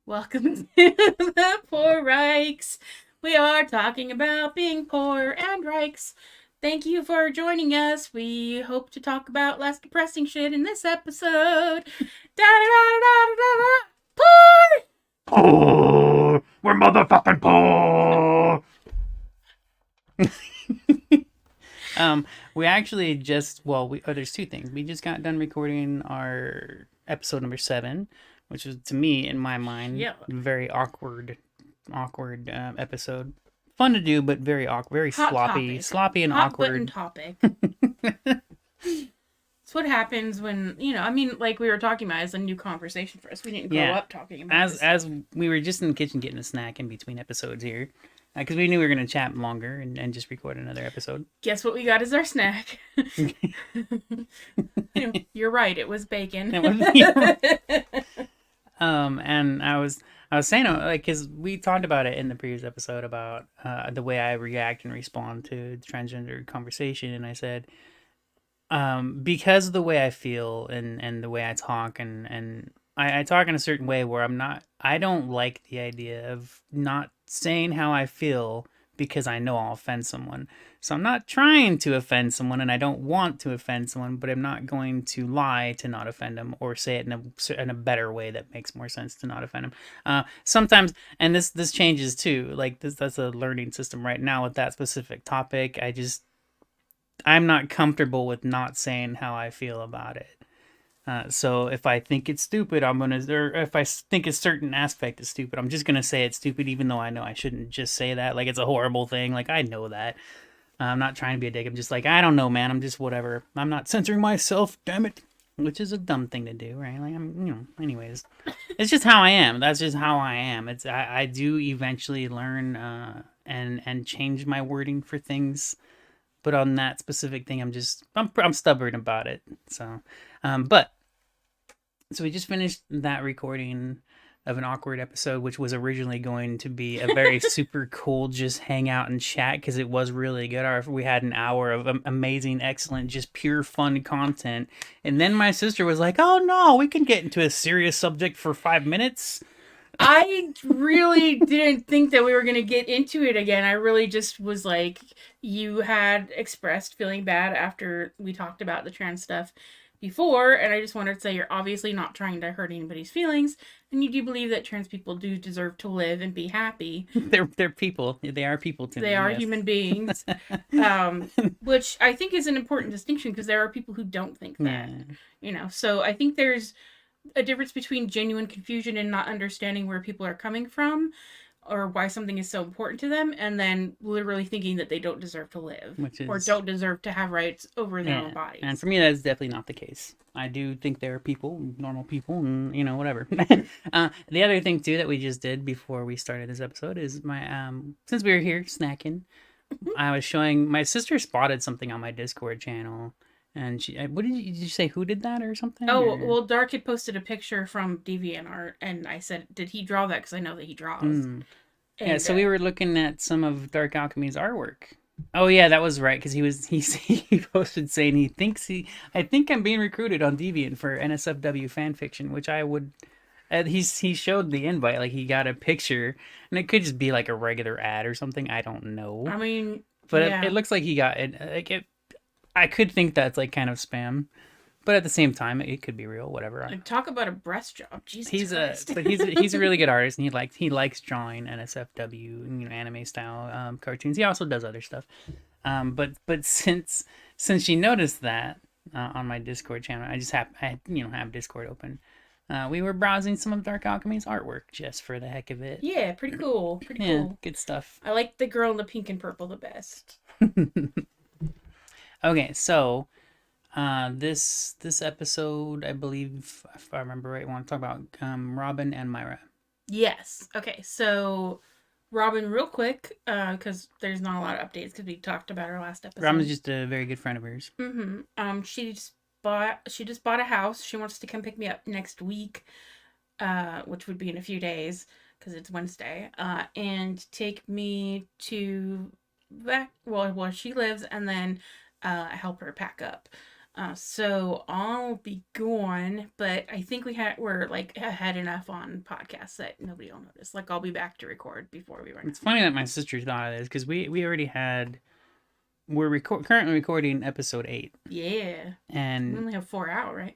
Welcome to the Poor Rikes. We are talking about being poor and Rikes. Thank you for joining us. We hope to talk about less depressing shit in this episode. Da da da da da da. Poor. Poor! We're motherfucking poor! We actually just there's two things. We just got done recording our episode number 7, which was, to me, in my mind, Yeah. very awkward episode. Fun to do, but very awkward, very Hot sloppy, topic. and Hot button awkward. topic. It's what happens when, like we were talking about, it's a new conversation for us. We didn't grow up talking about this. As we were just in the kitchen getting a snack in between episodes here, because we knew we were going to chat longer and just record another episode. Guess what we got as our snack? You're right. It was bacon. And I was saying, like, because we talked about it in the previous episode about the way I react and respond to transgender conversation, and I said, because of the way I feel and the way I talk, and I talk in a certain way where I don't like the idea of not saying how I feel because I know I'll offend someone. So I'm not trying to offend someone, and I don't want to offend someone, but I'm not going to lie to not offend them, or say it in a better way that makes more sense to not offend them. Sometimes, and this changes too. Like that's a learning system right now with that specific topic. I'm not comfortable with not saying how I feel about it. So if I think it's stupid, or if I think a certain aspect is stupid, I'm just gonna say it's stupid, even though I know I shouldn't just say that. Like, it's a horrible thing. Like, I know that. I'm not trying to be a dick. I'm just like, I don't know, man. I'm just whatever. I'm not censoring myself, damn it. Which is a dumb thing to do, right? Like, anyways. It's just how I am. That's just how I am. I do eventually learn and change my wording for things. But on that specific thing, I'm stubborn about it. So, so we just finished that recording of an awkward episode, which was originally going to be a very super cool just hang out and chat, because it was really good. We had an hour of amazing, excellent, just pure fun content. And then my sister was like, "Oh no, we can get into a serious subject for 5 minutes." I really didn't think that we were going to get into it again. I really just was like, you had expressed feeling bad after we talked about the trans stuff before, and I just wanted to say you're obviously not trying to hurt anybody's feelings, and you do believe that trans people do deserve to live and be happy. They're people. They are people to me. They are yes. human beings, which I think is an important distinction, because there are people who don't think that. Yeah. So I think there's a difference between genuine confusion and not understanding where people are coming from or why something is so important to them, and then literally thinking that they don't deserve to live or don't deserve to have rights over their own bodies. And for me, that's definitely not the case. I do think there are people, normal people, and whatever. The other thing too that we just did before we started this episode is since we were here snacking, I was showing my sister spotted something on my Discord channel. And did you say who did that or something? Well, Dark had posted a picture from DeviantArt, and I said, did he draw that? Because I know that he draws. Yeah, so we were looking at some of Dark Alchemy's artwork. Oh yeah, that was right, because he posted saying I think I'm being recruited on Deviant for NSFW fan fiction, which I would. He showed the invite, like he got a picture, and it could just be like a regular ad or something. I don't know. I mean, but yeah. it looks like he got it. Like it. I could think that's like kind of spam, but at the same time, it could be real. Whatever. Talk about a breast job. Jesus Christ. But he's a really good artist, and he likes drawing NSFW, anime style cartoons. He also does other stuff. But since she noticed that on my Discord channel, I have Discord open. We were browsing some of Dark Alchemy's artwork just for the heck of it. Yeah, pretty cool. Cool. Good stuff. I like the girl in the pink and purple the best. Okay, so this episode, I believe, if I remember right, I want to talk about Robin and Myra. Yes. Okay, so Robin, real quick, because there's not a lot of updates because we talked about her last episode. Robin's just a very good friend of hers. She just bought a house. She wants to come pick me up next week, which would be in a few days because it's Wednesday, and take me to where she lives, and then help her pack up. So I'll be gone, but I think we're like ahead enough on podcasts that nobody will notice. Like I'll be back to record before we run It's out. funny that my sister thought of this because we already had. We're currently recording episode 8, Yeah, we and only have 4 out, right?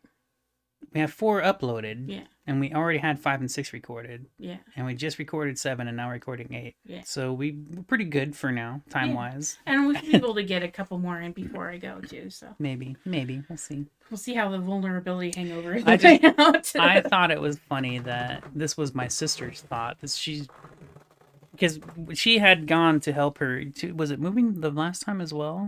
we have 4 uploaded, Yeah, and we already had 5 and 6 recorded, yeah, and we just recorded 7, and now we're recording 8. yeah. So we're pretty good for now, time wise. And we should be able to get a couple more in before I go too. So Maybe we'll see. we'll see how the vulnerability hangover is I just- playing out. I thought it was funny that this was my sister's thought. Because she had gone to help her. Was it moving the last time as well?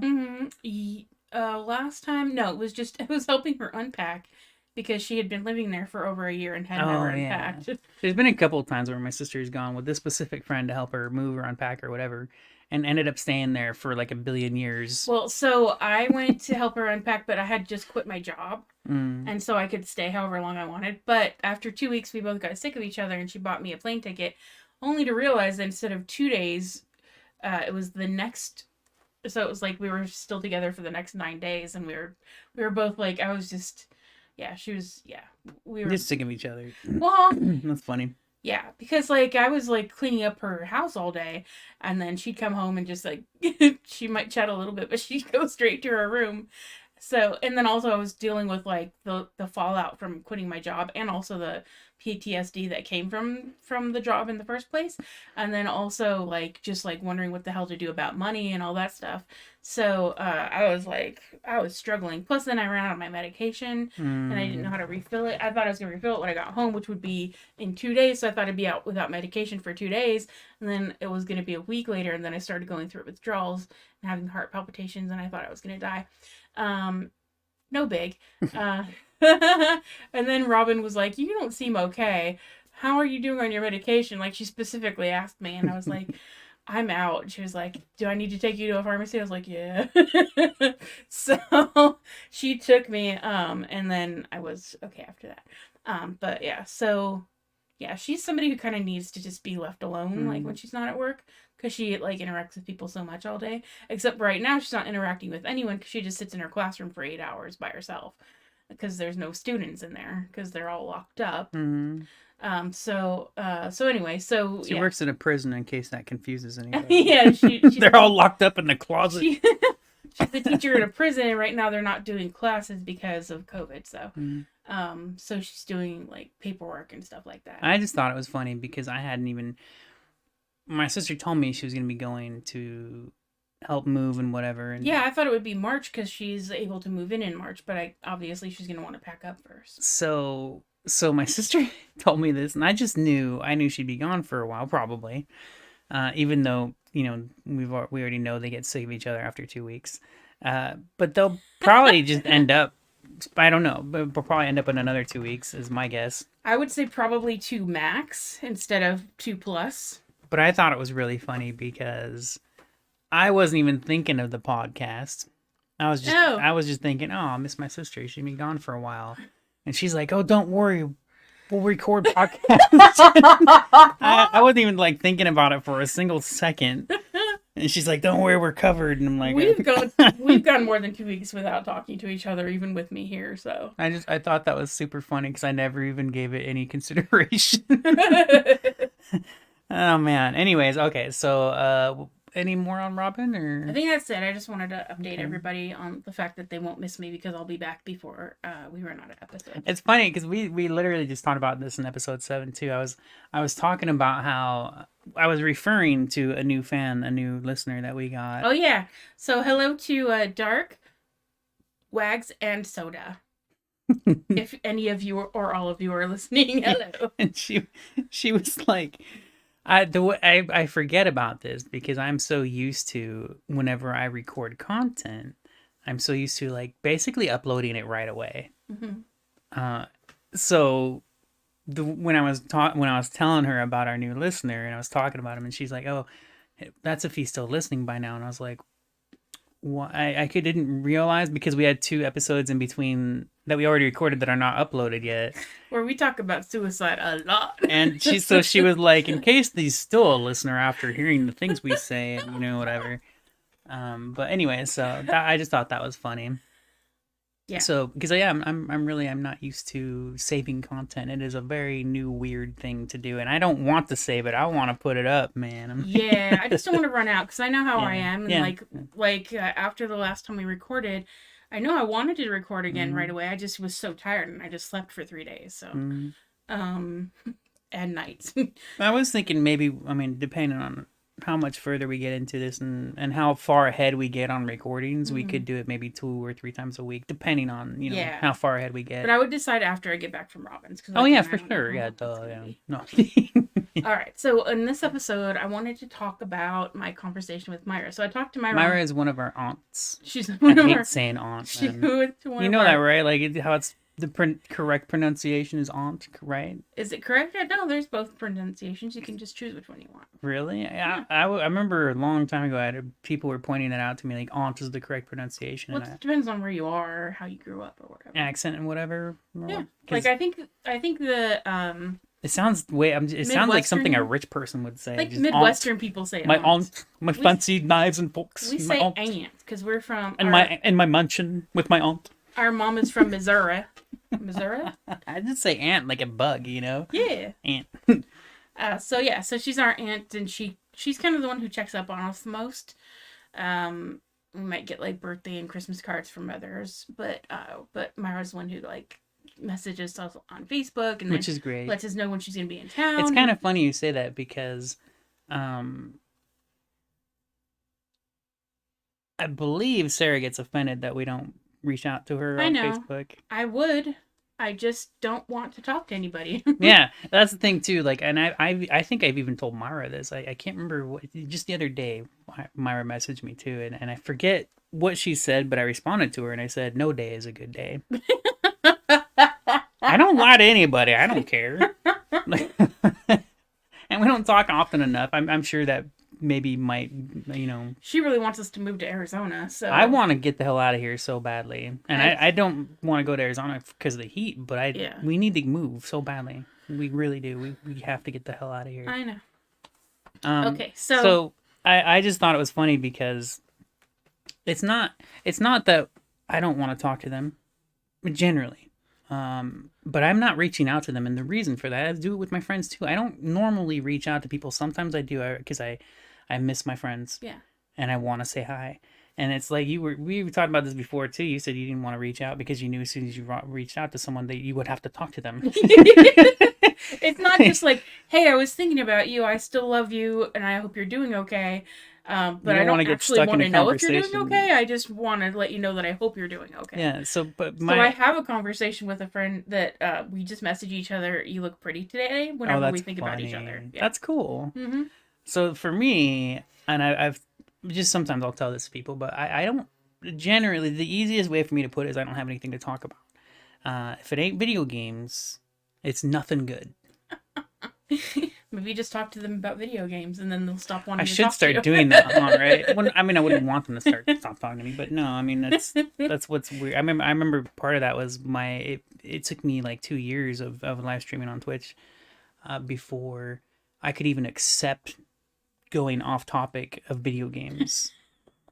Last time, no, it was helping her unpack because she had been living there for over a year and had never unpacked. There's been a couple of times where my sister's gone with this specific friend to help her move or unpack or whatever, and ended up staying there for like a billion years. Well, so I went to help her unpack, but I had just quit my job, Mm. and so I could stay however long I wanted. But after 2 weeks, we both got sick of each other, and she bought me a plane ticket, only to realize that instead of 2 days, it was the next. So it was like we were still together for the next 9 days, and we were both like, I was just, yeah, she was, yeah, we were Just sick of each other. well, That's funny. yeah, because like I was like cleaning up her house all day, and then she'd come home and just like she might chat a little bit, but she'd go straight to her room. So, and then also I was dealing with like the fallout from quitting my job, and also the PTSD that came from the job in the first place, and then also like just like wondering what the hell to do about money and all that stuff. So I was struggling. Plus, then I ran out of my medication, and I didn't know how to refill it. I thought I was gonna refill it when I got home, which would be in 2 days. So I thought I'd be out without medication for 2 days, and then it was gonna be a week later, and then I started going through withdrawals and having heart palpitations, and I thought I was gonna die. No big. Uh, and then Robin was like, "You don't seem okay. How are you doing on your medication?" Like she specifically asked me, and I was like, "I'm out." She was like, "Do I need to take you to a pharmacy?" I was like, "Yeah." So she took me, and then I was okay after that. But yeah, so yeah, she's somebody who kind of needs to just be left alone, like when she's not at work, because she like interacts with people so much all day. Except right now, she's not interacting with anyone because she just sits in her classroom for 8 hours by herself because there's no students in there because they're all locked up. Mm-hmm. So anyway, so She yeah. works in a prison in case that confuses anybody. Yeah, she's They're all locked up in the closet. she's a teacher in a prison, and right now they're not doing classes because of COVID. So, so she's doing like paperwork and stuff like that. I just thought it was funny because I hadn't even. My sister told me she was going to be going to help move and whatever. And yeah, I thought it would be March because she's able to move in March, but obviously she's going to want to pack up first. So my sister told me this, and I knew she'd be gone for a while, probably. Even though we already know they get sick of each other after 2 weeks. But they'll probably just end up. I don't know, but we'll probably end up in another 2 weeks, is my guess. I would say probably 2 max instead of 2+. But I thought it was really funny because I wasn't even thinking of the podcast. I was just thinking, oh, I'll miss my sister. She's been gone for a while. And she's like, oh, don't worry. We'll record podcasts. I wasn't even like thinking about it for a single second. And she's like, don't worry, we're covered. And I'm like, we've gone more than 2 weeks without talking to each other, even with me here. So I thought that was super funny because I never even gave it any consideration. Oh man. Anyways, okay. So, any more on Robin or? I think that's it. I just wanted to update everybody on the fact that they won't miss me because I'll be back before we run out of episodes. It's funny because we literally just talked about this in episode 7 too. I was talking about how I was referring to a new listener that we got. Oh yeah. So hello to Dark, Wags, and Soda. If any of you or all of you are listening, hello. And she was like, I forget about this because I'm so used to whenever I record content, I'm so used to like basically uploading it right away. Mm-hmm. So when I was telling her about our new listener and I was talking about him and she's like, oh, that's if he's still listening by now. And I was like, what? I didn't realize because we had 2 episodes in between that we already recorded that are not uploaded yet. Where we talk about suicide a lot. And she was like, in case he's still a listener after hearing the things we say and whatever. But anyway, so I just thought that was funny. Yeah. So, because I'm not used to saving content. It is a very new, weird thing to do, and I don't want to save it. I want to put it up, man. Yeah, I just don't want to run out because I know how I Yeah, am, and yeah. after the last time we recorded, I know I wanted to record again right Mm, away. I just was so tired, and I just slept for 3 days. So, mm. um, and nights. I was thinking maybe, I mean, depending on how much further we get into this and how far ahead we get on recordings, we Mhm. could do it maybe 2 or 3 times a week, depending on, Yeah, how far ahead we but get. I would decide after I get back from Robin's because Oh, yeah, again, I for don't know sure. how Yeah, long that's duh, gonna yeah. be. No. All right, so in this episode, I wanted to talk about my conversation with Myra. So I talked to Myra. Myra is one of our aunts. She's I one of hate our. saying aunt, She man. was one You of know that, our. right? Like, how it's the correct pronunciation is aunt, right? Is it correct? No, there's both pronunciations. You can just choose which one you want. Really? Yeah. I remember a long time ago, people were pointing that out to me, like aunt is the correct pronunciation, Well, and it depends on where you are, or how you grew up, or whatever. accent and whatever. Yeah, like Because I think the it sounds it sounds like something a Midwestern, rich person would say. like Just aunt, Midwestern people say my aunt. aunt, my We fancy knives and forks, we my say aunt, aunt because we're from and my munching with my aunt. our mom is from Missouri. Missouri? I just say aunt like a bug, Yeah. Aunt. So yeah, so she's our aunt, and she's kind of the one who checks up on us the most. We might get like birthday and Christmas cards from others, but Myra's the one who like messages us on Facebook and Which then is great. lets us know when she's gonna be in town. It's kind of funny you say that because, I believe Sarah gets offended that we don't reach out to her I on know. Facebook. I would. I just don't want to talk to anybody. Yeah, that's the thing too. Like, and I think I've even told Myra this. I can't remember just the other day Myra messaged me too, and I forget what she said, but I responded to her and I said, "No day is a good day." I don't lie to anybody. I don't care. Like, and we don't talk often enough. I'm sure that maybe might, She really wants us to move to Arizona, so I want to get the hell out of here so badly, and I- I don't want to go to Arizona because of the heat, but Yeah. we need to move so badly. We really do. We have to get the hell out of here. I know. Okay, so so I just thought it was funny because it's not that I don't want to talk to them generally. But I'm not reaching out to them, and the reason for that, I do it with my friends too. I don't normally reach out to people. Sometimes I do because I miss my friends. Yeah. And I want to say hi. And it's like we were talking about this before too. You said you didn't want to reach out because you knew as soon as you reached out to someone that you would have to talk to them. It's not just like, hey, I was thinking about you. I still love you, and I hope you're doing okay. But I don't wanna get actually stuck in want a to know if you're doing conversation. okay. I just want to let you know that I hope you're doing okay. Yeah. So, but So I have a conversation with a friend that we just message each other. You look pretty today. Whenever that's we think about each funny. other. Yeah. That's cool. Mm-hmm. So for me, and I've just sometimes I'll tell this to people, but I don't generally. The easiest way for me to put it is I don't have anything to talk about. If it ain't video games, it's nothing good. Maybe just talk to them about video games, and then they'll stop wanting I to should talk to start you. doing that, right? I mean, I wouldn't want them to stop talking to me, but no, I mean that's what's weird. I remember part of that was it took me like 2 years of live streaming on Twitch before I could even accept going off topic of video games.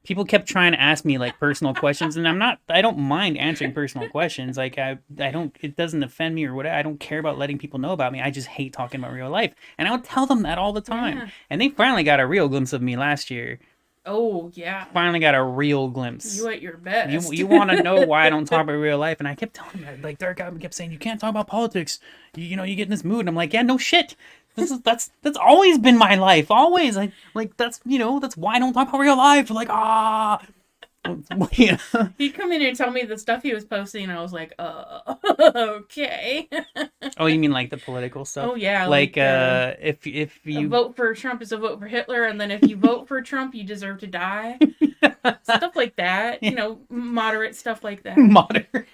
People kept trying to ask me like personal questions, and I don't mind answering personal questions. Like I don't, it doesn't offend me or whatever. I don't care about letting people know about me. I just hate talking about real life. And I would tell them that all the time. Yeah. And they finally got a real glimpse of me last year. Oh yeah. Finally got a real glimpse. You at your best. You want to know why I don't talk about real life? And I kept telling them that, like Derek kept saying, you can't talk about politics. You get in this mood. And I'm like, yeah, no shit. That's always been my life. Always. That's why I don't talk about real life. Like, He'd come in and tell me the stuff he was posting, and I was like, okay. Oh, you mean like the political stuff? Oh yeah. Like, if you a vote for Trump is a vote for Hitler, and then if you vote for Trump, you deserve to die. Stuff like that. Moderate stuff like that. moderate.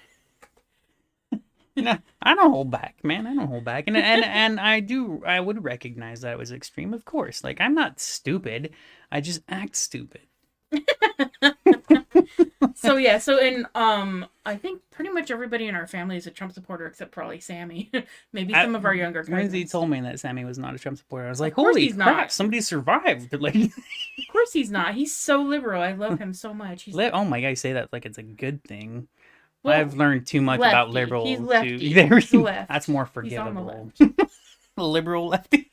No, I don't hold back, man. I don't hold back, and I would recognize that it was extreme, of course. Like I'm not stupid, I just act stupid. So yeah, I think pretty much everybody in our family is a Trump supporter except probably Sammy. Maybe some of our younger cousins. Lindsay told me that Sammy was not a Trump supporter. I was like, course holy he's crap, not. somebody survived. Like, Of course he's not. He's so liberal. I love him so much. oh my god, you say that like it's a good thing. Well, I've learned too much about lefty. He's liberals lefty. to He's the left. that's more He's on the forgivable. left. Liberal lefty.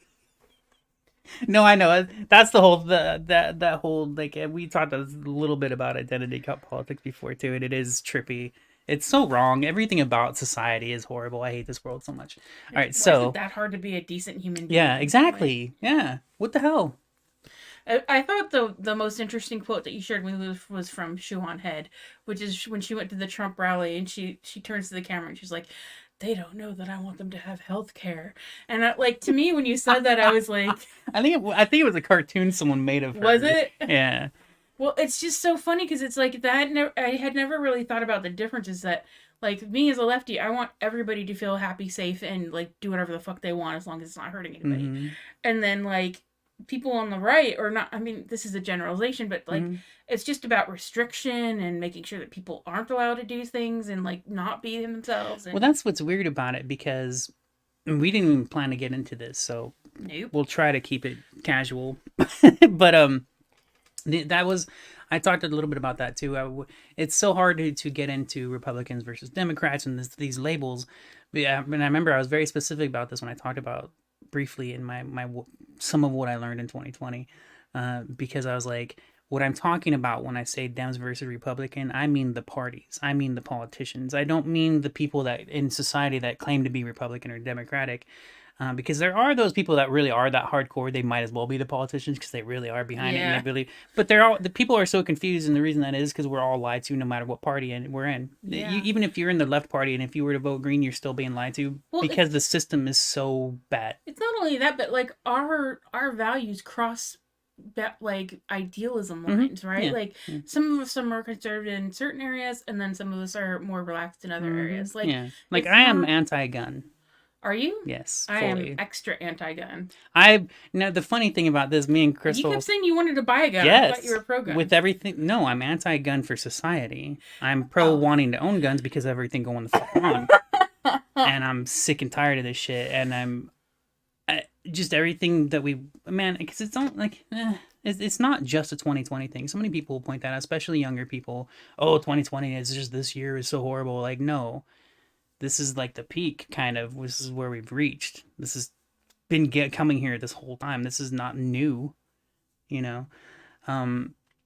No, I know. That's the whole that whole like we talked a little bit about identity politics before too, and it is trippy. It's so wrong. Everything about society is horrible. I hate this world so much. All right, Why is so it that hard to be a decent human being? yeah, exactly. Yeah, what the hell? I thought the most interesting quote that you shared with me was from Shuan Head, which is when she went to the Trump rally and she turns to the camera and she's like, "They don't know that I want them to have health care." And like to me, when you said that, I was like, I think it was a cartoon someone made of her. "Was it?" Yeah. Well, it's just so funny because it's like that. I had never really thought about the differences that, like, me as a lefty, I want everybody to feel happy, safe, and like do whatever the fuck they want as long as it's not hurting anybody. Mm-hmm. And then like people on the right, or not. I mean, this is a generalization, but like it's just about restriction and making sure that people aren't allowed to do things and like not be themselves. And, Well, that's what's weird about it because we didn't even plan to get into this, so nope. we'll try to keep it casual. But that was I talked a little bit about that too. It's so hard to get into Republicans versus Democrats and these labels. Yeah, and I remember I was very specific about this when I talked about briefly in my some of what I learned in 2020, because I was like, what I'm talking about when I say Dems versus Republican, I mean the parties, I mean the politicians. I don't mean the people that in society that claim to be Republican or Democratic. Because there are those people that really are that hardcore. They might as well be the politicians because they really are behind it and they believe. But the people are so confused, and the reason that is because we're all lied to no matter what party we're in. Yeah. Even if you're in the left party and if you were to vote green, you're still being lied to because the system is so bad. It's not only that, but like our values cross that like idealism lines, right? Yeah. Like some of us are more conservative in certain areas, and then some of us are more relaxed in other areas. Like like I am anti-gun. Are you? Yes, I fully. am extra anti-gun. The funny thing about this, me and Crystal. You kept saying you wanted to buy a gun. Yes, I thought you were pro-gun. with everything. No, I'm anti-gun for society. I'm pro wanting to own guns because of everything going the fuck on, and I'm sick and tired of this shit. And just everything that because it's not like it's not just a 2020 thing. So many people point that out, especially younger people. Oh, 2020 is just this year is so horrible. Like no. This is like the peak, kind of. This is where we've reached. This has been coming here this whole time. This is not new, you know.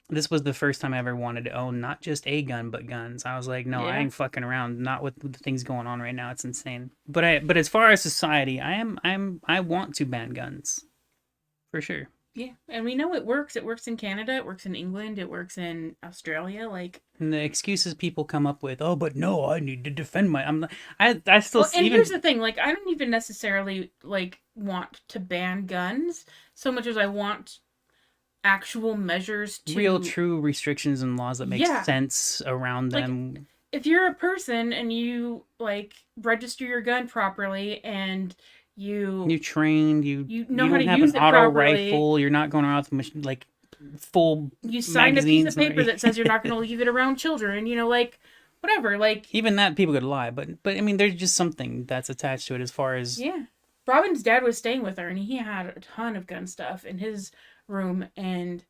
This was the first time I ever wanted to own not just a gun, but guns. I was like, no, I ain't fucking around. Not with the things going on right now. It's insane. But as far as society, I want to ban guns, for sure. Yeah, and we know it works. It works in Canada. It works in England. It works in Australia. Like, and the excuses people come up with, oh, but no, I need to defend I still. Well, and here's the thing: like, I don't even necessarily like want to ban guns so much as I want actual measures to real, true restrictions and laws that make sense around them. Like, if you're a person and you like register your gun properly and you trained, you know how to have use an it auto properly. rifle, you're not going around with like full you signed a piece of paper that says you're not going to leave it around children, like whatever, like even that people could lie, but I mean there's just something that's attached to it as far as Robin's dad was staying with her and he had a ton of gun stuff in his room and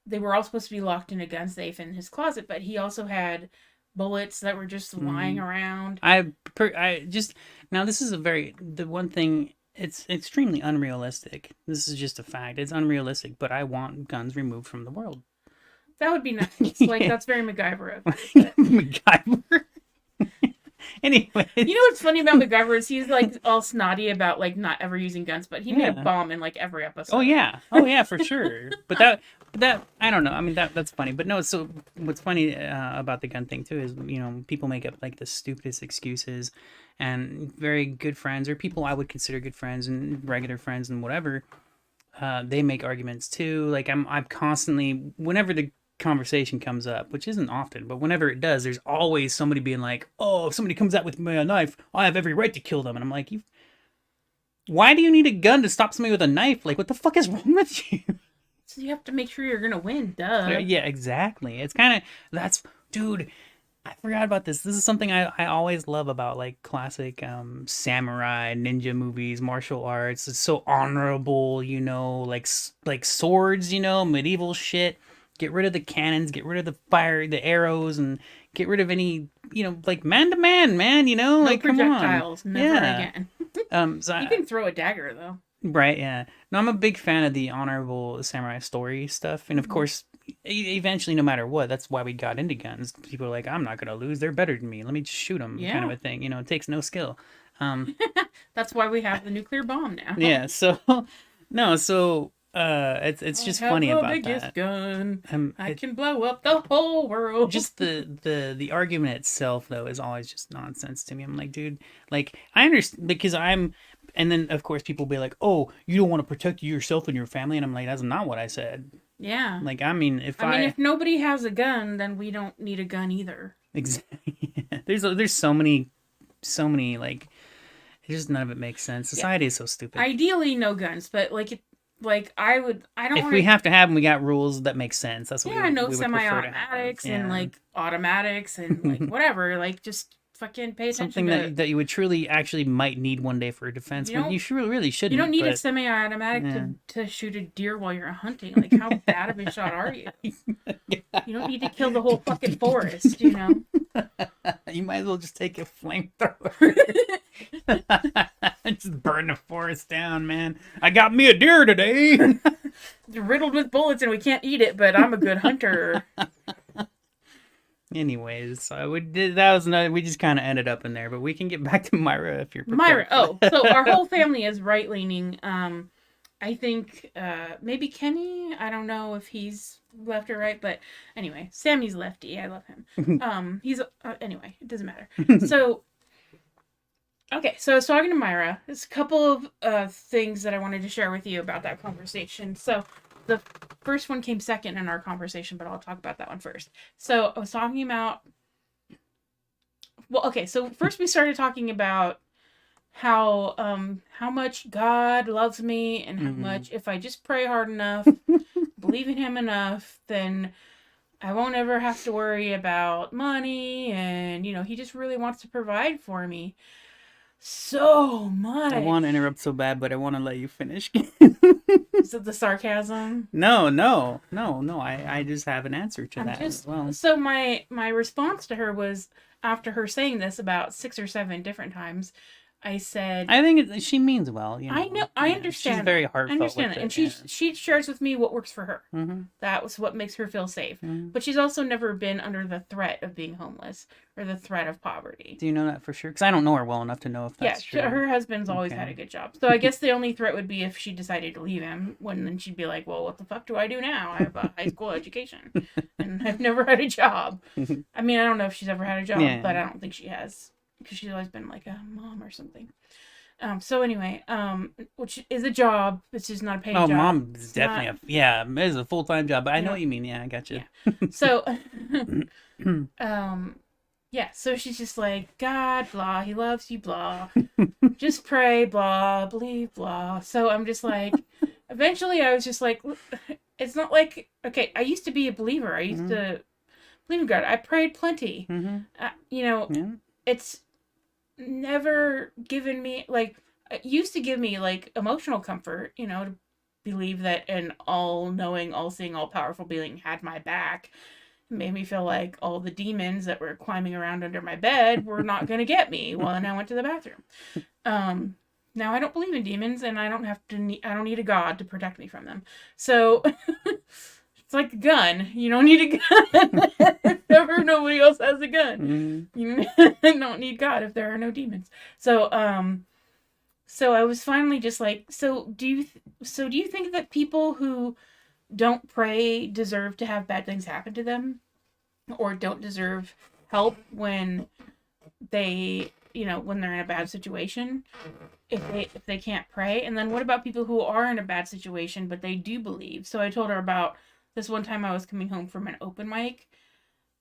they were all supposed to be locked in a gun safe in his closet, but he also had bullets that were just lying around. Now this is the one thing, it's extremely unrealistic. This is just a fact. It's unrealistic, but I want guns removed from the world. That would be nice. Like that's very MacGyver. MacGyver. Anyway, you know what's funny about MacGyver is he's like all snotty about like not ever using guns, but he made a bomb in like every episode. Oh yeah, for sure. But that I don't know. I mean that's funny. But no. So what's funny about the gun thing too is people make up like the stupidest excuses, and very good friends or people I would consider good friends and regular friends and whatever, they make arguments too. Like I'm constantly, whenever the conversation comes up, which isn't often, but whenever it does, there's always somebody being like, oh, if somebody comes out with a knife, I have every right to kill them. And I'm like, why do you need a gun to stop somebody with a knife? Like, what the fuck is wrong with you? So you have to make sure you're gonna win, duh. Yeah, exactly. It's kind of, dude, I forgot about this. This is something I always love about like classic samurai ninja movies, martial arts. It's so honorable, like swords, medieval shit. Get rid of the cannons, get rid of the fire, the arrows, and get rid of any like man to man, man. No Like come on, projectiles, never yeah. again. So You can throw a dagger though. right, yeah. No, I'm a big fan of the honorable samurai story stuff, and of course, eventually, no matter what, that's why we got into guns. People are like, I'm not gonna lose; they're better than me. Let me just shoot them, kind of Yeah. a thing. It takes no skill. Um, That's why we have the nuclear bomb now. yeah. So, no, so it's I just have funny the about biggest that. gun. I It can blow up the whole world. just the argument itself though is always just nonsense to me. I'm like, dude, like I understand because and then of course people will be like, oh, you don't want to protect yourself and your family, and I'm like, that's not what I said. Yeah. Like, I mean, if I mean, I if nobody has a gun, then we don't need a gun either. exactly, there's so many like, it just none of it makes sense. Yeah. Society is so stupid. Ideally, no guns, but I don't If want we have to have them, we got rules that make sense. That's what yeah, no we would prefer to have. semi-automatics and Yeah. like automatics and like whatever. Like just fucking pay attention Something to. that you would truly actually might need one day for defense, You when don't- you should really shouldn't. You don't need a but, semi-automatic yeah. to shoot a deer while you're hunting. Like, how bad of a shot are you? You don't need to kill the whole fucking forest, you know? You might as well just take a flamethrower. Just burn the forest down, man. I got me a deer today. Riddled with bullets and we can't eat it, but I'm a good hunter. Anyways, so that was another. We just kind of ended up in there, but we can get back to Myra if you're Myra. prepared. Oh, so our whole family is right-leaning. I think maybe Kenny. I don't know if he's left or right, but anyway, Sammy's lefty. I love him. He's anyway. It doesn't matter. So, okay. So I was talking to Myra. There's a couple of things that I wanted to share with you about that conversation. So the first one came second in our conversation, but I'll talk about that one first. So I was talking about. Well, okay. So first we started talking about how much God loves me and how much if I just pray hard enough, believe in him enough, then I won't ever have to worry about money, and he just really wants to provide for me so much. I want to interrupt so bad, but I want to let you finish. Is it the sarcasm? No. I just have an answer to that as well. So my response to her was, after her saying this about 6 or 7 different times, I said, I think she means well. I know, I understand. She's very I heartfelt. understand with that, and it, she shares with me what works for her. Mm-hmm. That was what makes her feel safe. Mm-hmm. But she's also never been under the threat of being homeless or the threat of poverty. Do you know that for sure? Because I don't know her well enough to know if that's true. Her husband's always had a good job. So I guess the only threat would be if she decided to leave him. Then she'd be like, "Well, what the fuck do I do now? I have a high school education, and I've never had a job." I mean, I don't know if she's ever had a job, but I don't think she has, because she's always been like a mom or something. So anyway, which is a job. It's just not a paid job. Oh, mom is definitely it is a full-time job. But I know what you mean. Yeah, I got you. Yeah. So, yeah. So she's just like, God, blah. He loves you, blah. Just pray, blah. Believe, blah. So I'm just like, eventually, I was just like, it's not like, okay. I used to be a believer. I used to believe in God. I prayed plenty. It's never given me, like, it used to give me like emotional comfort, to believe that an all-knowing, all-seeing, all-powerful being had my back. It made me feel like all the demons that were climbing around under my bed were not going to get me when I went to the bathroom. Now I don't believe in demons, and I don't need a god to protect me from them. So it's like a gun. You don't need a gun if ever nobody else has a gun. You don't need God if there are no demons. So I was finally just like, so do you think that people who don't pray deserve to have bad things happen to them, or don't deserve help when they, when they're in a bad situation, if they can't pray? And then what about people who are in a bad situation but they do believe? So I told her about this one time I was coming home from an open mic,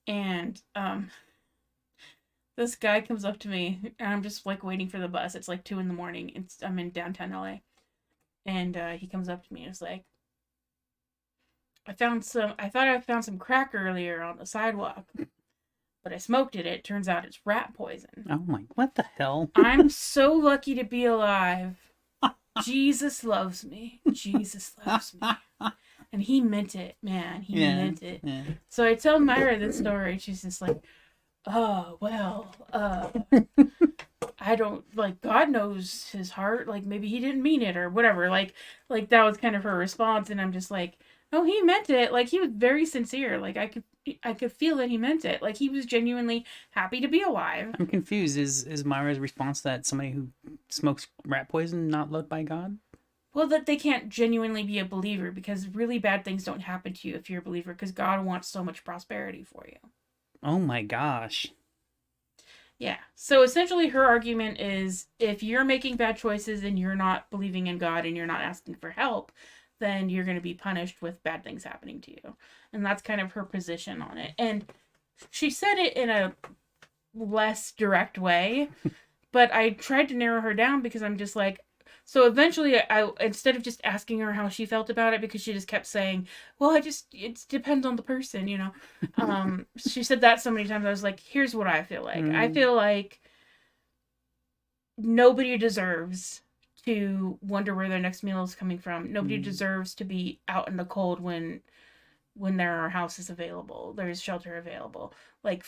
and this guy comes up to me, and I'm just like waiting for the bus. It's like 2 a.m. I'm in downtown LA, and he comes up to me and is like, I thought I found some crack earlier on the sidewalk, but I smoked it. It turns out it's rat poison. Oh my, what the hell? I'm so lucky to be alive. Jesus loves me. Jesus loves me. And he meant it, man. He meant it. Yeah. So I tell Myra this story. She's just like, oh, well, I don't, like, God knows his heart. Like, maybe he didn't mean it or whatever. Like that was kind of her response. And I'm just like, no, he meant it. Like, he was very sincere. Like, I could feel that he meant it. Like, he was genuinely happy to be alive. I'm confused. Is Myra's response that somebody who smokes rat poison not loved by God? Well, that they can't genuinely be a believer because really bad things don't happen to you if you're a believer because God wants so much prosperity for you. Oh my gosh. Yeah. So essentially, her argument is if you're making bad choices and you're not believing in God and you're not asking for help, then you're going to be punished with bad things happening to you. And that's kind of her position on it. And she said it in a less direct way, but I tried to narrow her down because I'm just like, so eventually I instead of just asking her how she felt about it because she just kept saying, well, it depends on the person, you know. She said that so many times I was like, here's what I feel like. I feel like nobody deserves to wonder where their next meal is coming from. Nobody deserves to be out in the cold when there are houses available, there's shelter available. Like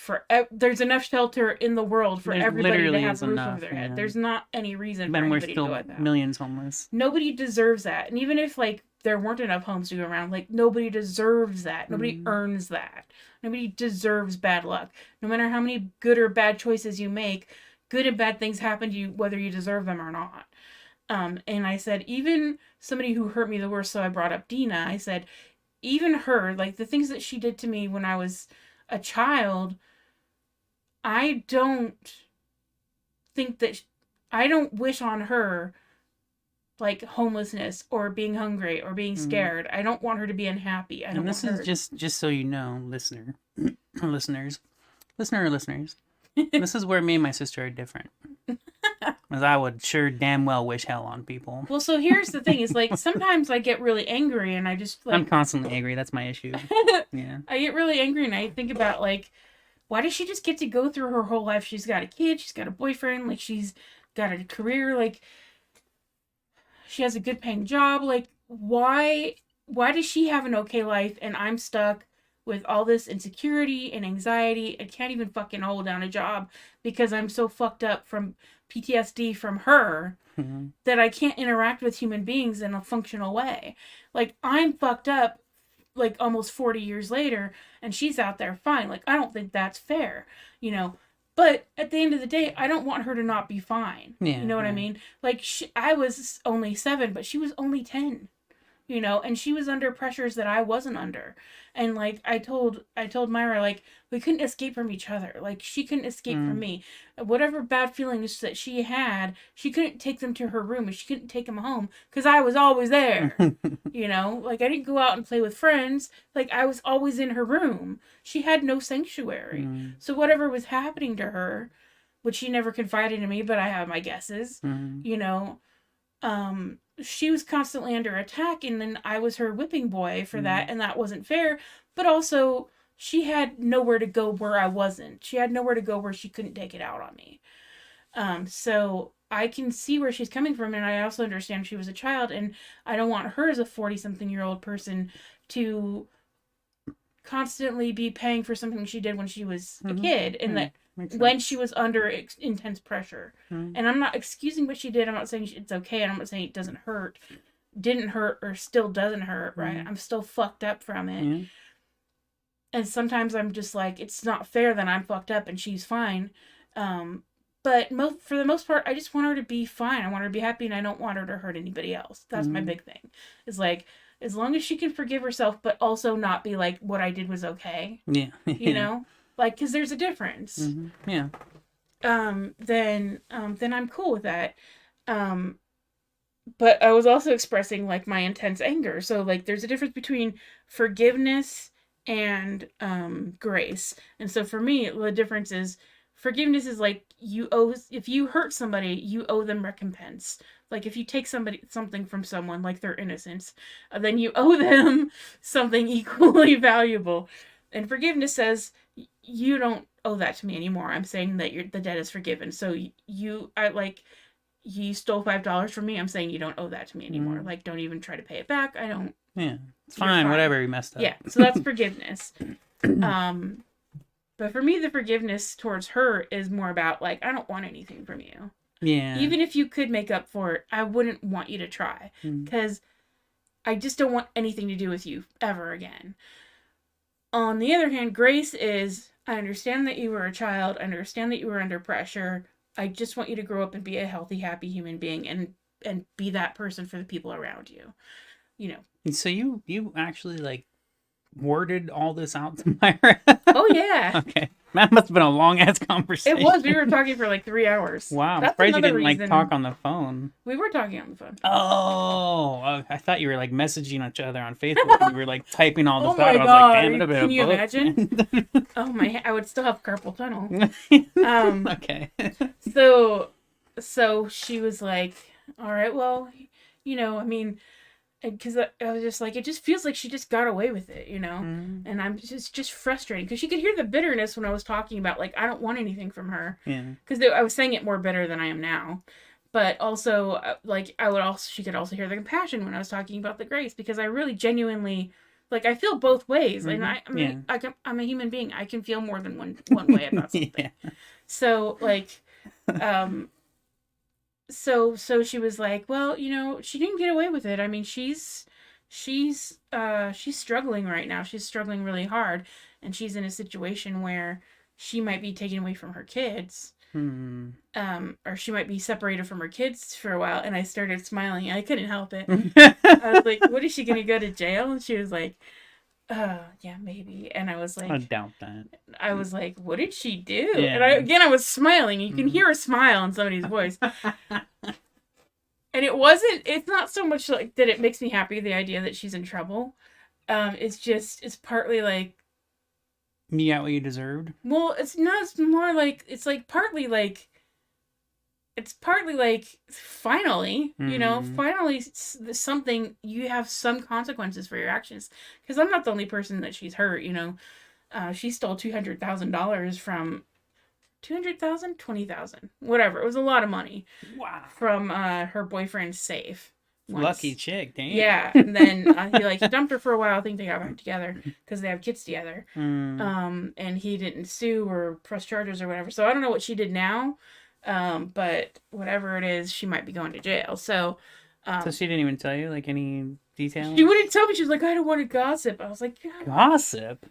there's enough shelter in the world for There's everybody to literally have is a roof enough, over their yeah. head. There's not any reason for Then we're anybody to go still without. millions homeless. Nobody deserves that. And even if like there weren't enough homes to go around, like nobody deserves that. Nobody earns that. Nobody deserves bad luck. No matter how many good or bad choices you make, good and bad things happen to you whether you deserve them or not. And I said, even somebody who hurt me the worst, so I brought up Dina, I said, even her, like the things that she did to me when I was a child, I don't think that I don't wish on her like homelessness or being hungry or being scared. I don't want her to be unhappy. I don't And this want is her. just so you know, listeners, this is where me and my sister are different. Because I would sure damn well wish hell on people. Well, so here's the thing: is like sometimes I get really angry and I just I'm like constantly angry. That's my issue. Yeah. I get really angry and I think about like, why does she just get to go through her whole life? She's got a kid, she's got a boyfriend, like she's got a career, like she has a good paying job. Like why does she have an okay life and I'm stuck with all this insecurity and anxiety and can't even fucking hold down a job because I'm so fucked up from PTSD from her that I can't interact with human beings in a functional way. Like I'm fucked up like almost 40 years later and she's out there fine. Like I don't think that's fair, you know. But at the end of the day, I don't want her to not be fine. Yeah. You know what I mean? Like I was only 7, but she was only 10. You know, and she was under pressures that I wasn't under. And like I told Myra, like we couldn't escape from each other. Like she couldn't escape from me. Whatever bad feelings that she had, she couldn't take them to her room and she couldn't take them home because I was always there. You know, like I didn't go out and play with friends. Like I was always in her room. She had no sanctuary. So whatever was happening to her, which she never confided in me, but I have my guesses, you know, she was constantly under attack and then I was her whipping boy for that and that wasn't fair. But also she had nowhere to go where I wasn't. She had nowhere to go where she couldn't take it out on me. So I can see where she's coming from and I also understand she was a child and I don't want her as a 40-something-year-old person to constantly be paying for something she did when she was a kid and that when she was under intense pressure. And I'm not excusing what she did. I'm not saying it's okay. And I'm not saying it didn't hurt or still doesn't hurt, right? I'm still fucked up from it. And sometimes I'm just like, it's not fair that I'm fucked up and she's fine. But for the most part, I just want her to be fine. I want her to be happy and I don't want her to hurt anybody else. That's my big thing. It's like, as long as she can forgive herself, but also not be like, what I did was okay. Yeah. You know? Like, because there's a difference. Yeah. Then I'm cool with that. But I was also expressing like my intense anger. So like there's a difference between forgiveness and grace. And so for me, the difference is forgiveness is like if you hurt somebody, you owe them recompense. Like if you take something from someone, like their innocence, then you owe them something equally valuable. And forgiveness says you don't owe that to me anymore. I'm saying that the debt is forgiven. So you stole $5 from me. I'm saying you don't owe that to me anymore. Like don't even try to pay it back. I don't. Yeah, it's fine. Whatever, you messed up. Yeah, so that's forgiveness. But for me, the forgiveness towards her is more about, like, I don't want anything from you. Yeah. Even if you could make up for it, I wouldn't want you to try. Because I just don't want anything to do with you ever again. On the other hand, grace is, I understand that you were a child. I understand that you were under pressure. I just want you to grow up and be a healthy, happy human being and be that person for the people around you. You know. So you actually like worded all this out to Myra? Oh, yeah. Okay. That must have been a long ass conversation. It was. We were talking for like 3 hours. Wow. I'm That's surprised you another didn't like reason- talk on the phone. We were talking on the phone. Oh, I thought you were like messaging each other on Facebook and you were like typing all this Oh out. my I was God. like, damn, it would have been Can a you book. imagine? Oh my! I would still have carpal tunnel. Okay. So she was like, "All right, well, you know, I mean, because I was just like, it just feels like she just got away with it, you know." Mhm. And I'm just frustrating because she could hear the bitterness when I was talking about, like, I don't want anything from her. Yeah. Because I was saying it more bitter than I am now. But also, like, she could also hear the compassion when I was talking about the grace, because I really genuinely, like, I feel both ways. And I'm a human being. I can feel more than one way about something. Yeah. So, like, so she was like, well, you know, she didn't get away with it. I mean, she's struggling right now. She's struggling really hard, and she's in a situation where she might be taken away from her kids. Or she might be separated from her kids for a while. And I started smiling. I couldn't help it. I was like, what, is she gonna go to jail? And she was like, yeah, maybe. And I was like, I doubt that. I was like, what did she do? Yeah. And I was smiling. You can hear a smile in somebody's voice. And it's not so much like that it makes me happy, the idea that she's in trouble. It's partly like, You got what you deserved? well, it's not, it's more like, it's partly like, finally, you know, finally something, you have some consequences for your actions. Because I'm not the only person that she's hurt, you know. She stole $200,000 from, 200,000, 20,000, whatever. It was a lot of money. Wow. From her boyfriend's safe. Once. Lucky chick, damn. Yeah, and then he dumped her for a while. I think they got back together because they have kids together. And he didn't sue or press charges or whatever. So I don't know what she did now, but whatever it is, she might be going to jail. So she didn't even tell you like any details? She wouldn't tell me. She was like, I don't want to gossip. I was like, God. Gossip?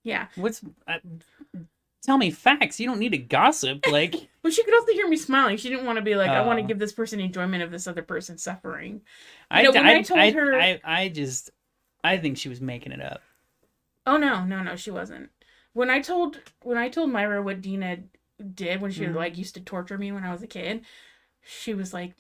Yeah. Tell me facts. You don't need to gossip. Like, but she could also hear me smiling. She didn't want to be like, I want to give this person enjoyment of this other person suffering. I told her, I think she was making it up. Oh no, she wasn't. When I told Myra what Dina did when she like used to torture me when I was a kid, she was like,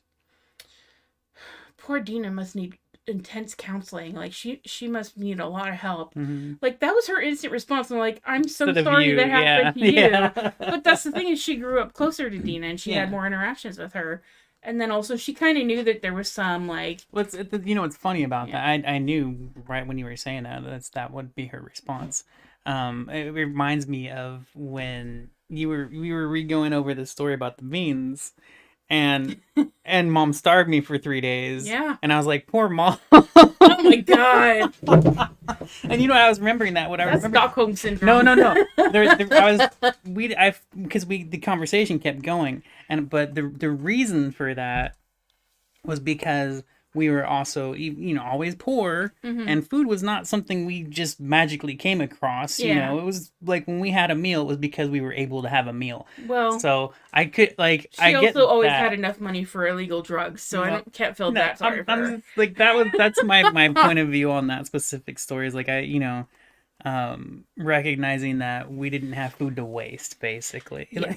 poor Dina must need intense counseling. Like she must need a lot of help. Like that was her instant response. I'm like, I'm so sorry that happened to you. But that's the thing, is she grew up closer to Dina and she had more interactions with her. And then also she kind of knew that there was some like, what's funny about that? I knew right when you were saying that would be her response. It reminds me of when we were re-going over the story about the beans. And Mom starved me for 3 days. Yeah. And I was like, poor Mom. Oh my God. And I was remembering that. That's Stockholm syndrome. No. Because the conversation kept going, but the reason for that was because we were also, always poor, and food was not something we just magically came across. It was like when we had a meal, it was because we were able to have a meal. Well, so I could she also always had enough money for illegal drugs, so I can't feel that sorry for her. Like that's my point of view on that specific story. Is like recognizing that we didn't have food to waste, basically. Yeah.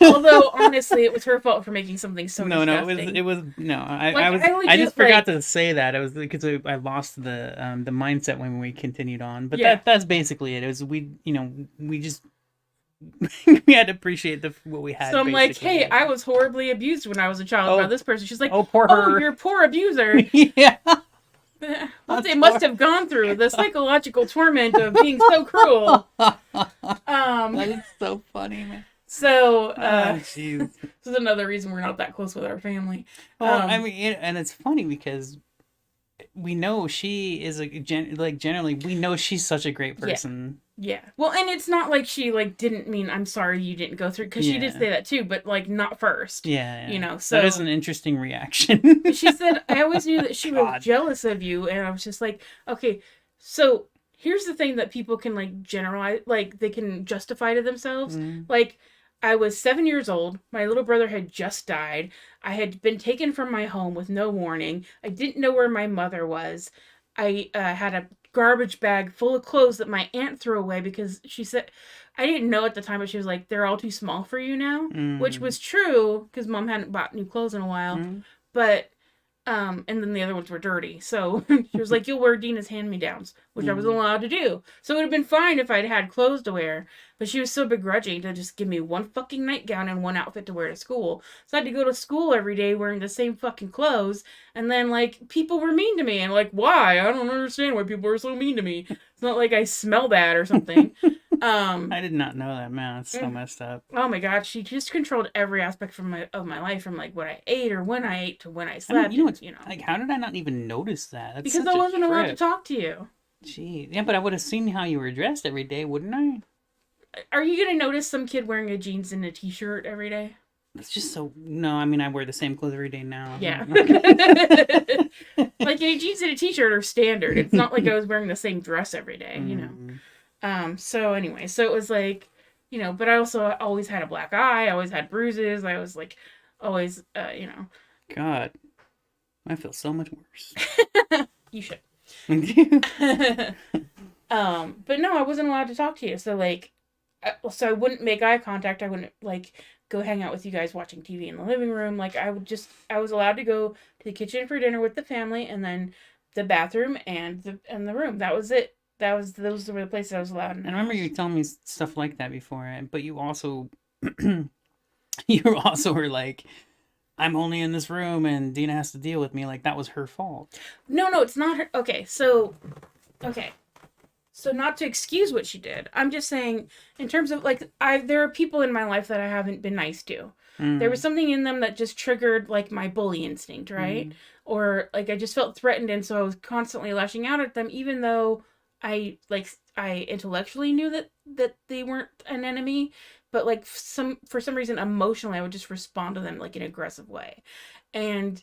Although honestly, it was her fault for making something so disgusting. It was I just forgot to say that. It was because I lost the mindset when we continued on. But that's basically it. It was we just we had to appreciate what we had. So I'm like, hey, I was horribly abused when I was a child by this person. She's like, oh, you're a poor abuser. Yeah. What they must have gone through, the psychological torment of being so cruel. That is so funny, man. So, this is another reason we're not that close with our family. Well, and it's funny because we know she is generally we know she's such a great person. Yeah. Well, and it's not like she like didn't mean I'm sorry you didn't go through, because she did Yeah. say that too, but like not first. Yeah, You yeah. know. That is So an interesting reaction. she said I always knew that she was God. jealous of you, and I was just like, okay, so here's the thing that people can like generalize, like they can justify to themselves. Mm. Like I was 7 years old. My little brother had just died. I had been taken from my home with no warning. I didn't know where my mother was. I had a garbage bag full of clothes that my aunt threw away because she said, I didn't know at the time, but she was like, they're all too small for you now, which Mm. was true because mom hadn't bought new clothes in a while. Mm. But and then the other ones were dirty. So she was like, you'll wear Dina's hand-me-downs, which I wasn't Mm. allowed to do. So it would have been fine if I'd had clothes to wear. But she was so begrudging to just give me one fucking nightgown and one outfit to wear to school. So I had to go to school every day wearing the same fucking clothes. And then, like, people were mean to me. And, like, why? I don't understand why people are so mean to me. It's not like I smell bad or something. I did not know that, man. It's so messed up. Oh my god, she just controlled every aspect of my life, from like what I ate or when I ate to when I I mean, slept. you know what's You know, like? How did I not even notice that? That's because such I a wasn't allowed to trip. talk to you. Gee, yeah, but I would have seen how you were dressed every day, wouldn't I? Are you gonna notice some kid wearing a jeans and a t-shirt every day? It's just so. No, I mean, I wear the same clothes every day now. Yeah. Like a jeans and a t-shirt are standard. It's not like I was wearing the same dress every day, you know. So anyway, so it was like, you know, but I also always had a black eye, I always had bruises, I was like always you know. God, I feel so much worse. You should. Yeah. But no, I wasn't allowed to talk to you. So like so I wouldn't make eye contact. I wouldn't like go hang out with you guys watching TV in the living room. Like I was allowed to go to the kitchen for dinner with the family, and then the bathroom and the room. That was it. Those were the places I was allowed in. I remember you telling me stuff like that before, but you also, you also were like, "I'm only in this room, and Dina has to deal with me." Like that was her fault. No, it's not her. Okay. So not to excuse what she did. I'm just saying in terms of like there are people in my life that I haven't been nice to. There was something in them that just triggered like my bully instinct, right? Or like I just felt threatened, and so I was constantly lashing out at them, even though I intellectually knew that they weren't an enemy, but like for some reason emotionally I would just respond to them like in an aggressive way. And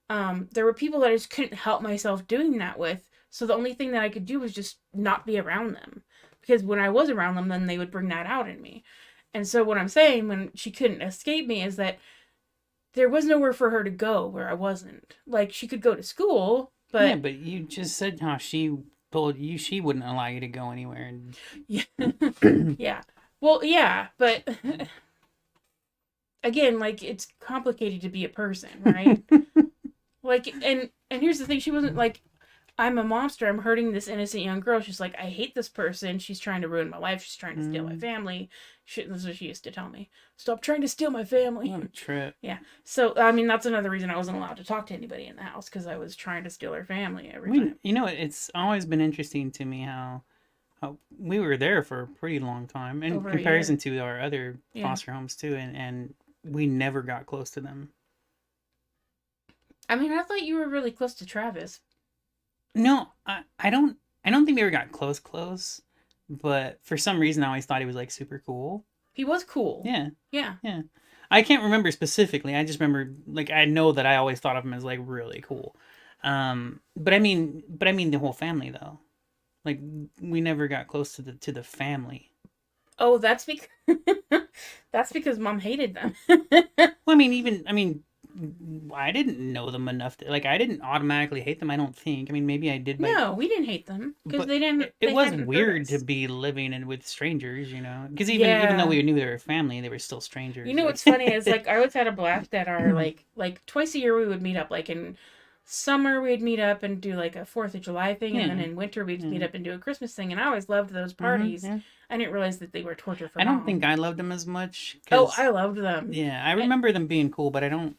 there were people that I just couldn't help myself doing that with. So the only thing that I could do was just not be around them. Because when I was around them, then they would bring that out in me. And so what I'm saying when she couldn't escape me is that there was nowhere for her to go where I wasn't. Like she could go to school, but Yeah, but you just said how she told you she wouldn't allow you to go anywhere. And... yeah. Yeah. Well, yeah, but again, like it's complicated to be a person, right? Like and here's the thing, she wasn't like I'm a monster, I'm hurting this innocent young girl. She's like, I hate this person, she's trying to ruin my life, she's trying to steal my family. That's what she used to tell me. Stop trying to steal my family. What a trip. Yeah. So I mean that's another reason I wasn't allowed to talk to anybody in the house, because I was trying to steal her family every time. You know, it's always been interesting to me how we were there for a pretty long time in Over a comparison to our other Yeah. foster homes too, and we never got close to them. I mean, I thought you were really close to Travis. No, I don't think we ever got close, but for some reason I always thought he was like super cool. He was cool. Yeah. Yeah. Yeah. I can't remember specifically. I just remember like I know that I always thought of him as like really cool. But I mean the whole family though. Like we never got close to the family. Oh, that's because that's because Mom hated them. Well, I didn't know them enough to, like I didn't automatically hate them. I don't think. I mean, maybe I did. No, we didn't hate them because but they didn't. It was hadn't hurt weird us. to be living in with strangers, you know. Because even though we knew they were family, they were still strangers. You know what's funny is like I always had a blast at our like twice a year we would meet up. Like in summer we'd meet up and do like a 4th of July thing, and then in winter we'd meet up and do a Christmas thing. And I always loved those parties. Yeah. I didn't realize that they were torture for I don't Mom. think I loved them as much. Oh, I loved them. Yeah, I remember them being cool, but I can't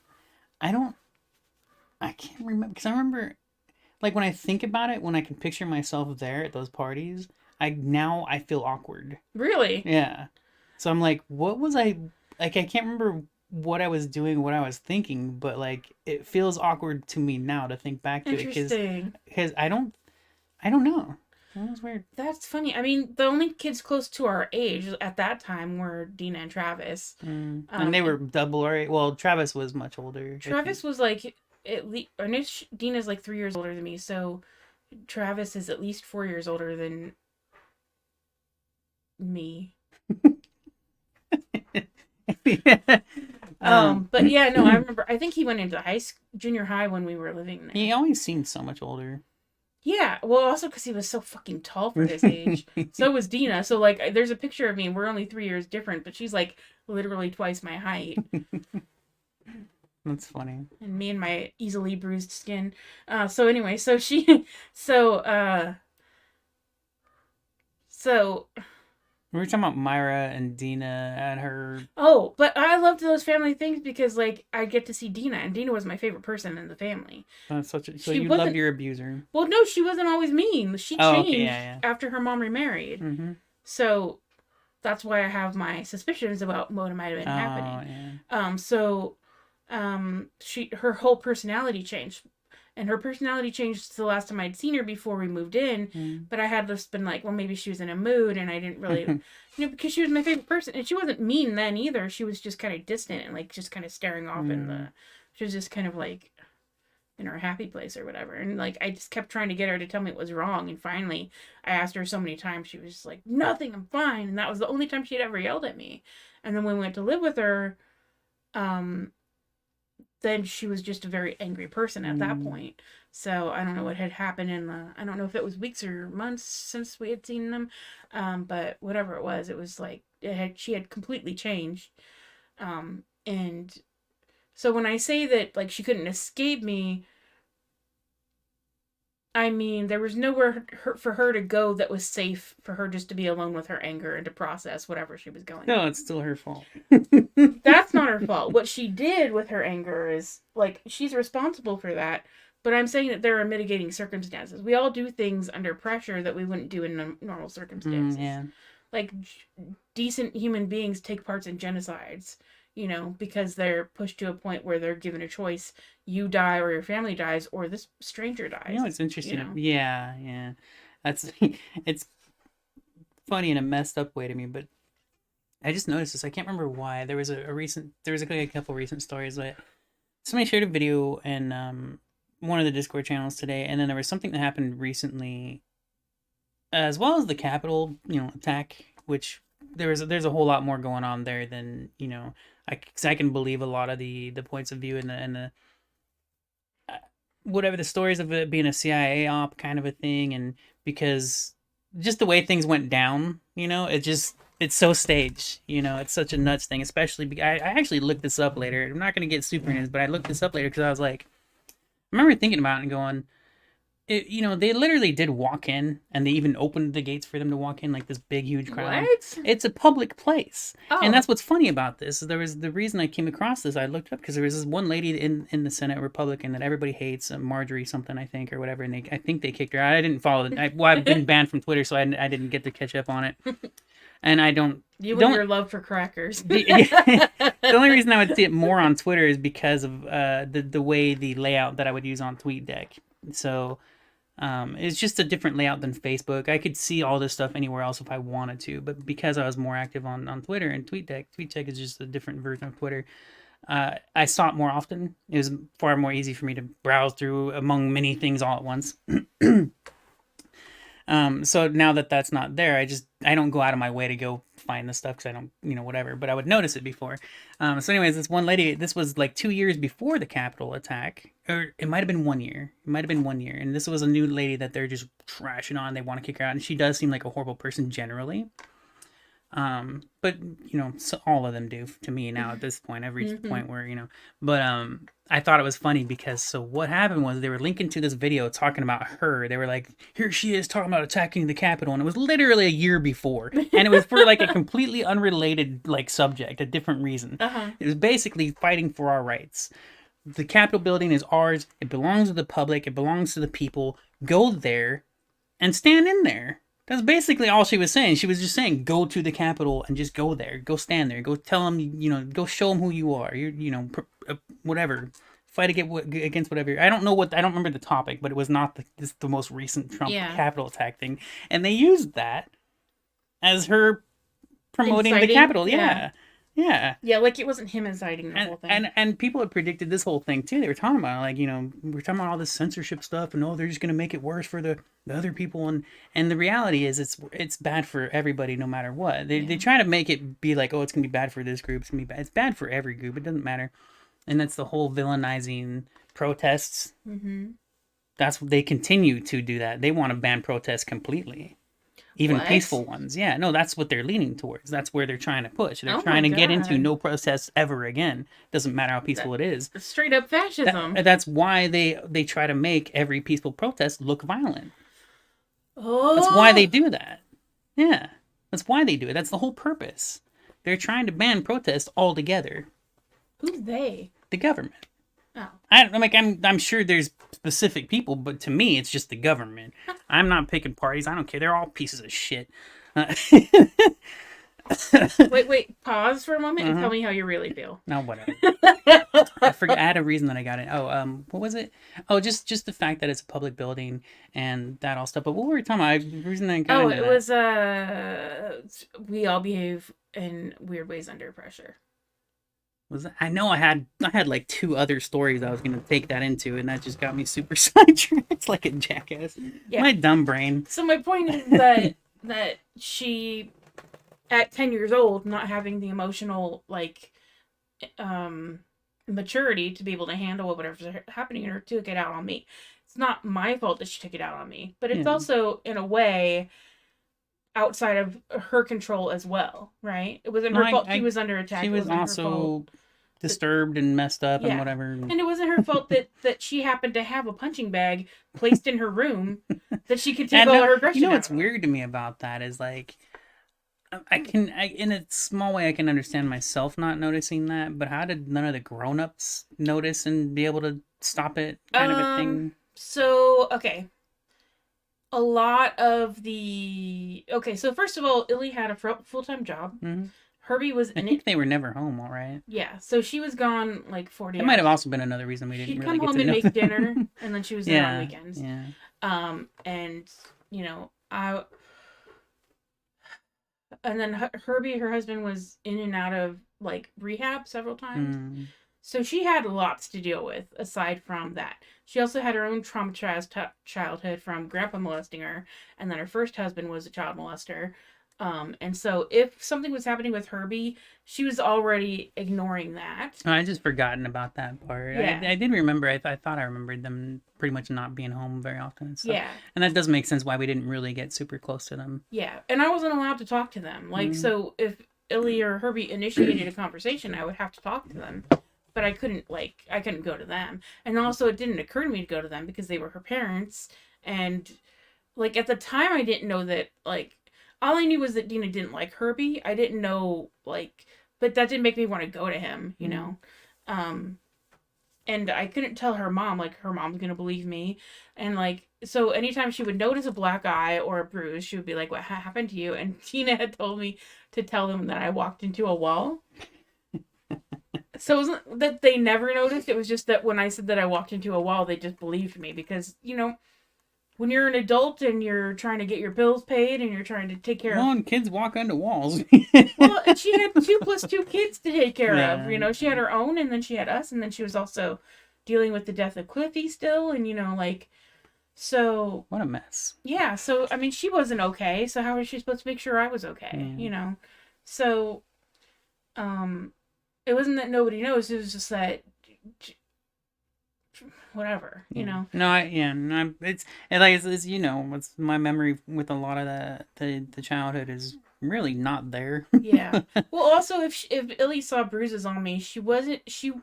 remember because I remember, like when I think about it, when I can picture myself there at those parties, I feel awkward. Really? Yeah, so I'm like, what was I like? I can't remember what I was doing, what I was thinking, but like it feels awkward to me now to think back to it Interesting. because I don't know. That was weird. That's funny. I mean, the only kids close to our age at that time were Dina and Travis. And they were double or well, Travis was much older. Travis was like at least. I know Dina's like 3 years older than me, so Travis is at least 4 years older than me. But yeah, no, I remember. I think he went into junior high when we were living there. He always seemed so much older. Yeah, well, also because he was so fucking tall for his age. So was Dina. So like, there's a picture of me. We're only 3 years different, but she's like literally twice my height. That's funny. And me and my easily bruised skin. So anyway, so she, so We were talking about Myra and Dina and her. Oh, but I loved those family things because, like, I get to see Dina, and Dina was my favorite person in the family. That's so She you wasn't- loved your abuser. Well, no, she wasn't always mean. She Oh, changed okay, yeah. after her mom remarried. Mm-hmm. So that's why I have my suspicions about what might have been happening. Yeah. Her whole personality changed. And her personality changed since the last time I'd seen her before we moved in. Mm. But I had just been like, well, maybe she was in a mood, and I didn't really, because she was my favorite person. And she wasn't mean then either. She was just kind of distant and like just kind of staring off she was just kind of like in her happy place or whatever. And like, I just kept trying to get her to tell me it was wrong. And finally, I asked her so many times, she was just like, nothing, I'm fine. And that was the only time she'd ever yelled at me. And then when we went to live with her, then she was just a very angry person at that point. So I don't know what had happened I don't know if it was weeks or months since we had seen them. But whatever it was like she had completely changed. And so when I say that like she couldn't escape me, I mean, there was nowhere for her to go that was safe for her just to be alone with her anger and to process whatever she was going through. No, it's still her fault. That's not her fault. What she did with her anger is, like, she's responsible for that. But I'm saying that there are mitigating circumstances. We all do things under pressure that we wouldn't do in normal circumstances. Yeah. Like, decent human beings take parts in genocides, because they're pushed to a point where they're given a choice. You die or your family dies or this stranger dies. You know, it's interesting. Yeah. That's, it's funny in a messed up way to me, but I just noticed this. I can't remember why. There was a couple recent stories, but somebody shared a video in one of the Discord channels today, and then there was something that happened recently, as well as the Capitol, attack, which there's a whole lot more going on there than because I can believe a lot of the points of view and the whatever the stories of it being a CIA op kind of a thing, and because just the way things went down, it's so staged, it's such a nuts thing, especially I actually looked this up later. I'm not going to get super into this, but I looked this up later because I was like, I remember thinking about it and going, they literally did walk in, and they even opened the gates for them to walk in, like this big, huge crowd. What? It's a public place. Oh. And that's what's funny about this. There was the reason I came across this. I looked up because there was this one lady in the Senate, Republican, that everybody hates, Marjorie something, I think, or whatever. And I think they kicked her out. I didn't follow it. I've been banned from Twitter, so I didn't get to catch up on it. And I don't. You and your love for crackers. The only reason I would see it more on Twitter is because of the way the layout that I would use on TweetDeck. So it's just a different layout than Facebook. I could see all this stuff anywhere else if I wanted to, but because I was more active on Twitter and TweetDeck is just a different version of Twitter. I saw it more often. It was far more easy for me to browse through among many things all at once. So now that that's not there, I don't go out of my way to go find this stuff because I don't, whatever, but I would notice it before. So anyways, this one lady, this was like 2 years before the Capitol attack, or it might have been 1 year. And this was a new lady that they're just trashing on. They want to kick her out, and she does seem like a horrible person generally. But so all of them do to me now at this point. I've reached the point where, but I thought it was funny because so what happened was they were linking to this video talking about her. They were like, here she is talking about attacking the Capitol, and it was literally a year before, and it was for like a completely unrelated like subject, a different reason. It was basically fighting for our rights. The Capitol building is ours. It belongs to the public. It belongs to the people. Go there and stand in there. That's basically all she was saying. She was just saying, go to the Capitol and just go there. Go stand there. Go tell them, go show them who you are. You're, whatever. fight against whatever. I don't know what, I don't remember the topic, but it was not the most recent Trump Yeah. Capitol attack thing, and they used that as her promoting the Inciting? Capitol. Yeah. Yeah. Yeah, like it wasn't him inciting the whole thing. And people had predicted this whole thing too. They were talking about, like, we're talking about all this censorship stuff, and they're just gonna make it worse for the other people, and the reality is it's bad for everybody no matter what. They try to make it be like, oh, it's gonna be bad for this group, it's gonna be bad. It's bad for every group. It doesn't matter, and that's the whole villainizing protests. Mm-hmm. That's what they continue to do. That they want to ban protests completely. Even What? peaceful ones. Yeah, no, that's what they're leaning towards. That's where they're trying to push. They're Oh trying my to get into God. no protests ever again. Doesn't matter how peaceful it is. Straight up fascism. That's why they try to make every peaceful protest look violent. Oh. That's why they do that. Yeah, that's why they do it. That's the whole purpose. They're trying to ban protests altogether. Who's they? The government. Oh. I'm sure there's specific people, but to me, it's just the government. I'm not picking parties. I don't care. They're all pieces of shit. Wait. Pause for a moment and tell me how you really feel. No, whatever. I forgot. I had a reason that I got it. Oh, what was it? Oh, just the fact that it's a public building and that all stuff. But what were we talking about? The reason I got into It that was we all behave in weird ways under pressure. I know I had like two other stories I was gonna take that into, and that just got me super sidetracked like a jackass. Yeah. My dumb brain. So my point is that she, at 10 years old, not having the emotional maturity to be able to handle whatever's happening to her, took it out on me. It's not my fault that she took it out on me, but it's also in a way outside of her control as well, right? It wasn't her fault she was under attack. She was also disturbed and messed up and whatever. And it wasn't her fault that she happened to have a punching bag placed in her room that she could take all her aggression out. What's weird to me about that is, like, I in a small way I can understand myself not noticing that, but how did none of the grown-ups notice and be able to stop it, kind of a thing? So, okay. A lot of the... Okay, so first of all, Illy had a full-time job. Mm-hmm. Herbie was I think they were never home, all right? Yeah, so she was gone like 40 hours. It might have also been another reason we didn't She'd really come get home to and know make dinner, and then she was there on weekends. Yeah. And, and then Herbie, her husband, was in and out of, like, rehab several times. Mm. So she had lots to deal with, aside from that. She also had her own traumatized childhood from grandpa molesting her, and then her first husband was a child molester. And so if something was happening with Herbie, she was already ignoring that. Oh, I just forgotten about that part. Yeah. I did remember. I thought I remembered them pretty much not being home very often and stuff. Yeah. And that does make sense why we didn't really get super close to them. Yeah. And I wasn't allowed to talk to them. Like, so if Illy or Herbie initiated a conversation, I would have to talk to them. But I couldn't go to them. And also it didn't occur to me to go to them because they were her parents. And, like, at the time I didn't know that, like, all I knew was that Dina didn't like Herbie. I didn't know, like, but that didn't make me want to go to him, you know? And I couldn't tell her mom, like, her mom's going to believe me. And, like, so anytime she would notice a black eye or a bruise, she would be like, what happened to you? And Tina had told me to tell them that I walked into a wall. So it wasn't that they never noticed. It was just that when I said that I walked into a wall, they just believed me because, when you're an adult and you're trying to get your bills paid and you're trying to take care of... and kids walk into walls. Well, and she had 2 + 2 kids to take care of. She had her own, and then she had us, and then she was also dealing with the death of Cliffy still, and, so... What a mess. Yeah, so, I mean, she wasn't okay, so how was she supposed to make sure I was okay, So, it wasn't that nobody knows, it was just that... whatever, No, it's it's my memory with a lot of the childhood is really not there. Yeah. Well, also if Illy saw bruises on me, she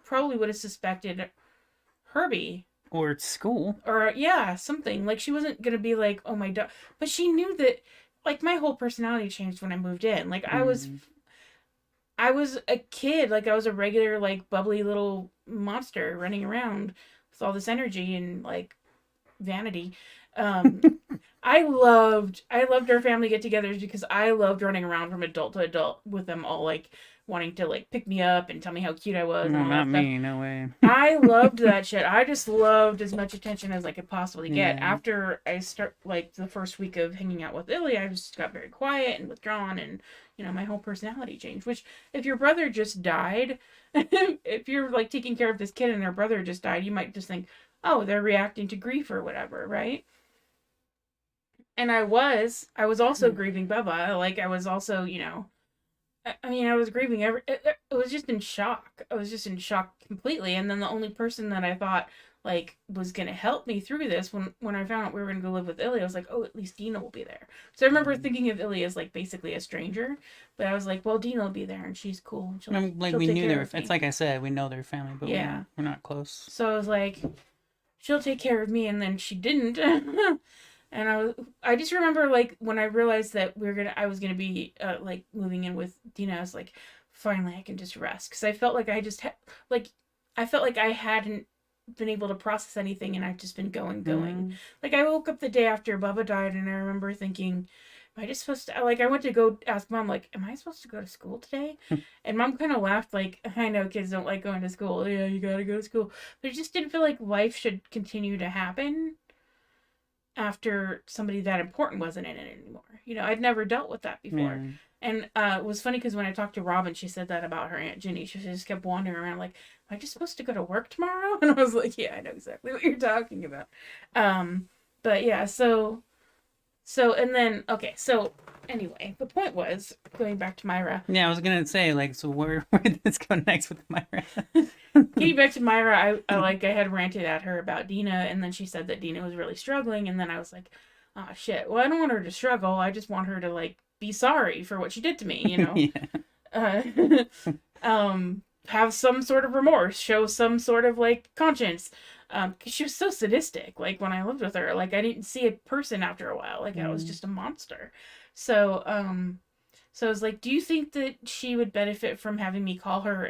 probably would have suspected Herbie or school or something. Like, she wasn't gonna be like, oh my god, but she knew that, like, my whole personality changed when I moved in. Like, I was a kid, like, I was a regular, like, bubbly little monster running around with all this energy and, like, vanity. I loved our family get-togethers because I loved running around from adult to adult with them all. Like, wanting to like pick me up and tell me how cute I was and No, all not that stuff. me. No way. I loved that shit. I just loved as much attention as I could possibly get. Yeah. After I start like the first week of hanging out with Lily, I just got very quiet and withdrawn, and my whole personality changed. Which, if your brother just died, if you're like taking care of this kid and their brother just died, you might just think, oh, they're reacting to grief or whatever, right? And I was also grieving Bubba. Like I was also, I mean, I was grieving it was just in shock. I was just in shock completely. And then the only person that I thought like was gonna help me through this when I found out we were gonna go live with Illy, I was like, oh, at least Dina will be there. So I remember thinking of Illy as like basically a stranger, but I was like, well, Dina will be there and she's cool. And Like she'll we take knew care they were. of me. It's like I said, we know their family, but Yeah. we're not close. So I was like, she'll take care of me, and then she didn't. And I just remember like when I realized that I was gonna be like moving in with Dina, I was like, finally I can just rest, because I felt like I felt like I hadn't been able to process anything, and I've just been going. Mm-hmm. Like I woke up the day after Bubba died, and I remember thinking, am I just supposed to, like, I went to go ask Mom, like, am I supposed to go to school today? And Mom kind of laughed, like, I know kids don't like going to school. Yeah, you gotta go to school. But it just didn't feel like life should continue to happen after somebody that important wasn't in it anymore. I'd never dealt with that before. Yeah. And it was funny because when I talked to Robin, she said that about her Aunt Ginny. She just kept wandering around like, am I just supposed to go to work tomorrow? And I was like, yeah, I know exactly what you're talking about. But yeah, and then, okay, so anyway, the point was, going back to Myra. Yeah, I was gonna say, like, so where did this go next with Myra? Getting back to Myra, I had ranted at her about Dina, and then she said that Dina was really struggling, and then I was like, oh shit, well, I don't want her to struggle, I just want her to, like, be sorry for what she did to me, have some sort of remorse, show some sort of, like, conscience, because she was so sadistic, like, when I lived with her, like, I didn't see a person after a while, like, I was just a monster. So I was like, do you think that she would benefit from having me call her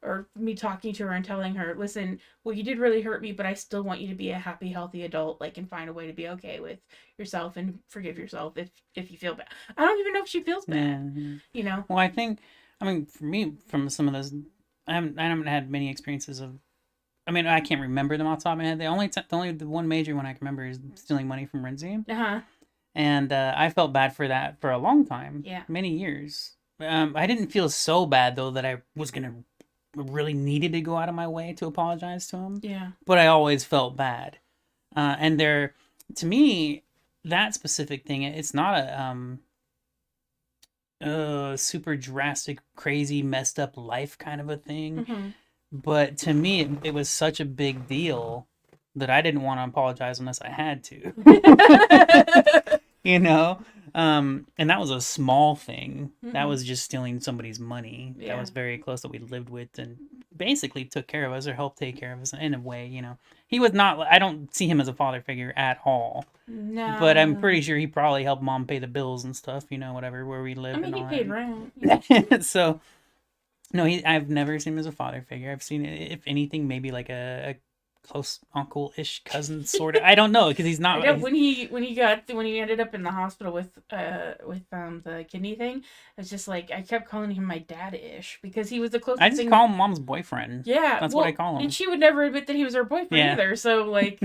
or me talking to her and telling her, listen, well, you did really hurt me, but I still want you to be a happy, healthy adult, like, and find a way to be okay with yourself and forgive yourself if you feel bad. I don't even know if she feels bad, Well, I mean, for me, from some of those, I haven't had many experiences of. I mean, I can't remember them off the top of my head. The one major one I can remember is stealing money from Renzi. And I felt bad for that for a long time. Yeah. Many years. I didn't feel so bad, though, that I was going to really needed to go out of my way to apologize to him. Yeah. But I always felt bad. And to me, that specific thing, it's not a super drastic, crazy, messed up life kind of a thing. Mm-hmm. But to me, it was such a big deal that I didn't want to apologize unless I had to. And that was a small thing. Mm-hmm. That was just stealing somebody's money. Yeah. That was very close, that we lived with and basically took care of us or helped take care of us in a way. He was not, I don't see him as a father figure at all. No. But I'm pretty sure he probably helped Mom pay the bills and stuff, whatever, where we lived. I mean, and all he paid that. rent. So, no, I've never seen him as a father figure. I've seen, if anything, maybe like a close uncle-ish cousin, sort of. I don't know, because he's not. When he ended up in the hospital with the kidney thing, it's just like I kept calling him my dad-ish because he was the closest. I just call him Mom's boyfriend. Yeah, that's what I call him. And she would never admit that he was her boyfriend either. So like,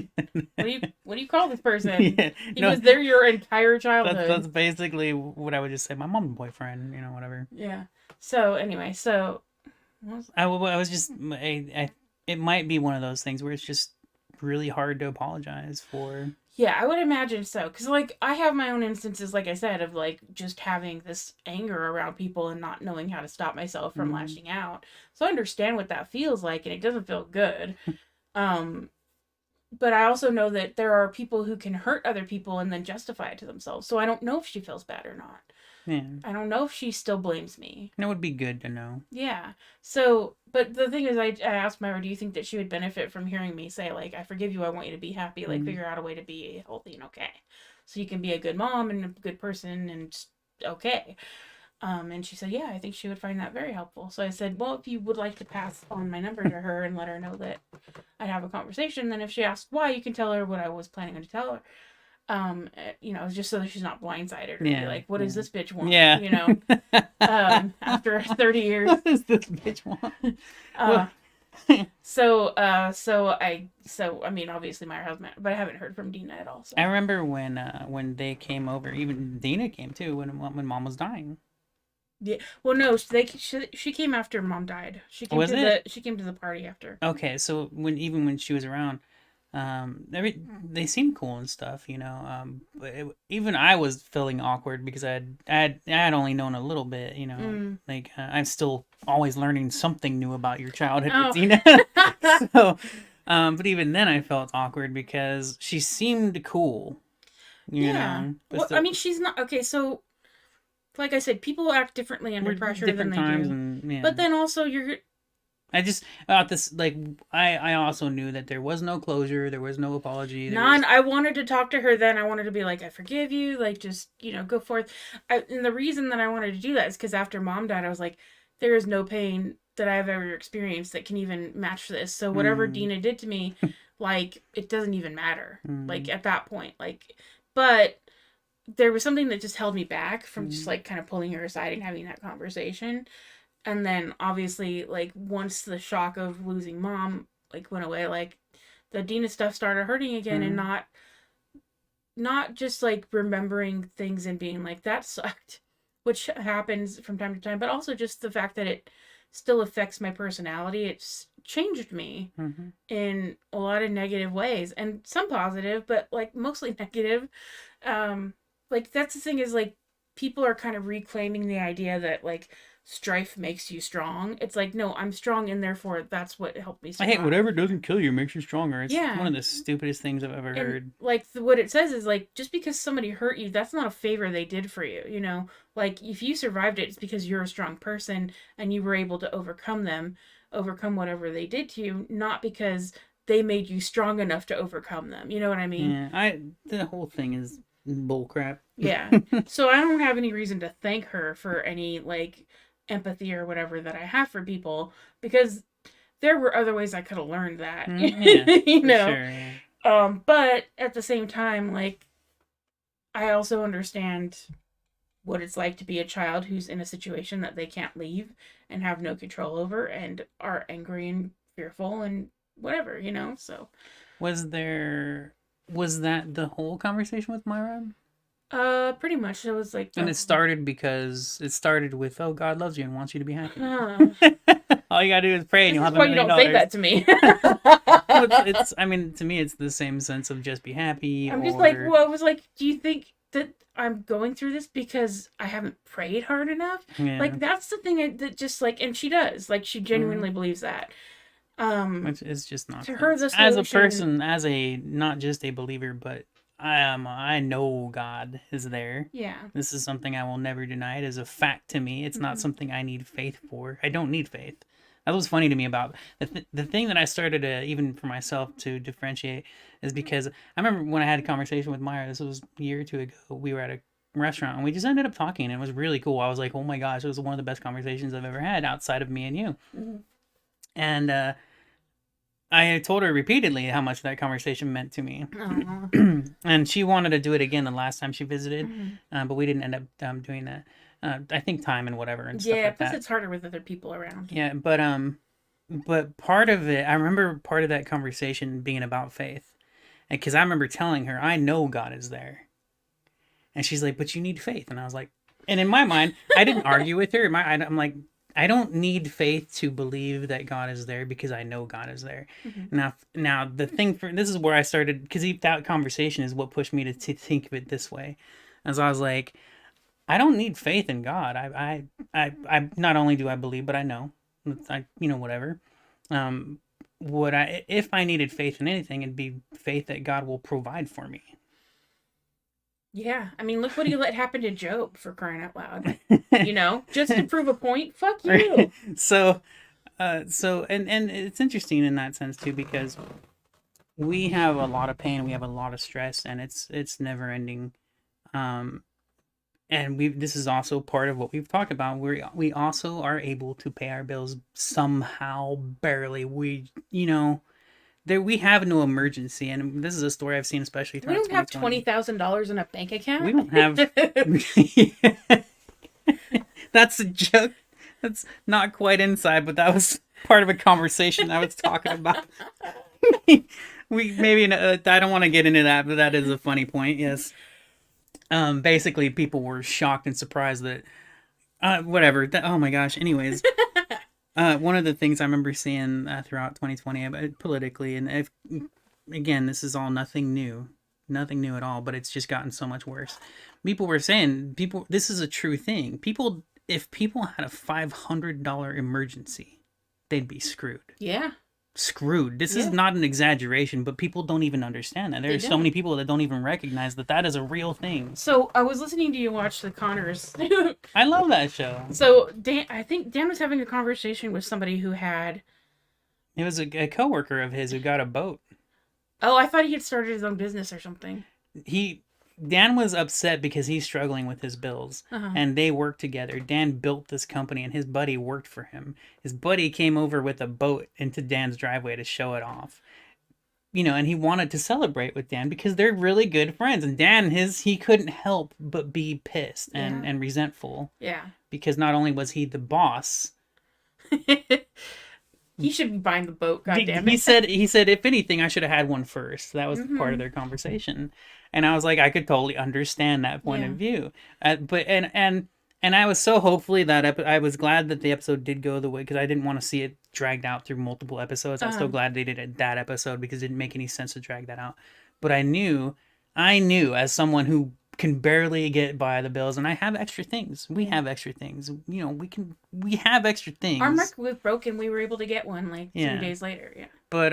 what do you call this person? Yeah, he was there your entire childhood. That's basically what I would just say. My mom's boyfriend, whatever. Yeah. So anyway, I was just it might be one of those things where it's just really hard to apologize for. Yeah, I would imagine so. Because, like, I have my own instances, like I said, of, like, just having this anger around people and not knowing how to stop myself from lashing out. So I understand what that feels like, and it doesn't feel good. But I also know that there are people who can hurt other people and then justify it to themselves. So I don't know if she feels bad or not. Yeah. I don't know if she still blames me. And it would be good to know. Yeah. So, but the thing is, I asked Myra, do you think that she would benefit from hearing me say, like, I forgive you, I want you to be happy, like, figure out a way to be healthy and okay. So you can be a good mom and a good person and just okay. And she said, yeah, I think she would find that very helpful. So I said, well, if you would like to pass on my number to her and let her know that I'd have a conversation, then if she asks why, you can tell her what I was planning to tell her. Just so that she's not blindsided or be Yeah. like, what does this bitch want? Yeah. After 30 years. What does this bitch want? Uh, Well, I mean, obviously my husband, but I haven't heard from Dina at all. So. I remember when they came over, even Dina came too when mom was dying. Yeah. Well, no, she came after mom died. Was it? She came to the party after. Okay, so when she was around, they seemed cool and stuff, But even I was feeling awkward because I had only known a little bit, Like I'm still always learning something new about your childhood, Oh. Tina. So, but even then I felt awkward because she seemed cool, Yeah. But Well, still, I mean, she's not okay. So, like I said, people act differently under we're pressure than different they times, do. and yeah. But then also, you're I just about this like I also knew that there was no closure, there was no apology, none. I wanted to talk to her then. I wanted to be like, I forgive you. Like, just go forth. And the reason that I wanted to do that is because after mom died, I was like, there is no pain that I've ever experienced that can even match this. So whatever Dina did to me, like, it doesn't even matter. Like at that point, like, but there was something that just held me back from just like kind of pulling her aside and having that conversation. And then obviously, like, once the shock of losing mom like went away, like the Dina stuff started hurting again, and not just like remembering things and being like that sucked, which happens from time to time, but also just the fact that it still affects my personality. It's changed me in a lot of negative ways, and some positive, but like mostly negative. Like that's the thing, is like people are kind of reclaiming the idea that like strife makes you strong. It's like, no, I'm strong, and therefore that's what helped me I hate survive. whatever doesn't kill you makes you stronger. It's Yeah. one of the stupidest things I've ever heard. And like what it says is like, just because somebody hurt you, that's not a favor they did for you. Like if you survived it, it's because you're a strong person and you were able to overcome whatever they did to you, not because they made you strong enough to overcome them. You know what I mean? Yeah, the whole thing is bullcrap. Yeah. So I don't have any reason to thank her for any like empathy or whatever that I have for people, because there were other ways I could have learned that. Yeah, sure, yeah. But at the same time, like, I also understand what it's like to be a child who's in a situation that they can't leave and have no control over and are angry and fearful and whatever, so. Was that the whole conversation with Myra? Pretty much. It was like. And it started with, oh, God loves you and wants you to be happy. All you gotta do is pray and you'll have $1 million. Why you don't say that to me? I mean, to me, it's the same sense of just be happy. I'm just like, well, I was like, do you think that I'm going through this because I haven't prayed hard enough? Yeah. Like, that's the thing that just like, and she does, like, she genuinely believes that. Which is just not to her, the as a solution. person, as a not just a believer, but I know God is there. Yeah. This is something I will never deny. It is a fact to me. It's not something I need faith for. I don't need faith. That was funny to me about the thing that I started to, even for myself, to differentiate is because I remember when I had a conversation with Myra, this was a year or two ago, we were at a restaurant and we just ended up talking and it was really cool. I was like, oh my gosh, it was one of the best conversations I've ever had outside of me and you. And I told her repeatedly how much that conversation meant to me. And she wanted to do it again the last time she visited, but we didn't end up doing that. I think time and whatever and stuff like plus that. it's harder with other people around. Yeah, but part of it, I remember part of that conversation being about faith, because I remember telling her, I know God is there, and she's like, but you need faith, and I was like, and in my mind, I didn't argue with her. I'm like, I don't need faith to believe that God is there because I know God is there. Now the thing this is where I started, because that conversation is what pushed me to think of it this way, as I was like, I don't need faith in God. I not only do I believe, but I know. Whatever. If I needed faith in anything, it'd be faith that God will provide for me. Yeah, I mean, look what he let happen to Job, for crying out loud. Just to prove a point. Fuck you. Right? So it's interesting in that sense too, because we have a lot of pain, we have a lot of stress, and it's never ending. And this is also part of what we've talked about. We also are able to pay our bills somehow, barely. we have no emergency, and this is a story I've seen especially We throughout don't have 2020. $20,000 in a bank account. We don't have. That's a joke. That's not quite inside, but that was part of a conversation I was talking about. We maybe I don't want to get into that, but that is a funny point. Yes. Basically, people were shocked and surprised that whatever. Oh my gosh. Anyways, one of the things I remember seeing throughout 2020 politically, and again, this is all nothing new at all, but it's just gotten so much worse. People were saying, this is a true thing. If people had a $500 emergency, they'd be screwed. Yeah. Screwed. This is not an exaggeration, but people don't even understand that. There's so many people that don't even recognize that is a real thing. So I was listening to you watch The Connors. I love that show. So I think Dan was having a conversation with somebody who had... It was a coworker of his who got a boat. Oh, I thought he had started his own business or something. Dan was upset because he's struggling with his bills, and they worked together. Dan built this company, and his buddy worked for him. His buddy came over with a boat into Dan's driveway to show it off. And he wanted to celebrate with Dan because they're really good friends. And Dan, he couldn't help but be pissed and resentful. Yeah. Because not only was he the boss... He should be buying the boat, goddammit. He said, if anything, I should have had one first. That was part of their conversation. And I was like, I could totally understand that point of view. But I was so hopefully I was glad that the episode did go the way, because I didn't want to see it dragged out through multiple episodes. I was so glad they did it that episode, because it didn't make any sense to drag that out. But I knew as someone who can barely get by the bills, and I have extra things. We have extra things. We have extra things. Our microwave broke and we were able to get one 2 days later. Yeah. But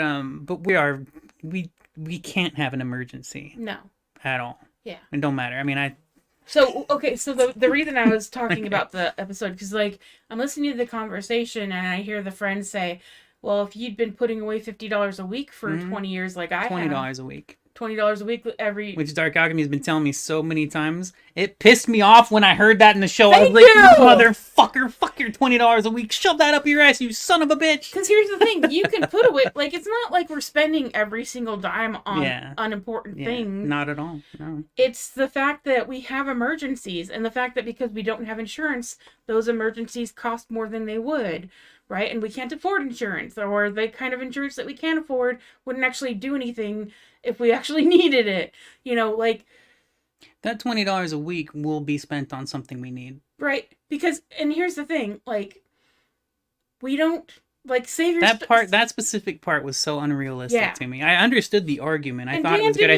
we can't have an emergency. No. At all. Yeah. It don't matter. I mean, So the reason I was talking about the episode, because I'm listening to the conversation and I hear the friend say, well, if you'd been putting away $50 a week for 20 years like I have. $20 a week. $20 a week every... Which Dark Alchemy has been telling me so many times. It pissed me off when I heard that in the show. I was like, motherfucker, fuck your $20 a week. Shove that up your ass, you son of a bitch. Because here's the thing. You can put away... it's not like we're spending every single dime on unimportant things. Not at all. No. It's the fact that we have emergencies, and the fact that because we don't have insurance, those emergencies cost more than they would. Right? And we can't afford insurance, or the kind of insurance that we can afford wouldn't actually do anything if we actually needed it. That $20 a week will be spent on something we need. Right. Because, and here's the thing, we don't, save your... That specific part was so unrealistic to me. I understood the argument. I thought it was good.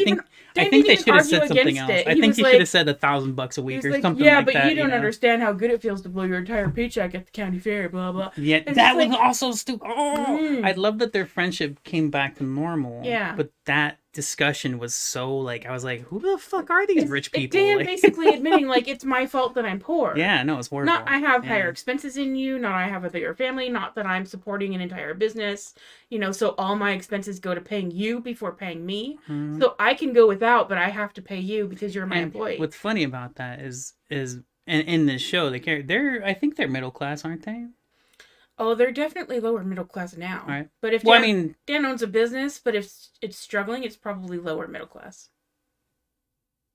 I think they should have said something else. I think they should have said $1,000 a week or something like that. Yeah, but you don't understand how good it feels to blow your entire paycheck at the county fair, blah, blah. Yeah, that was also stupid. Oh, I love that their friendship came back to normal. Yeah. But that discussion was so, I was like, who the fuck are these rich people? Dan basically admitting, it's my fault that I'm poor. Yeah, no, it's horrible. Not I have higher expenses than you, not I have a bigger family, not that I'm supporting an entire business, so all my expenses go to paying you before paying me. Mm-hmm. So I can go without, but I have to pay you because you're my employee. What's funny about that is in this show, I think they're middle class, aren't they? Oh, they're definitely lower middle class now. Right. But if Dan owns a business, but if it's struggling, it's probably lower middle class.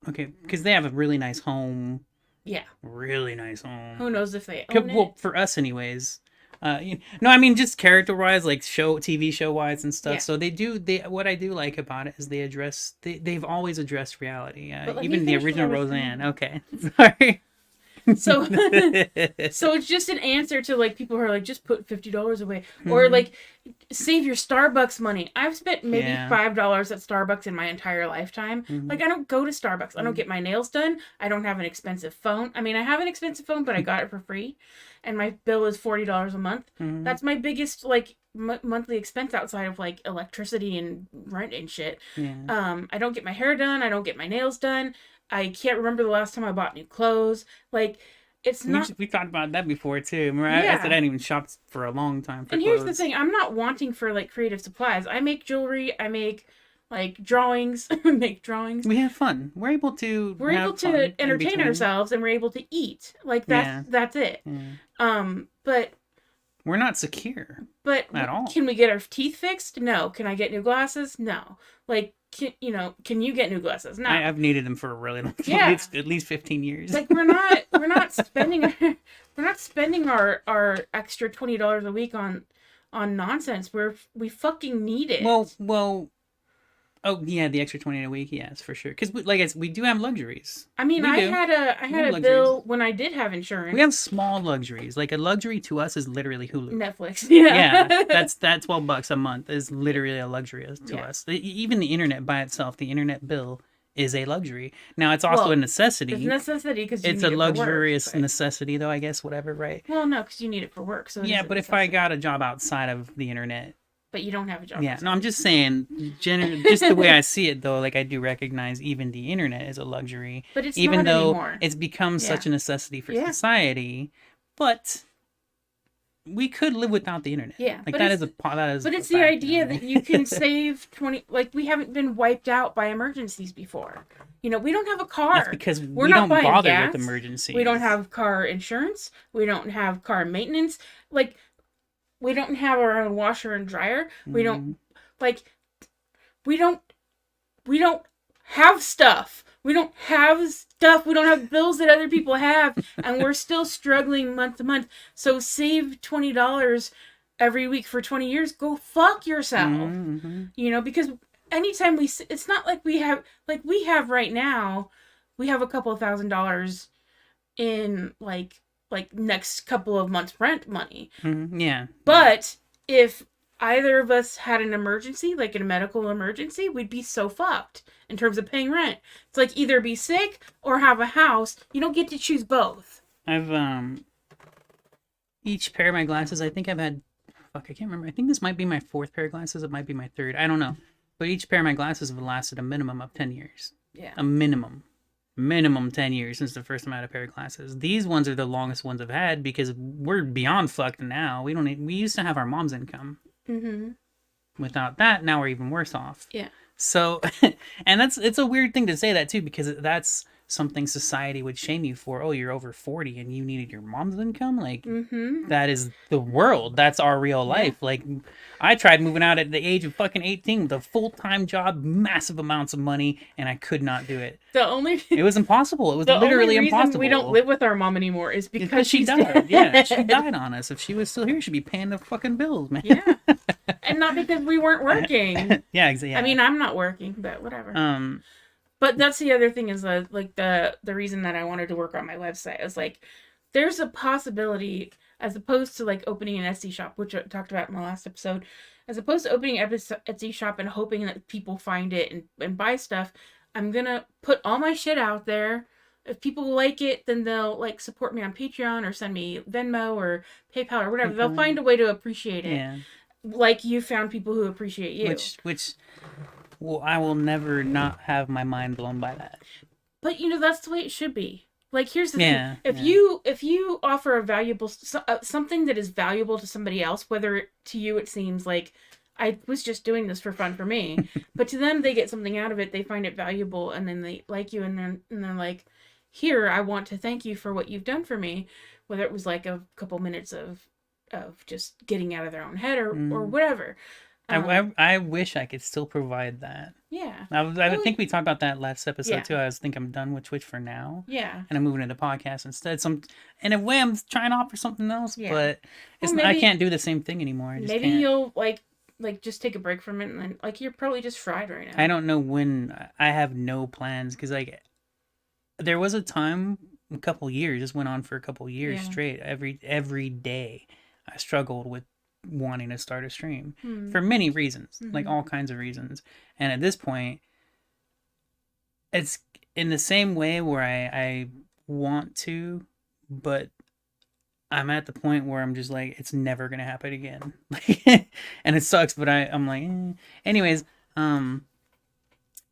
Okay, because they have a really nice home. Yeah. Really nice home. Who knows if they own it? Well, for us anyways. No, I mean just character-wise, TV show-wise and stuff. Yeah. So what I do like about it is they've always addressed reality. Even the original Roseanne. Okay. Sorry. So it's just an answer to people who are just put $50 away, or save your Starbucks money. I've spent maybe $5 at Starbucks in my entire lifetime. I don't go to Starbucks. I don't get my nails done. I don't have an expensive phone. I mean, I have an expensive phone, but I got it for free, and my bill is $40 a month. That's my biggest monthly expense outside of electricity and rent and shit. Yeah. I don't get my hair done. I don't get my nails done. I can't remember the last time I bought new clothes. It's not... We talked about that before, too. Remember, I said I didn't even shop for a long time for clothes. Here's the thing. I'm not wanting for, creative supplies. I make jewelry. I make, drawings. I make drawings. We have fun. We're able to entertain ourselves, and we're able to eat. That's it. Yeah. But We're not secure But at all. can we get our teeth fixed? No. Can I get new glasses? No. Like, can you get new glasses? No. I've needed them for a really long time. Yeah. At least 15 years. Like we're not spending our extra $20 a week on nonsense. We fucking need it. Well. Oh yeah, the extra 20 a week, yes, for sure. Because we do have luxuries. I mean, I had a bill when I did have insurance. We have small luxuries. Like a luxury to us is literally Hulu. Netflix. Yeah. Yeah, that's that $12 a month is literally a luxury to us. Even the internet by itself, the internet bill is a luxury. Now it's also a necessity. It's a necessity because it's a luxurious necessity, though. I guess whatever, right? Well, no, because you need it for work. So yeah, but if I got a job outside of the internet. But you don't have a job. Yeah, no, I'm just saying, just the way I see it, though, like I do recognize even the internet is a luxury. But it's even not though anymore. It's become such a necessity for society. But we could live without the internet. Yeah, like that is. But it's the idea that you can save 20. Like we haven't been wiped out by emergencies before. We don't have a car. That's because We're we not don't bother gas. with emergencies. We don't have car insurance. We don't have car maintenance. Like. We don't have our own washer and dryer. We don't we don't have stuff. We don't have bills that other people have, and we're still struggling month to month. So save $20 every week for 20 years. Go fuck yourself. Mm-hmm. Because anytime it's not like we have right now, we have a couple of $1,000 in like next couple of months rent money. Yeah. But if either of us had an emergency, like a medical emergency, we'd be so fucked in terms of paying rent. It's like either be sick or have a house. You don't get to choose both. I've each pair of my glasses, I think I've had I can't remember. I think this might be my 4th pair of glasses. It might be my 3rd. I don't know. But each pair of my glasses have lasted a minimum of 10 years. Yeah. A minimum 10 years since the first time I had a pair of glasses. These ones are the longest ones I've had because we're beyond fucked now. We used to have our mom's income. Mm-hmm. Without that, now we're even worse off. Yeah. So, and it's a weird thing to say that too, because that's something society would shame you for. Oh, you're over 40 and you needed your mom's income. Like that is the world. That's our real life. Yeah. Like I tried moving out at the age of fucking 18 with a full-time job, massive amounts of money, and I could not do it. It was impossible. It was literally impossible. We don't live with our mom anymore is because she died. Yeah, she died on us. If she was still here, she'd be paying the fucking bills, man. Yeah. And not because we weren't working. Yeah, exactly. Yeah. I mean, I'm not working, but whatever. But that's the other thing is the reason that I wanted to work on my website is like, there's a possibility as opposed to like opening an Etsy shop, which I talked about in the last episode, as opposed to opening an Etsy shop and hoping that people find it and buy stuff. I'm gonna put all my shit out there. If people like it, then they'll like support me on Patreon or send me Venmo or PayPal or whatever. They'll find a way to appreciate it. Yeah. Like you found people who appreciate you. Which well, I will never not have my mind blown by that. But that's the way it should be. Like here's the thing: if you offer a valuable something that is valuable to somebody else, whether to you it seems like I was just doing this for fun for me, but to them they get something out of it, they find it valuable, and then they like you, and they're like, "Here, I want to thank you for what you've done for me," whether it was like a couple minutes of just getting out of their own head or whatever. I wish I could still provide that. Yeah. I think we talked about that last episode too. I'm done with Twitch for now. Yeah. And I'm moving into podcast instead. In a way, I'm trying to offer something else, but I can't do the same thing anymore. Maybe you'll like just take a break from it, and then like you're probably just fried right now. I don't know when. I have no plans because like there was a time a couple years, just went on for a couple years straight. Every day, I struggled with wanting to start a stream for many reasons, like all kinds of reasons. And at this point, it's in the same way where I want to, but I'm at the point where I'm just like, it's never gonna happen again. And it sucks, but I'm like, anyways,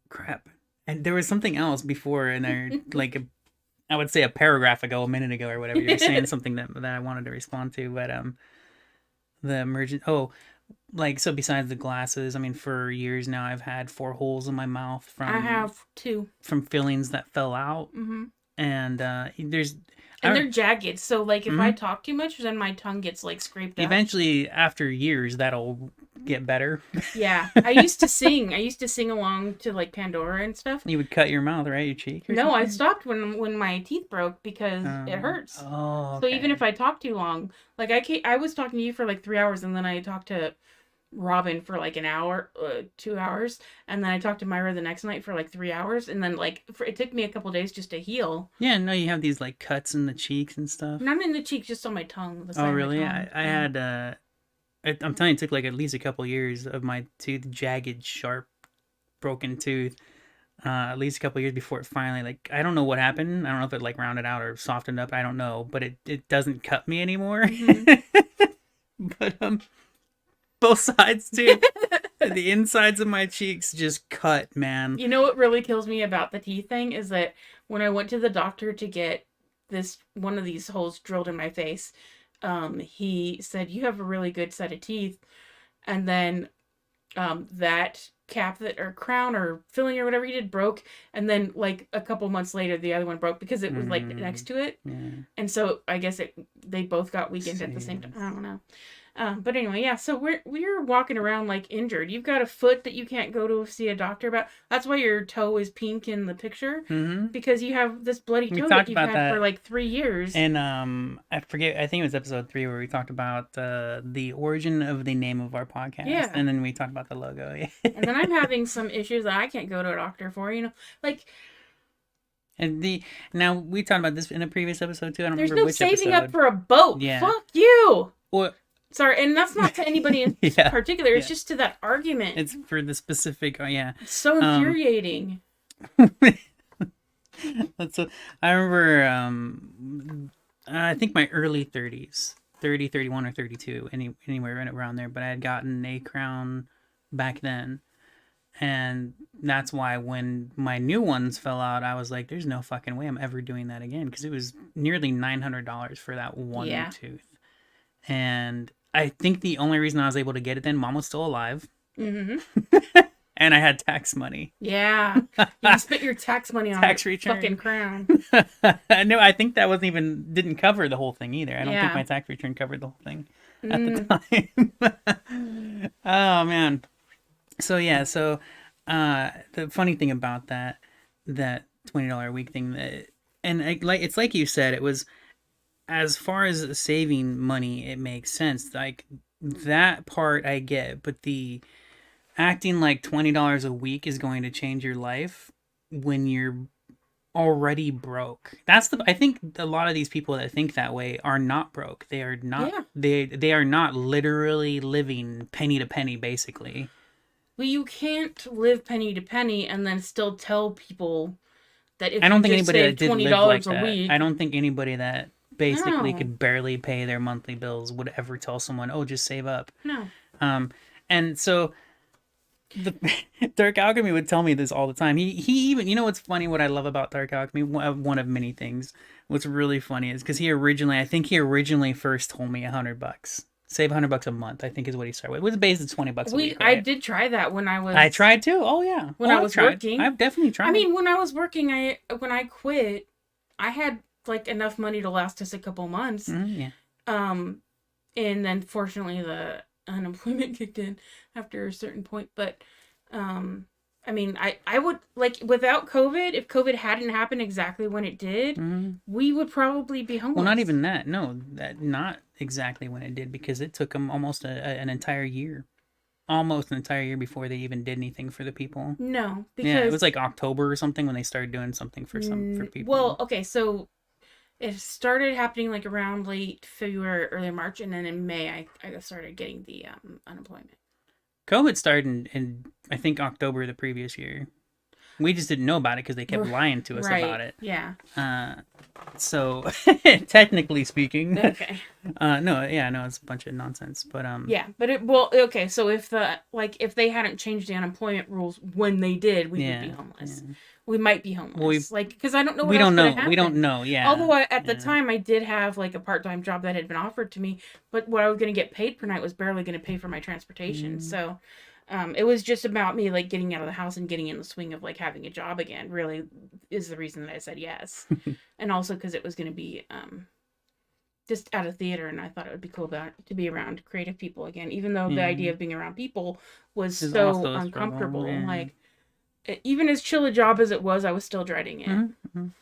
crap. And there was something else before, and I would say a paragraph ago, a minute ago, or whatever. You were saying something that I wanted to respond to, but so besides the glasses, I mean, for years now I've had 4 holes in my mouth from I have 2 from fillings that fell out. and there's And I, they're jagged, so like if I talk too much, then my tongue gets like scraped up. eventually after years that'll get better. Yeah, I used to sing. I used to sing along to like Pandora and stuff. You would cut your mouth, right? Your cheek or No, I something? stopped when my teeth broke because it hurts. Oh, So okay. even if I talk too long, like I was talking to you for like 3 hours, and then I talked to Robin for like an hour, 2 hours, and then I talked to Myra the next night for like 3 hours, and then like it took me a couple days just to heal. Yeah, no, you have these like cuts in the cheeks and stuff. Not in the cheeks, just on my tongue. The side Oh, of my really? tongue. I had I'm telling you, it took like at least a couple years of my tooth, jagged, sharp, broken tooth. At least a couple years before it finally, like, I don't know what happened. I don't know if it like rounded out or softened up. I don't know, but it doesn't cut me anymore. But both sides too. The insides of my cheeks just cut, man. You know what really kills me about the teeth thing is that when I went to the doctor to get one of these holes drilled in my face, he said, "You have a really good set of teeth," and then that cap that or crown or filling or whatever he did broke, and then like a couple months later the other one broke because it was like next to it, and so I guess they both got weakened at the same time. I don't know. But anyway, yeah, so we're walking around like injured. You've got a foot that you can't go to see a doctor about. That's why your toe is pink in the picture, because you have this bloody toe that you've had for like 3 years. And I forget, I think it was episode 3 where we talked about the origin of the name of our podcast. Yeah. And then we talked about the logo. And then I'm having some issues that I can't go to a doctor for, like. And now we talked about this in a previous episode too. I don't There's remember no which saving episode. up for a boat. Yeah. Fuck you. Or Sorry, and that's not to anybody in particular. It's just to that argument. it's for the specific. Yeah. It's so infuriating. I remember. I think my early 30s, 30, 31, or 32, anywhere right around there. But I had gotten a crown back then. And that's why when my new ones fell out, I was like, there's no fucking way I'm ever doing that again. Because it was nearly $900 for that one tooth. And I think the only reason I was able to get it then, Mom was still alive. Mm-hmm. And I had tax money. Yeah. You spent your tax money on tax a return. fucking crown. No, I think that didn't cover the whole thing either. I don't think my tax return covered the whole thing at the time. Oh, man. So yeah, the funny thing about that $20 a week thing, it's like you said, it was, as far as saving money, it makes sense. Like that part I get, but the acting like $20 a week is going to change your life when you're already broke. I think a lot of these people that think that way are not broke. They are not. Yeah. They are not literally living penny to penny, basically. Well, you can't live penny to penny and then still tell people that if I don't you think just anybody save that did $20 live like a that. week. I don't think anybody that basically No. could barely pay their monthly bills would ever tell someone, "Oh, just save up." No. And so the Dark Alchemy would tell me this all the time. He even, you know what's funny? What I love about Dark Alchemy, one of many things. What's really funny is because I think he originally first told me $100. Save $100 a month, I think is what he started with. It was based at $20 a week. Right? I did try that when I was. I tried too. Oh yeah. When I was working, I've definitely tried. I mean, when I was working, when I quit, I had like enough money to last us a couple months. Yeah. And then fortunately the unemployment kicked in after a certain point. But, I mean, I would like, without COVID, if COVID hadn't happened exactly when it did, we would probably be homeless. Well, not even that. No, not exactly when it did, because it took them almost an entire year. Almost an entire year before they even did anything for the people. No, because it was like October or something when they started doing something for people. Well, okay, so it started happening like around late February, early March, and then in May I started getting the unemployment. COVID started in I think October the previous year. We just didn't know about it because they kept lying to us about it. Yeah. So technically speaking, okay. No, it's a bunch of nonsense. But yeah, but okay. So if they hadn't changed the unemployment rules when they did, we would be homeless. Yeah. We might be homeless. Because I don't know. We don't know. We don't know. Yeah. Although at the time I did have like a part-time job that had been offered to me, but what I was going to get paid per night was barely going to pay for my transportation. So. It was just about me like getting out of the house and getting in the swing of like having a job again. Really is the reason that I said yes, and also because it was going to be just out of theater, and I thought it would be cool to be around creative people again. Even though the idea of being around people was It's so also a struggle. uncomfortable, Yeah. like even as chill a job as it was, I was still dreading it.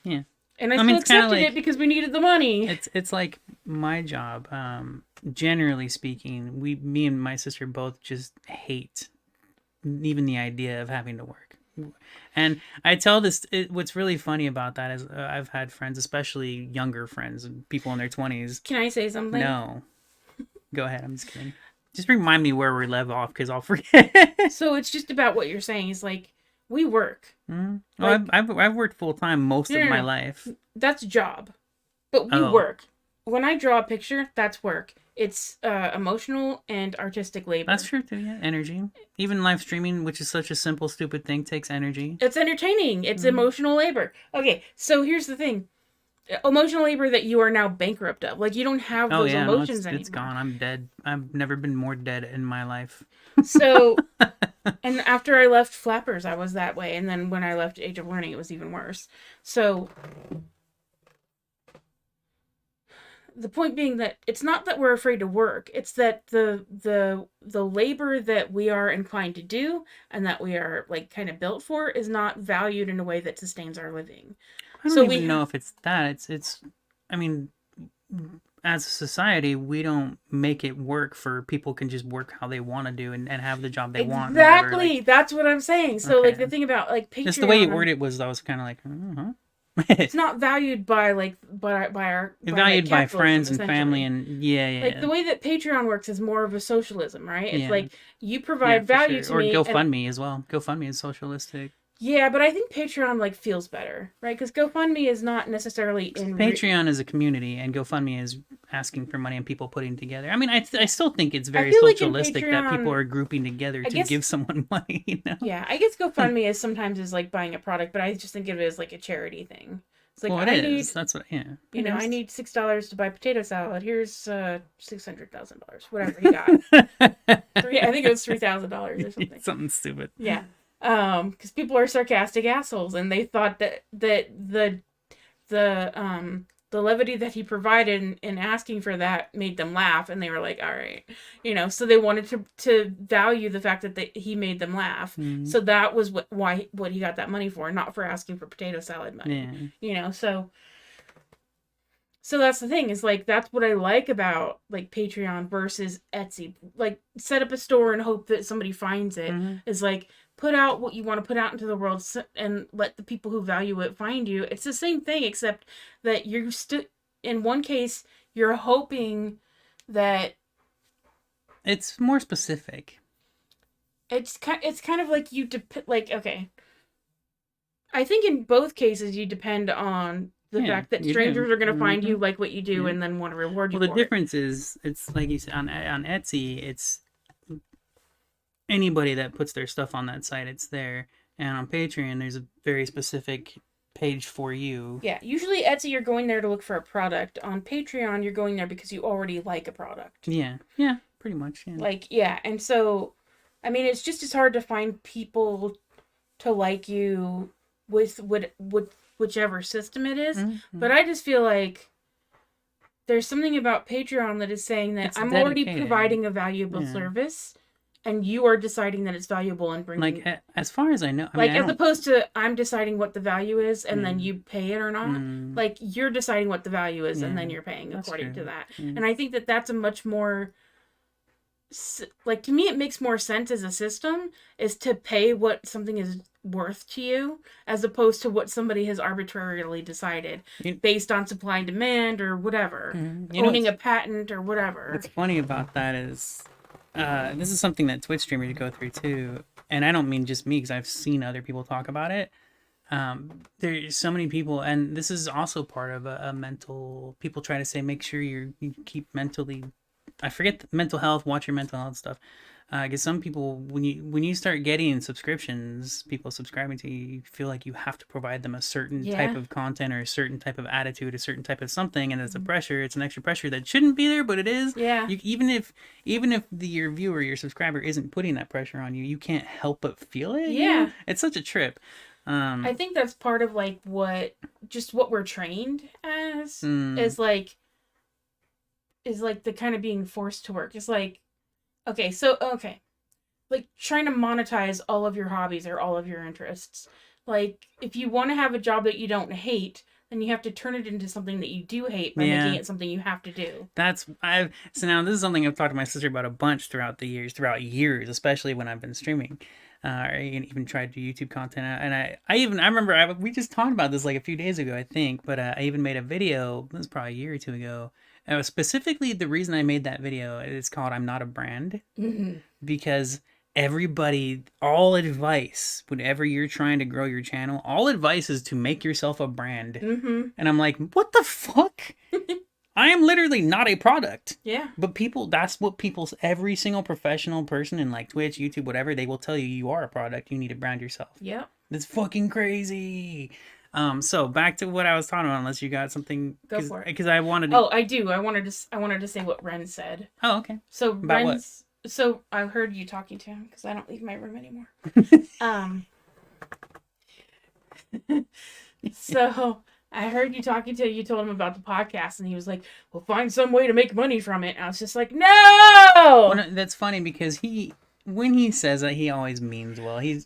Yeah. And I I mean, still it's kinda accepted like- it because we needed the money. It's like my job. Generally speaking, me and my sister both just hate even the idea of having to work. And I tell this. What's really funny about that is I've had friends, especially younger friends, people in their 20s. Can I say something? No, go ahead. I'm just kidding. Just remind me where we left off because I'll forget. So it's just about what you're saying. It's like we work. Well, Like- I've worked full time most of my No. life. That's a job, but we Oh. work. When I draw a picture, that's work. It's emotional and artistic labor. That's true too. Yeah, energy. Even live streaming, which is such a simple, stupid thing, takes energy. It's entertaining. It's emotional labor. Okay, so here's the thing. Emotional labor that you are now bankrupt of. Like, you don't have Oh those yeah, no, emotions it's anymore. gone. I'm dead. I've never been more dead in my life. So, and after I left Flappers, I was that way. And then when I left Age of Learning, it was even worse. So, the point being that it's not that we're afraid to work. It's that the labor that we are inclined to do and that we are like kind of built for is not valued in a way that sustains our living. I don't So even we know if it's that. It's. I mean, as a society, we don't make it work for people can just work how they want to do and have the job they want. and whatever, Exactly. like- That's what I'm saying. So like Okay. the thing about like Patreon, just the way you worded it was, I was kind of like, huh? it's not valued by like by our Valued by capitalism, friends and essentially. family and yeah. Like the way that Patreon works is more of a socialism, right? It's Yeah. like you Yeah, provide for value sure. to me. Or and- GoFundMe as well. GoFundMe is socialistic. yeah, but I think Patreon like feels better, right? Because GoFundMe is not necessarily in Patreon is a community, and GoFundMe is asking for money and people putting together. I mean, I still think it's very feel like in socialistic that people Patreon- are grouping together I to guess- give someone money. You know? Yeah, I guess GoFundMe is sometimes is like buying a product, but I just think of it as like a charity thing. It's like Well, it I is. need, That's what. Yeah. you it know, is. I need $6 to buy potato salad. Here's $600,000, whatever you got. I think it was $3,000 or something. Something stupid. Yeah. Because people are sarcastic assholes, and they thought that the levity that he provided in asking for that made them laugh, and they were like, all right, you know, so they wanted to value the fact that he made them laugh. Mhm. So that was what he got that money for, not for asking for potato salad money. Yeah. You know, so that's the thing, is like that's what I like about like Patreon versus Etsy. Like, set up a store and hope that somebody finds it. Mhm. Is like, put out what you want to put out into the world and let the people who value it find you. It's the same thing, except that you're still, in one case, you're hoping that It's more specific. it's kind of like like, okay, I think in both cases you depend on the Yeah, fact that you do. strangers are going to find you, Mhm. like what you do, Yeah. and then want to reward you Well, the for it. difference is, it's like you said on Etsy, it's anybody that puts their stuff on that site, it's there. And on Patreon, there's a very specific page for you. Yeah, usually Etsy, you're going there to look for a product. On Patreon, you're going there because you already like a product. Yeah, pretty much. Yeah. Like, yeah, and so, I mean, it's just as hard to find people to like you with whichever system it is. Mhm. But I just feel like there's something about Patreon that is saying that It's I'm already dedicated. providing a valuable Yeah. service, and you are deciding that it's valuable and bringing. Like, as far as I know, I like, mean, I as don't- opposed to I'm deciding what the value is and then Yeah. you pay it or not. Mm, Like, you're deciding what the value is and then Yeah, you're paying that's according to true. that. Yeah. And I think that that's a much more, like, to me it makes more sense as a system is to pay what something is worth to you, as opposed to what somebody has arbitrarily decided You- based on supply and demand or whatever, You know, owning a patent or whatever. what's funny about that is, this is something that Twitch streamers go through too, and I don't mean just me because I've seen other people talk about it. There's so many people, and this is also part of a mental. People try to say make sure you keep mentally I forget the mental health. Watch your mental health stuff. Because some people, when you start getting subscriptions, people subscribing to you, you feel like you have to provide them a certain type Yeah. of content or a certain type of attitude, a certain type of something, and it's a pressure. It's an extra pressure that shouldn't be there, but it is. Yeah. You even if your viewer, your subscriber, isn't putting that pressure on you, you can't help but feel it. You know, Yeah. it's such a trip. I think that's part of like what we're trained as Mm, is like the kind of being forced to work. It's like okay, like trying to monetize all of your hobbies or all of your interests. Like if you want to have a job that you don't hate, then you have to turn it into something that you do hate by making yeah. it something you have to do. So now this is something I've talked to my sister about a bunch throughout years, especially when I've been streaming, or even tried to do YouTube content. And I remember we just talked about this like a few days ago, I think, but I even made a video. This was probably a year or two ago. Specifically, the reason I made that video is called "I'm Not a Brand," Mm-hmm. because all advice, whenever you're trying to grow your channel, all advice is to make yourself a brand. Mm-hmm. And I'm like, what the fuck? I am literally not a product. Yeah. But that's what every single professional person in like Twitch, YouTube, whatever, they will tell you you are a product. You need to brand yourself. Yep. It's fucking crazy. So back to what I was talking about, unless you got something. Go for it. Because I wanted to. Oh, I do. I wanted to say what Ren said. Oh, okay. So About what? So I heard you talking to him because I don't leave my room anymore. So I heard you talking to you told him about the podcast and he was like, "Well, find some way to make money from it." And I was just like, "No!" Well, no, that's funny because when he says that, he always means well. He's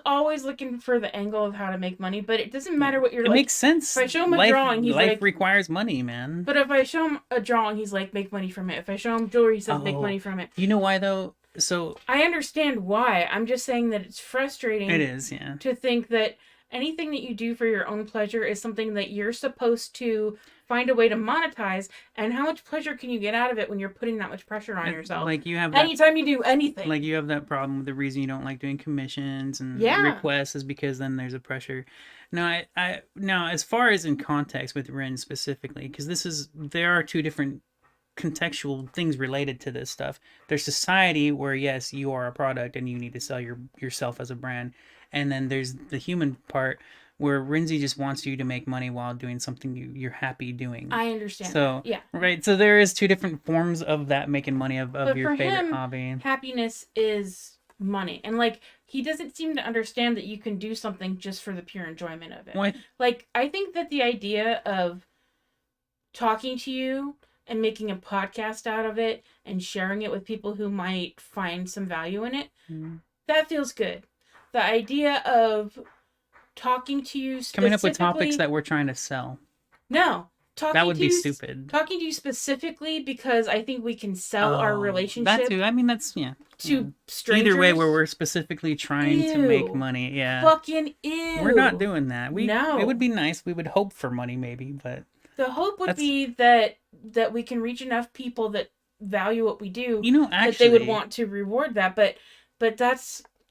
always looking for the angle of how to make money, but it doesn't matter what you're it like. makes sense. If I show him a drawing, he's life like, requires money, man. but if I show him a drawing, he's like, "Make money from it." If I show him jewelry, he says, "Make money from it." You know why though? So I understand why. I'm just saying that it's frustrating. it is, yeah. To think that anything that you do for your own pleasure is something that you're supposed to find a way to monetize, and how much pleasure can you get out of it when you're putting that much pressure on yourself? Like you have anytime you do anything. like you have that problem with the reason you don't like doing commissions and Yeah. requests is because then there's a pressure. Now, now as far as in context with Ren specifically, because there are two different contextual things related to this stuff. There's society where yes, you are a product and you need to sell yourself as a brand, and then there's the human part where Rinzi just wants you to make money while doing something you're happy doing. I understand. So yeah, right. So there is two different forms of that making money of but your for favorite him, hobby. happiness is money, and like he doesn't seem to understand that you can do something just for the pure enjoyment of it. What? Like I think that the idea of talking to you and making a podcast out of it and sharing it with people who might find some value in it, that feels good. The idea of talking to you coming up with topics that we're trying to sell. No. That would be stupid. Talking to you specifically because I think we can sell our relationship. That too. I mean, that's to strangers. Either way, where we're specifically trying to make money. Yeah. Fucking ew. We're not doing that. No. It would be nice. We would hope for money, maybe, but the hope would be that we can reach enough people that value what we do. Actually, that they would want to reward that. But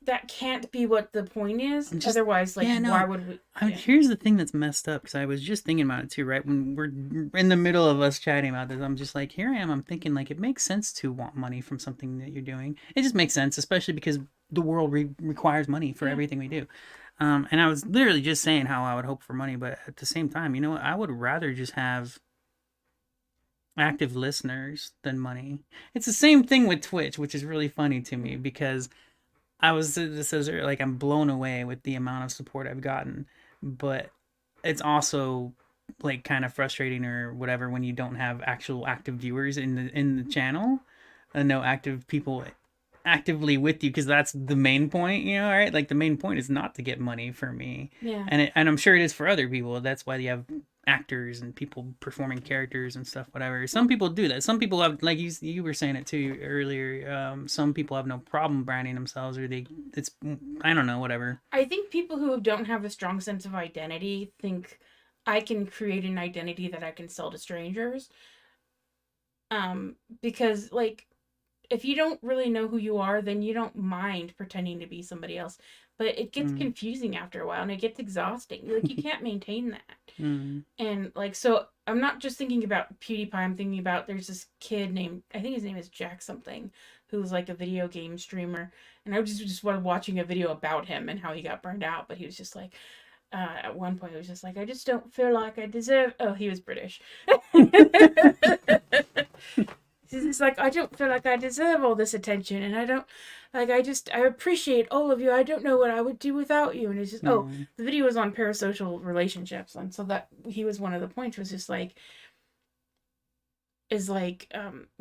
that can't be what the point is. Otherwise, why would we? Here's the thing that's messed up, because I was just thinking about it too, right? When we're in the middle of us chatting about this, I'm just like, here I am, I'm thinking, like, it makes sense to want money from something that you're doing. It just makes sense, especially because the world requires money for everything we do. And I was literally just saying how I would hope for money, but at the same time, I would rather just have active listeners than money. It's the same thing with Twitch, which is really funny to me, because I'm blown away with the amount of support I've gotten, but it's also like kind of frustrating or whatever when you don't have actual active viewers in the channel, and no active people actively with you, because that's the main point, right? Like the main point is not to get money for me. Yeah. And I'm sure it is for other people. That's why you have actors and people performing characters and stuff, whatever. Some people do that. Some people have, like you were saying it too earlier, some people have no problem branding themselves, or I don't know, whatever. I think people who don't have a strong sense of identity think I can create an identity that I can sell to strangers. Because like if you don't really know who you are, then you don't mind pretending to be somebody else. but it gets confusing after a while and it gets exhausting. Like, you can't maintain that. And like, so I'm not just thinking about PewDiePie. I'm thinking about, there's this kid named, I think his name is Jack something, who's like a video game streamer. And I just was watching a video about him and how he got burned out. But he was just like, at one point, he was just like, I just don't feel like I deserve. Oh, he was British. He's like, I don't feel like I deserve all this attention, and I don't, like, I appreciate all of you. I don't know what I would do without you. And it's just, the video was on parasocial relationships, and so that he was one of the points was just like,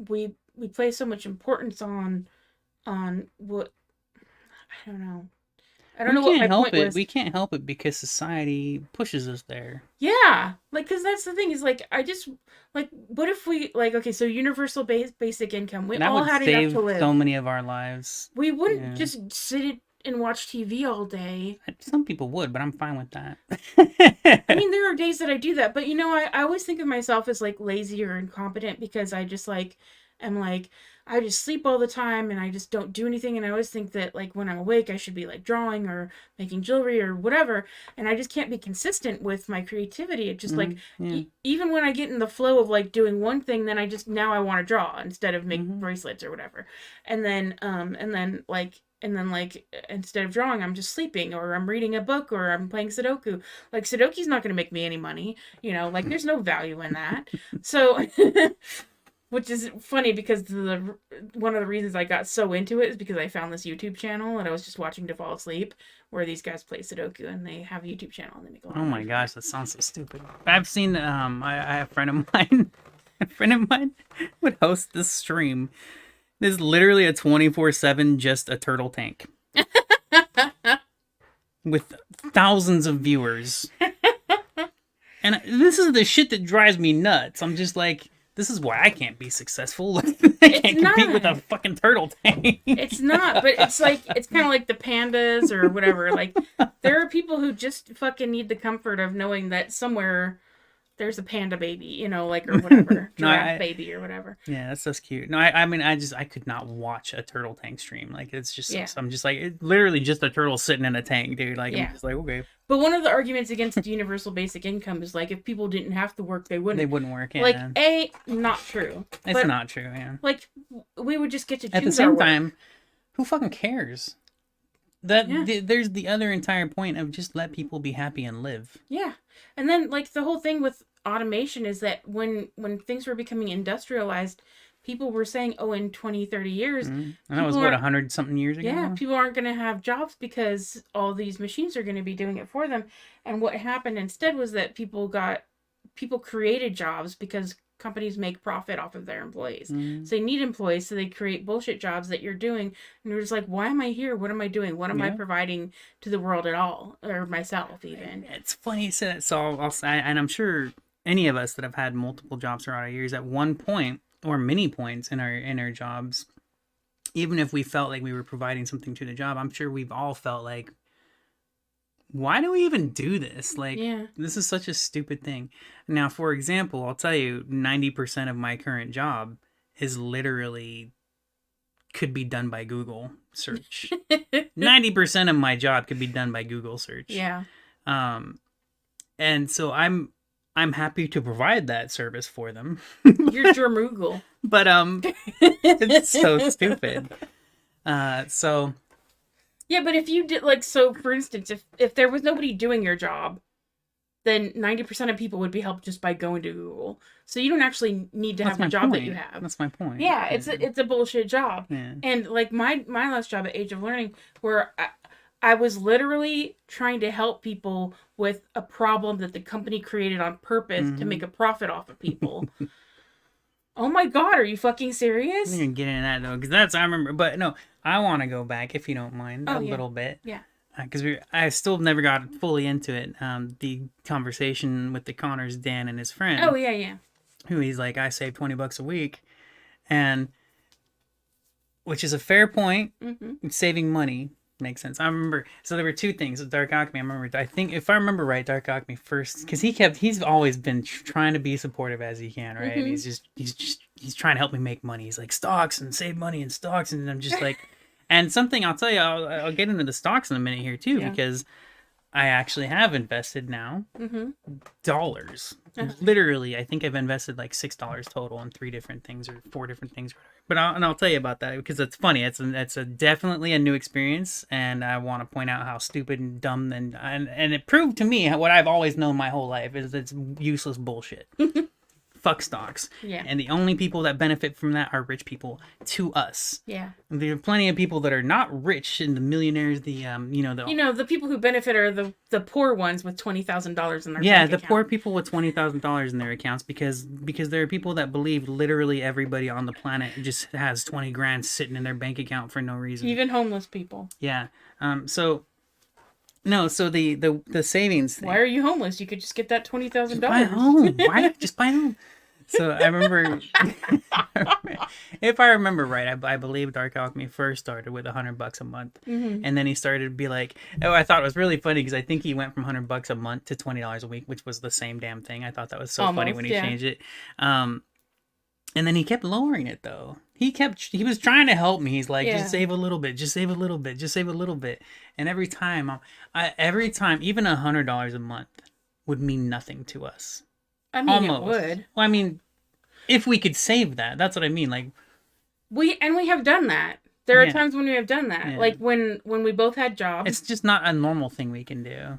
we place so much importance on what, I don't know. I don't know what my point was. We can't help it because society pushes us there. Yeah, like, because that's the thing is, like, I just, like, what if we, like, okay, so universal basic income, we all had enough to live. So many of our lives. We wouldn't just sit and watch TV all day. Some people would, but I'm fine with that. I mean, there are days that I do that, but, you know, I always think of myself as, like, lazy or incompetent because I just, like, am, like, I just sleep all the time and I just don't do anything. And I always think that, like, when I'm awake, I should be, like, drawing or making jewelry or whatever. And I just can't be consistent with my creativity. It just, like, even when I get in the flow of, like, doing one thing, then now I want to draw instead of make bracelets or whatever. And then, instead of drawing, I'm just sleeping or I'm reading a book or I'm playing Sudoku. Like, Sudoku's not going to make me any money, you know, like, there's no value in that. So... Which is funny because one of the reasons I got so into it is because I found this YouTube channel and I was just watching to fall asleep where these guys play Sudoku and they have a YouTube channel and they make a lot of money. Gosh, that sounds so stupid. I've seen I have a friend of mine would host this stream. There's literally a 24/7 just a turtle tank. With thousands of viewers. And this is the shit that drives me nuts. I'm just like, this is why I can't be successful. I can't compete with a fucking turtle tank. It's not, but it's like, it's kind of like the pandas or whatever. Like, there are people who just fucking need the comfort of knowing that somewhere there's a panda baby, you know, like, or whatever. Giraffe baby or whatever. Yeah, that's so cute. No, I mean, I could not watch a turtle tank stream. Like, it's just, I'm just like, it's literally just a turtle sitting in a tank, dude. Like, I'm just like, okay. But one of the arguments against universal basic income is, like, if people didn't have to work, they wouldn't. They wouldn't work, yeah. Like, not true. It's not true, yeah. Like, we would just get to choose at the same time, who fucking cares? There's the other entire point of just let people be happy and live. Yeah. And then, like, the whole thing with automation is that when things were becoming industrialized, people were saying, oh, in 20, 30 years. And that was, 100-something years ago? Yeah, people aren't going to have jobs because all these machines are going to be doing it for them. And what happened instead was that people created jobs because companies make profit off of their employees. So they need employees, so they create bullshit jobs that you're doing. And you're just like, why am I here? What am I doing? What am I providing to the world at all? Or myself, even. It's funny you said that. So and I'm sure any of us that have had multiple jobs throughout our years at one point, or many points in our jobs, even if we felt like we were providing something to the job, I'm sure we've all felt like, why do we even do this? Like, this is such a stupid thing. Now, for example, I'll tell you, 90% of my current job is literally could be done by Google search. 90% of my job could be done by Google search. Yeah. And so I'm happy to provide that service for them. You're Dremoogle. But it's so stupid. So yeah, but if you did, like, so for instance, if there was nobody doing your job, then 90% of people would be helped just by going to Google. So you don't actually need to have the job that you have. That's my point. Yeah, it's a bullshit job. Yeah. And like my last job at Age of Learning, where I was literally trying to help people with a problem that the company created on purpose to make a profit off of people. Oh my God, are you fucking serious? I'm gonna get into that though, because I remember. But no, I want to go back, if you don't mind, a little bit. Yeah. Because I still never got fully into it. The conversation with the Connors, Dan and his friend. Oh yeah. Who he's like, I save $20 a week, and which is a fair point. Saving money makes sense. I remember. So there were two things with Dark Alchemy. I think if I remember right, Dark Alchemy first, because he's always been trying to be supportive as he can, right? And he's trying to help me make money. He's like, stocks and save money in stocks, and I'm just like. And something I'll tell you, I'll get into the stocks in a minute here too, Yeah. because I actually have invested now dollars. Uh-huh. Literally, I think I've invested like $6 total in 3 different things or 4 different things. But I'll tell you about that because it's funny. It's a definitely a new experience, and I want to point out how stupid and dumb and it proved to me what I've always known my whole life is it's useless bullshit. Fuck stocks. Yeah. And the only people that benefit from that are rich people to us. Yeah. There are plenty of people that are not rich and the millionaires, The people who benefit are the poor ones with $20,000 in their yeah, bank the account. poor people with $20,000 in their accounts because there are people that believe literally everybody on the planet just has 20 grand sitting in their bank account for no reason. Even homeless people. Yeah. So the savings thing. Why are you homeless? You could just get that $20,000. Buy home. Why not just buy home? So I remember, if I remember right, I believe Dark Alchemy first started with $100 a month, and then he started to be like, oh, I thought it was really funny because I think he went from $100 a month to $20 a week, which was the same damn thing. I thought that was so funny when he changed it. And then he kept lowering it though. He was trying to help me. He's like, just save a little bit, just save a little bit, just save a little bit. And every time, even $100 a month would mean nothing to us. I mean, Almost. it would. Well, I mean, if we could save that, that's what I mean. Like, we have done that. There are times when we have done that. Yeah. Like when we both had jobs. it's just not a normal thing we can do.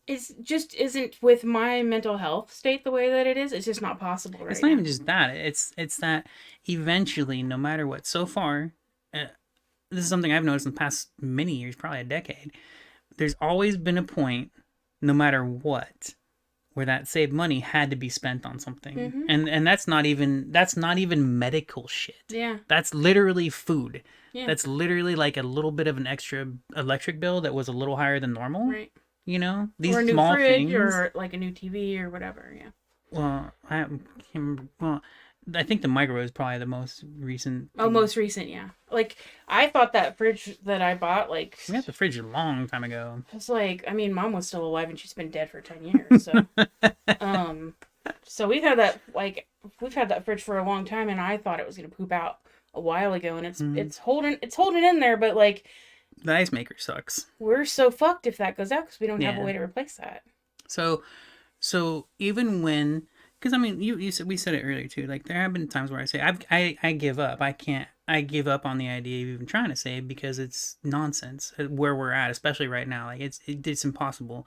It just isn't with my mental health state the way that it is. It's just not possible right It's not now. even just that. It's that eventually, no matter what. So far, this is something I've noticed in the past many years, probably a decade. There's always been a point, no matter what, where that saved money had to be spent on something, and that's not even medical shit. Yeah. That's literally food. Yeah. That's literally like a little bit of an extra electric bill that was a little higher than normal. Right. You know, these Or a new small fridge things. or like a new TV or whatever. Yeah. Well, I think the microwave is probably the most recent. Oh, most recent, yeah. Like I thought that fridge that I bought, like, We got the fridge a long time ago. it's like, I mean, Mom was still alive and she's been dead for 10 years. So, so we've had that fridge for a long time, and I thought it was gonna poop out a while ago, and it's holding in there, but like The ice maker sucks. we're so fucked if that goes out because we don't have a Yeah. way to replace that. So even when, because I mean, you said, we said it earlier too. Like there have been times where I say I give up. I give up on the idea of even trying to save because it's nonsense where we're at, especially right now. Like it's impossible.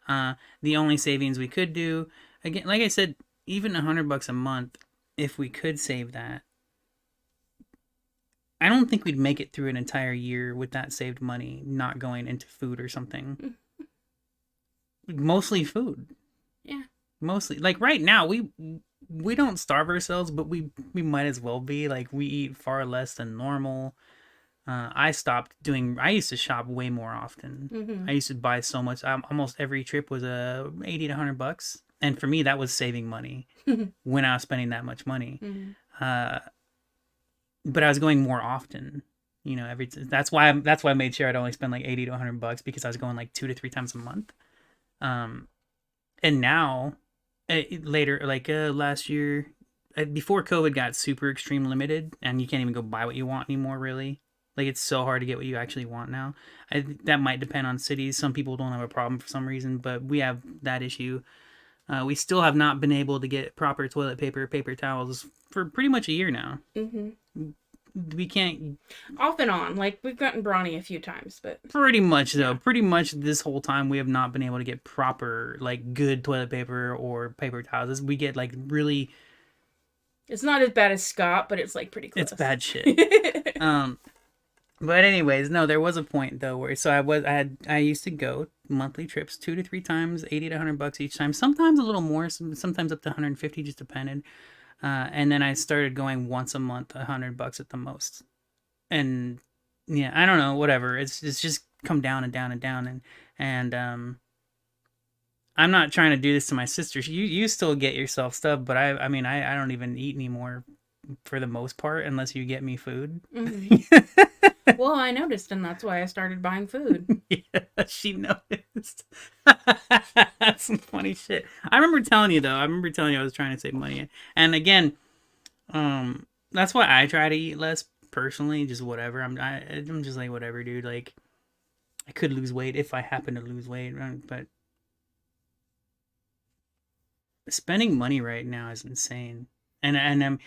The only savings we could do, again, like I said, even $100 a month, if we could save that, I don't think we'd make it through an entire year with that saved money not going into food or something. Mostly food. Yeah. Mostly, like right now, we don't starve ourselves, but we might as well be. Like we eat far less than normal. I used to shop way more often. I used to buy so much. Almost every trip was $80 to $100, and for me, that was saving money when I was spending that much money. But I was going more often. You know, that's why I made sure I'd only spend like $80 to $100 because I was going like 2 to 3 times a month. And now, later, like last year, before COVID got super extreme limited, and you can't even go buy what you want anymore, really. Like, it's so hard to get what you actually want now. That might depend on cities. Some people don't have a problem for some reason, but we have that issue. We still have not been able to get proper toilet paper, paper towels for pretty much a year now. We can't... Off and on. Like, we've gotten brawny a few times, but... Pretty much, though. Pretty much this whole time, we have not been able to get proper, like, good toilet paper or paper towels. We get, like, really... It's not as bad as Scott, but it's, like, pretty close. It's bad shit. But anyways, no, there was a point, though, where... So I used to go monthly trips 2 to 3 times, $80 to $100 each time. Sometimes a little more, sometimes up to $150, just depended. And then I started going once a month, $100 at the most. And yeah, I don't know, whatever. It's just come down and down and down. And I'm not trying to do this to my sisters. You still get yourself stuff, but I mean, I don't even eat anymore for the most part unless you get me food. Well, I noticed, and that's why I started buying food. Yeah, she noticed. That's some funny shit. I remember telling you I was trying to save money. And again, that's why I try to eat less personally, just whatever. I'm just like, whatever, dude. Like, I could lose weight if I happen to lose weight, right? But spending money right now is insane. And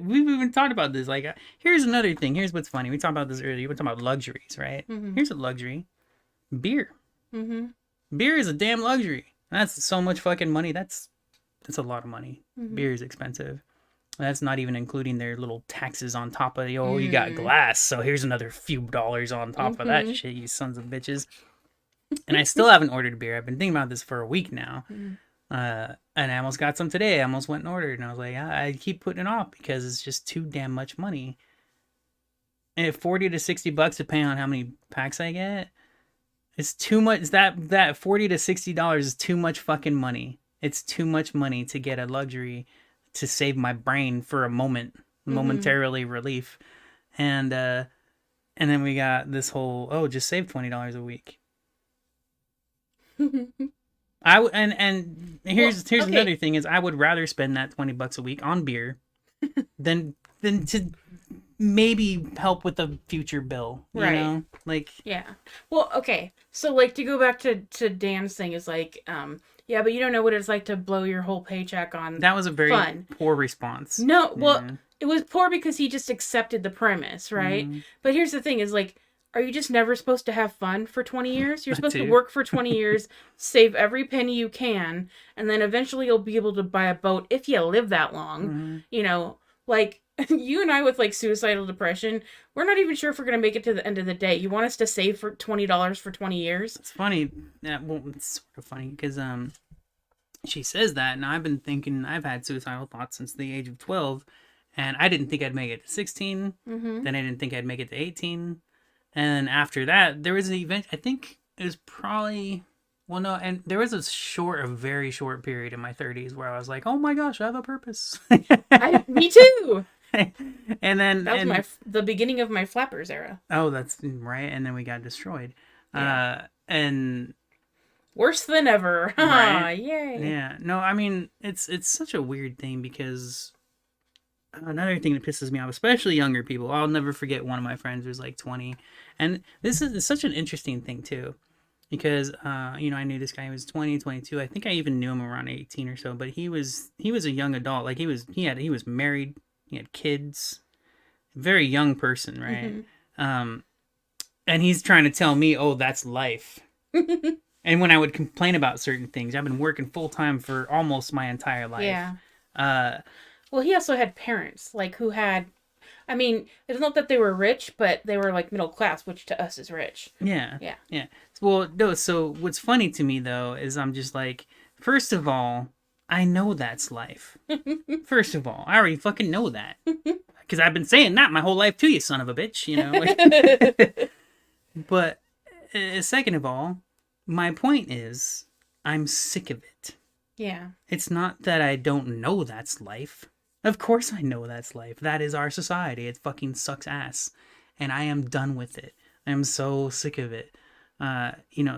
we've even talked about this. Like, here's another thing. Here's what's funny. We talked about this earlier. We talked about luxuries, right? Mm-hmm. Here's a luxury: beer. Mm-hmm. Beer is a damn luxury. That's so much fucking money. That's a lot of money. Mm-hmm. Beer is expensive. That's not even including their little taxes on top of you got glass, so here's another few dollars on top of that shit, you sons of bitches. And I still haven't ordered beer. I've been thinking about this for a week now. And I almost got some today. I almost went and ordered, and I was like, I keep putting it off because it's just too damn much money. And at $40 to $60, depending on how many packs I get, it's too much. That $40 to $60 is too much fucking money. It's too much money to get a luxury to save my brain for a moment, momentarily relief. And then we got this whole, just save $20 a week. And here's another thing is I would rather spend that $20 a week on beer than to maybe help with a future bill, you know? Like, yeah. Well, okay. So like to go back to Dan's thing is like, yeah, but you don't know what it's like to blow your whole paycheck on that was a very fun. Poor response. No, well, it was poor because he just accepted the premise, right? But here's the thing is like, are you just never supposed to have fun for 20 years? You're supposed to work for 20 years, save every penny you can, and then eventually you'll be able to buy a boat if you live that long. You know, like you and I with like suicidal depression, we're not even sure if we're going to make it to the end of the day. You want us to save for $20 for 20 years? It's funny. Well, it's sort of funny because she says that, and I've been thinking I've had suicidal thoughts since the age of 12, and I didn't think I'd make it to 16. Then I didn't think I'd make it to 18. And after that, there was an event, I think it was probably, well, no, and there was a very short period in my 30s where I was like, oh my gosh, I have a purpose. Me too. And then that was the beginning of my flappers era. Oh, that's right. And then we got destroyed. Yeah. And worse than ever. Right? Yay. Yeah. No, I mean, it's such a weird thing because another thing that pisses me off, especially younger people, I'll never forget one of my friends who's like 20. And this is such an interesting thing too. Because, I knew this guy who was 20, 22. I think I even knew him around 18 or so, but he was a young adult. Like he was married, he had kids, very young person, right? And he's trying to tell me, oh, that's life. And when I would complain about certain things, I've been working full time for almost my entire life. Yeah. Well, he also had parents, like, who had, I mean, it's not that they were rich, but they were, like, middle class, which to us is rich. Yeah. Well, no, so what's funny to me, though, is I'm just like, first of all, I know that's life. First of all, I already fucking know that. Because I've been saying that my whole life too, you son of a bitch, you know? But, second of all, my point is, I'm sick of it. Yeah. It's not that I don't know that's life. Of course I know that's life. That is our society. It fucking sucks ass. And I am done with it. I am so sick of it.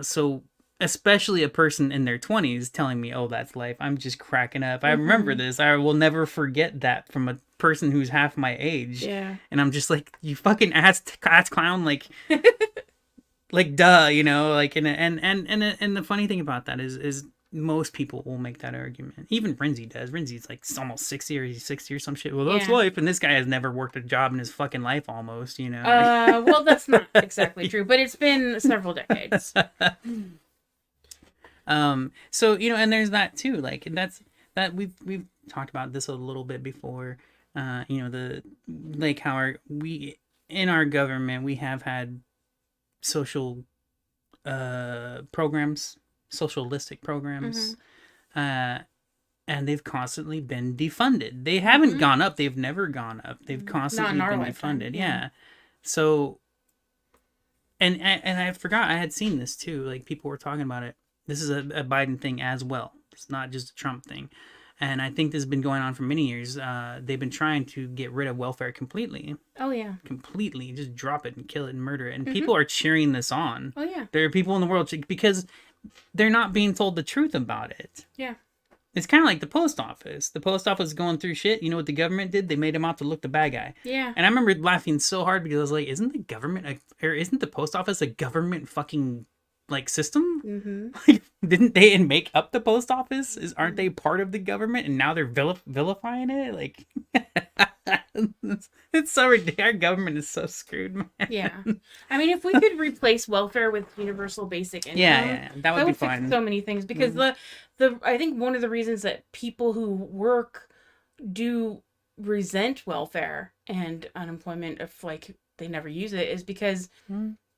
So especially a person in their 20s telling me, oh, that's life. I'm just cracking up. I remember this. I will never forget that from a person who's half my age. Yeah. And I'm just like, you fucking ass clown, like... like, duh, you know, like, and the funny thing about that is most people will make that argument. Even Renzi does. Renzi's like almost 60 or he's 60 or some shit. Well, that's life. And this guy has never worked a job in his fucking life almost, you know? Well, that's not exactly true, but it's been several decades. So, and there's that too. Like, that we've talked about this a little bit before. How we, in our government, we have had social programs, socialistic programs, and they've constantly been defunded. They haven't gone up. They've never gone up. They've constantly been defunded. Yeah. So, and I forgot I had seen this too. Like people were talking about it. This is a Biden thing as well. It's not just a Trump thing. And I think this has been going on for many years. They've been trying to get rid of welfare completely. Oh, yeah. Completely. Just drop it and kill it and murder it. And people are cheering this on. Oh, yeah. There are people in the world because they're not being told the truth about it. Yeah. It's kind of like the post office. The post office is going through shit. You know what the government did? They made him out to look the bad guy. Yeah. And I remember laughing so hard because I was like, isn't the government, or isn't the post office a government fucking, like, system? Mm-hmm. Like, didn't they make up the post office? Aren't they part of the government? And now they're vilifying it? Like, it's so ridiculous. Our government is so screwed, man. Yeah. I mean, if we could replace welfare with universal basic income, Yeah, that would be fix fun. so many things, because I think one of the reasons that people who work do resent welfare and unemployment, if like they never use it, is because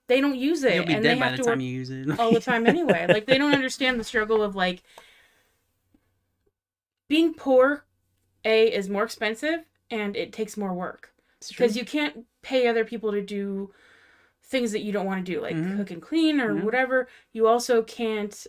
they don't use it, You'll be and dead they by have the to time work you use it. all the time anyway. Like, they don't understand the struggle of, like, being poor, is more expensive, and it takes more work. Because you can't pay other people to do things that you don't want to do, like cook and clean or whatever. You also can't,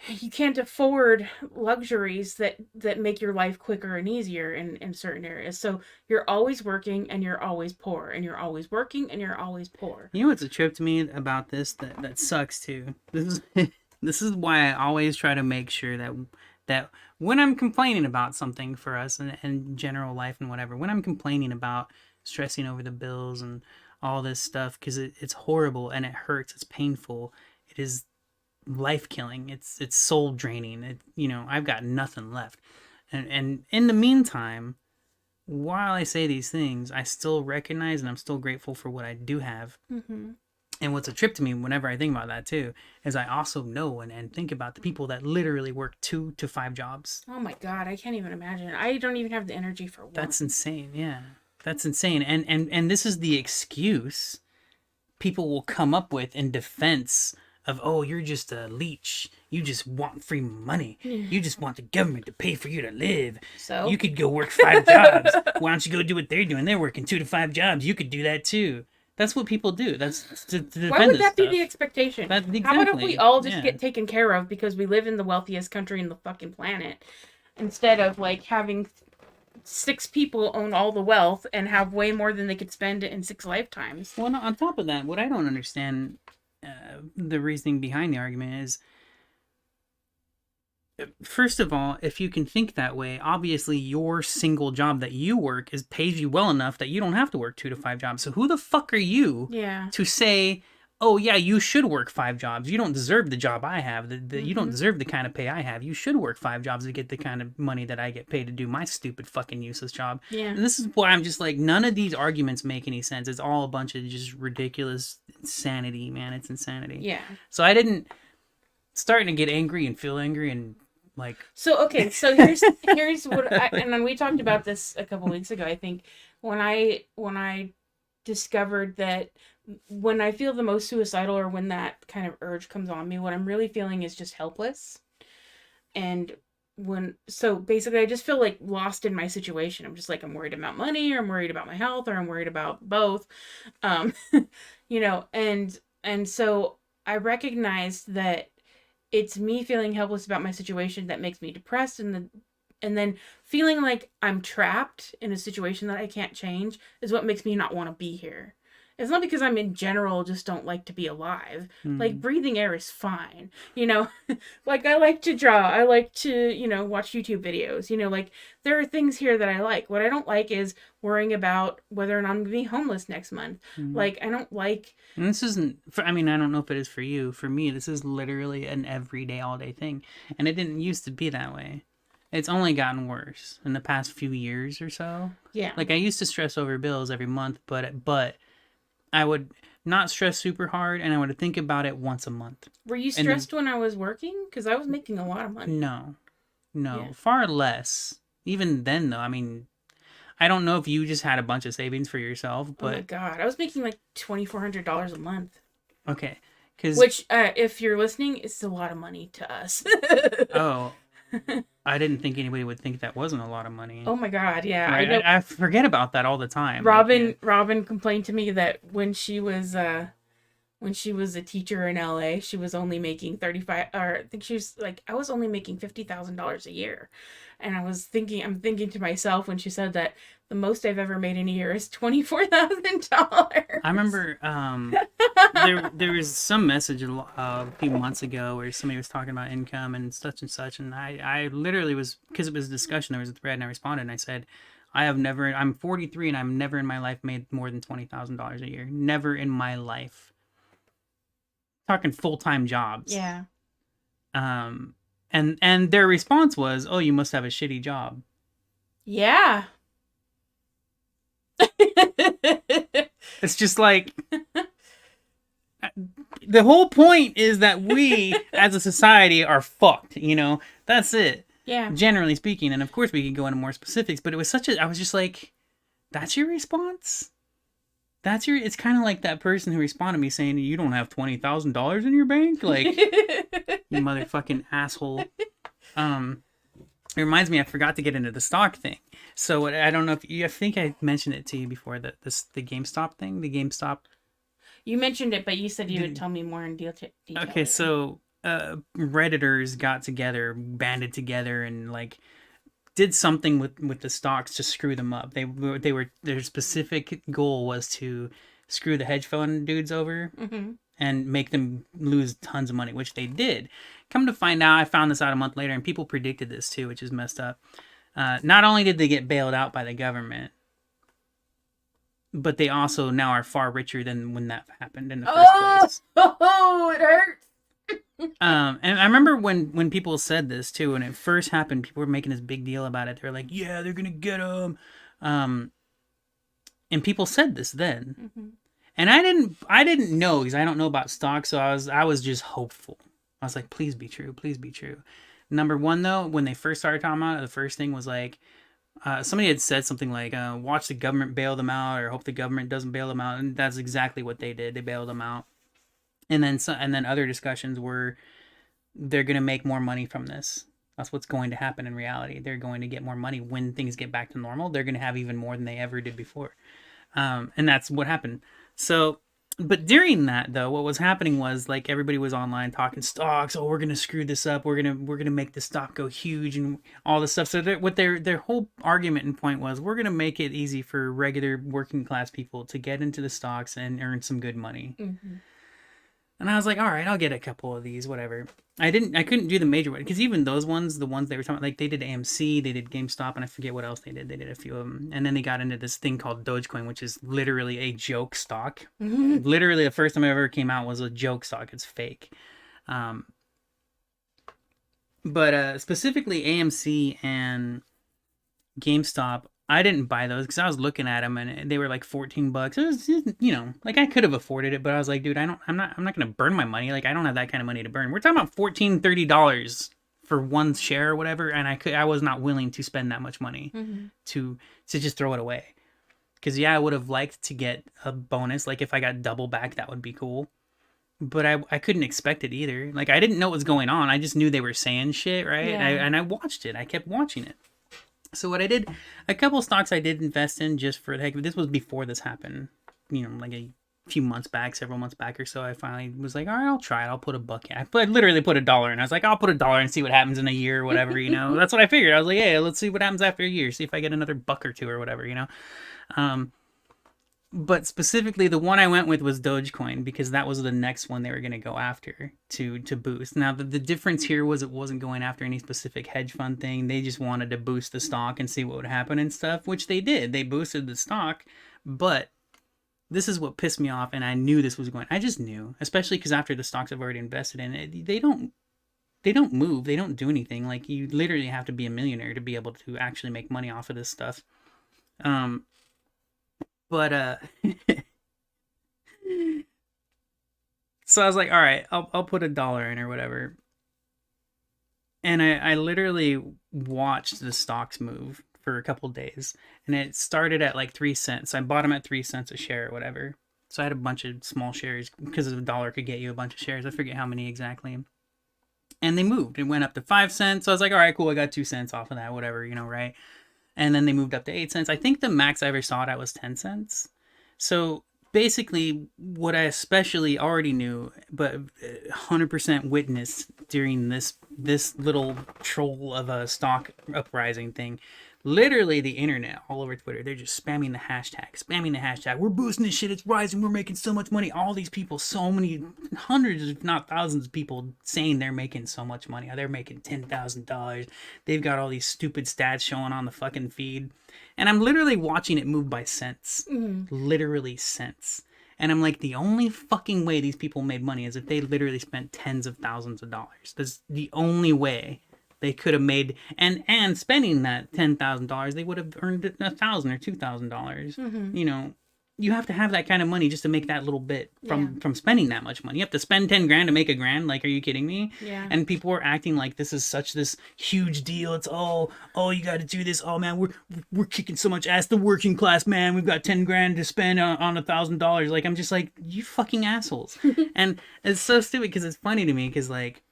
you can't afford luxuries that make your life quicker and easier in certain areas. So you're always working and you're always poor, and you're always working and you're always poor. You know what's a trip to me about this that sucks too? This is why I always try to make sure that when I'm complaining about something for us and general life and whatever, when I'm complaining about stressing over the bills and all this stuff, because it's horrible and it hurts, it's painful, it is life killing, it's soul draining. I've got nothing left, and in the meantime, while I say these things, I still recognize and I'm still grateful for what I do have. Mm-hmm. And what's a trip to me whenever I think about that too, is I also know and think about the people that literally work 2 to 5 jobs. Oh my God, I can't even imagine. I don't even have the energy for one. That's insane. Yeah, that's insane. And this is the excuse people will come up with in defense of, oh, you're just a leech. You just want free money. You just want the government to pay for you to live. So you could go work 5 jobs. Why don't you go do what they're doing? They're working 2 to 5 jobs. You could do that too. That's what people do. That's to defend. Why would that be stuff. the expectation? Exactly. How about if we all just get taken care of because we live in the wealthiest country in the fucking planet, instead of like having 6 people own all the wealth and have way more than they could spend in 6 lifetimes? Well, no, on top of that, what I don't understand, the reasoning behind the argument is, first of all, if you can think that way, obviously your single job that you work pays you well enough that you don't have to work 2 to 5 jobs. So who the fuck are you to say, oh yeah, you should work 5 jobs. You don't deserve the job I have. You don't deserve the kind of pay I have. You should work 5 jobs to get the kind of money that I get paid to do my stupid fucking useless job. Yeah. And this is why I'm just like, none of these arguments make any sense. It's all a bunch of just ridiculous insanity, man. It's insanity. Yeah. So I didn't starting to get angry and feel angry and like. So okay, so here's what and then we talked about this a couple weeks ago. I think when I discovered that when I feel the most suicidal, or when that kind of urge comes on me, what I'm really feeling is just helpless. And so basically I just feel like lost in my situation. I'm just like, I'm worried about money, or I'm worried about my health, or I'm worried about both. And so I recognized that it's me feeling helpless about my situation that makes me depressed, and then feeling like I'm trapped in a situation that I can't change is what makes me not want to be here. It's not because I'm in general just don't like to be alive. Like, breathing air is fine. Like, I like to draw. I like to, watch YouTube videos. Like, there are things here that I like. What I don't like is worrying about whether or not I'm going to be homeless next month. Like, I don't like... And this isn't... I don't know if it is for you. For me, this is literally an everyday, all-day thing. And it didn't used to be that way. It's only gotten worse in the past few years or so. Yeah. Like, I used to stress over bills every month, but I would not stress super hard, and I would think about it once a month. Were you stressed when I was working? Because I was making a lot of money. No. Yeah. Far less. Even then, though, I don't know if you just had a bunch of savings for yourself, but... Oh my God. I was making like $2,400 a month. Okay. Which, if you're listening, is a lot of money to us. Oh. I didn't think anybody would think that wasn't a lot of money. Oh my God, yeah. Right? I forget about that all the time. Robin complained to me that when she was when she was a teacher in LA. She was only making 35, or I think she was like, I was only making $50,000 a year. And I'm thinking to myself when she said that the most I've ever made in a year is $24,000. I remember there was some message a few months ago where somebody was talking about income and such, and I literally was, because it was a discussion, there was a thread, and I responded and I said, I'm 43 and I've never in my life made more than $20,000 a year. Never in my life. Talking full-time jobs. Yeah. And their response was, "Oh, you must have a shitty job." Yeah. It's just like, the whole point is that we as a society are fucked, you know? That's it. Yeah. Generally speaking, and of course we could go into more specifics, but it was I was just like, that's your response? It's kind of like that person who responded to me saying, "You don't have $20,000 in your bank?" Like, you motherfucking asshole. It reminds me, I forgot to get into the stock thing. So I don't know if I think I mentioned it to you before, that the GameStop thing, the GameStop. You mentioned it, but you said you would tell me more in detail. Okay, so Redditors got together, banded together, and like did something with the stocks to screw them up. Their specific goal was to screw the hedge fund dudes over. Mm-hmm. And make them lose tons of money, which they did. Come to find out, I found this out a month later, and people predicted this too, which is messed up. Not only did they get bailed out by the government, but they also now are far richer than when that happened in the first place. Oh, it hurts. And I remember when people said this too, when it first happened, people were making this big deal about it. They're like, "Yeah, they're gonna get them," and people said this then. Mm-hmm. And I didn't know, because I don't know about stocks, so I was just hopeful. I was like, please be true, please be true. Number one, though, when they first started talking about it, the first thing was like, somebody had said something like, watch the government bail them out, or hope the government doesn't bail them out, and that's exactly what they did. They bailed them out. And then other discussions were, they're going to make more money from this. That's what's going to happen in reality. They're going to get more money when things get back to normal. They're going to have even more than they ever did before. And that's what happened. So, but during that though, what was happening was like everybody was online talking stocks. Oh, we're gonna screw this up. We're gonna make the stock go huge and all this stuff. So what their whole argument and point was, we're gonna make it easy for regular working class people to get into the stocks and earn some good money. Mm-hmm. And I was like, all right, I'll get a couple of these, whatever. I couldn't do the major one, because even those ones, the ones they were talking about, like they did AMC, they did GameStop, and I forget what else they did. They did a few of them, and then they got into this thing called Dogecoin, which is literally a joke stock. Mm-hmm. Literally, the first time it ever came out was a joke stock. It's fake. But specifically AMC and GameStop, I didn't buy those because I was looking at them and they were like $14. It was, you know, like I could have afforded it, but I was like, dude, I'm not going to burn my money. Like I don't have that kind of money to burn. We're talking about $14, $30 for one share or whatever, and I was not willing to spend that much money to just throw it away. Because yeah, I would have liked to get a bonus. Like if I got double back, that would be cool. But I couldn't expect it either. Like I didn't know what was going on. I just knew they were saying shit, right? Yeah. And I watched it. I kept watching it. So what I did, a couple stocks I did invest in just for the heck of it. This was before this happened, you know, like a few months back, several months back or so. I finally was like, all right, I'll try it. I'll put $1 in. I literally put $1 in. I was like, I'll put $1 and see what happens in a year or whatever, you know. That's what I figured. I was like, hey, let's see what happens after a year. See if I get another $1 or $2 or whatever, you know. But specifically, the one I went with was Dogecoin, because that was the next one they were going to go after to boost. Now, the difference here was it wasn't going after any specific hedge fund thing. They just wanted to boost the stock and see what would happen and stuff, which they did. They boosted the stock, but this is what pissed me off, and I knew this was going. I just knew, especially because after the stocks I've already invested in, they don't move. They don't do anything. Like, you literally have to be a millionaire to be able to actually make money off of this stuff. But so I was like, all right, I'll put $1 in or whatever. And I literally watched the stocks move for a couple days, and it started at like 3 cents. I bought them at 3 cents a share or whatever. So I had a bunch of small shares because $1 could get you a bunch of shares. I forget how many exactly. And they moved. It went up to 5 cents. So I was like, all right, cool. I got 2 cents off of that, whatever, you know, right? And then they moved up to 8 cents. I think the max I ever saw it at was 10 cents. So basically what I especially already knew, but 100% witnessed during this little troll of a stock uprising thing. Literally, the internet all over Twitter, they're just spamming the hashtag, spamming the hashtag. We're boosting this shit. It's rising. We're making so much money. All these people, so many hundreds, if not thousands, of people saying they're making so much money. They're making $10,000. They've got all these stupid stats showing on the fucking feed, and I'm literally watching it move by cents, literally cents. And I'm like, the only fucking way these people made money is if they literally spent tens of thousands of dollars. That's the only way they could have made, and spending that $10,000, they would have earned $1,000 or $2,000. You know, you have to have that kind of money just to make that little bit from spending that much money. You have to spend 10 grand to make a grand. Like, are you kidding me? Yeah. And people are acting like this is such this huge deal. It's oh you got to do this. Oh man, we're kicking so much ass. The working class, man. We've got 10 grand to spend on $1,000. Like, I'm just like, you fucking assholes. And it's so stupid because it's funny to me because like,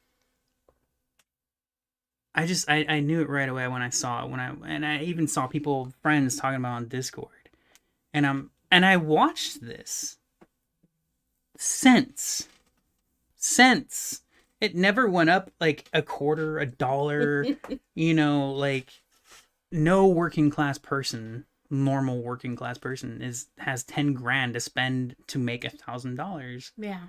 I knew it right away when I saw it, and I even saw friends talking about it on Discord. And I watched this since it never went up like a quarter, a dollar, you know, like no normal working class person has 10 grand to spend to make $1,000. Yeah.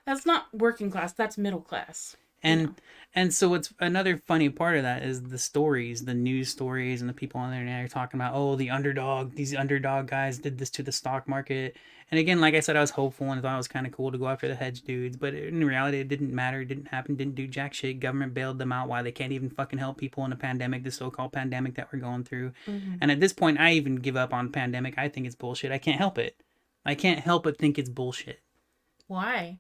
That's not working class, that's middle class. And so what's another funny part of that is the news stories, and the people on the internet are talking about, oh, these underdog guys did this to the stock market. And again, like I said, I was hopeful and thought it was kind of cool to go after the hedge dudes, but in reality, it didn't matter. It didn't happen. Didn't do jack shit. Government bailed them out. Why they can't even fucking help people in a pandemic, the so-called pandemic that we're going through. And at this point, I even give up on pandemic. I think it's bullshit. I can't help it. I can't help but think it's bullshit. Why?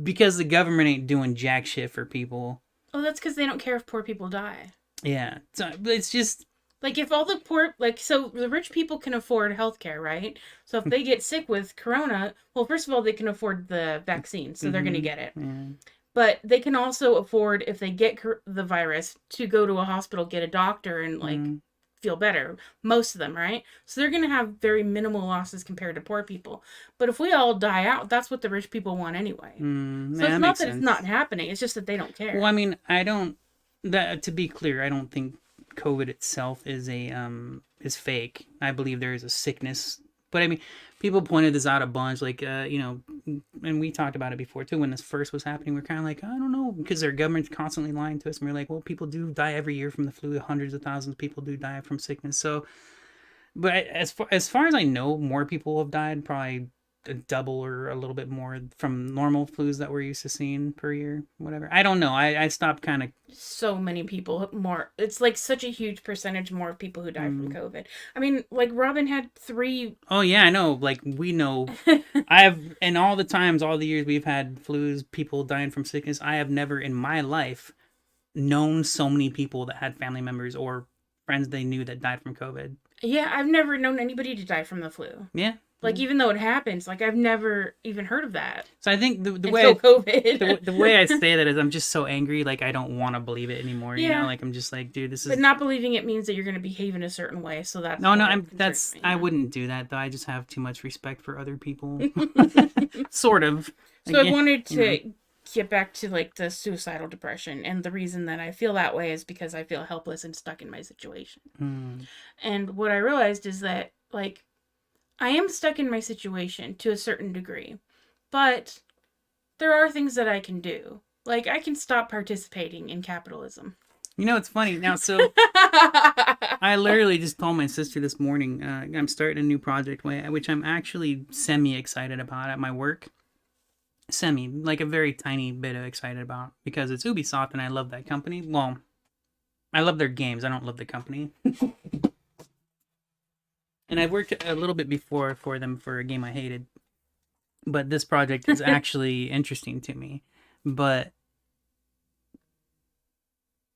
Because the government ain't doing jack shit for people. Oh, that's because they don't care if poor people die. Yeah. So it's just... Like, if all the poor... Like, so the rich people can afford healthcare, right? So if they get sick with corona... Well, first of all, they can afford the vaccine, so they're going to get it. Yeah. But they can also afford, if they get the virus, to go to a hospital, get a doctor, and, like... feel better. Most of them, right? So they're going to have very minimal losses compared to poor people. But if we all die out, that's what the rich people want anyway. So it's not that it's not happening. It's just that they don't care. Well, I mean, to be clear, I don't think COVID itself is is fake. I believe there is a sickness. But I mean, people pointed this out a bunch, like, you know, and we talked about it before too. When this first was happening, we're kind of like, I don't know, because our government's constantly lying to us. And we're like, well, people do die every year from the flu. Hundreds of thousands of people do die from sickness. So, but as far as I know, more people have died, probably a double or a little bit more from normal flus that we're used to seeing per year, whatever. I don't know. I stopped kind of... So many people more. It's like such a huge percentage more of people who die from COVID. I mean, like Robin had 3... Oh yeah, I know. Like, we know. And all the years we've had flus, people dying from sickness, I have never in my life known so many people that had family members or friends they knew that died from COVID. Yeah, I've never known anybody to die from the flu. Yeah. Like, even though it happens, like, I've never even heard of that. So I think the way COVID. the way I say that is I'm just so angry, like, I don't want to believe it anymore. You know, like, I'm just like, dude, this is... But not believing it means that you're going to behave in a certain way, so that's... I wouldn't do that, though. I just have too much respect for other people. Sort of. So I wanted to get back to, like, the suicidal depression, and the reason that I feel that way is because I feel helpless and stuck in my situation. And what I realized is that, like, I am stuck in my situation to a certain degree, but there are things that I can do. Like, I can stop participating in capitalism. You know, it's funny. Now, so I literally just told my sister this morning, I'm starting a new project, which I'm actually semi-excited about at my work. Like a very tiny bit of excited about, because it's Ubisoft and I love that company. Well, I love their games. I don't love the company. And I've worked a little bit before for them for a game I hated. But this project is actually interesting to me. But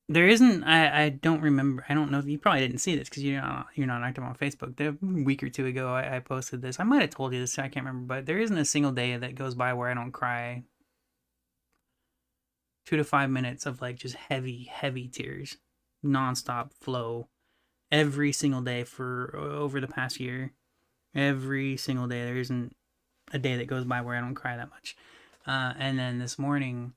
there isn't... I don't remember... I don't know... You probably didn't see this because you're not active on Facebook. A week or two ago, I posted this. I might have told you this. I can't remember. But there isn't a single day that goes by where I don't cry. 2 to 5 minutes of, like, just heavy, heavy tears. Non-stop flow. Every single day for over the past year. Every single day. There isn't a day that goes by where I don't cry that much. And then this morning,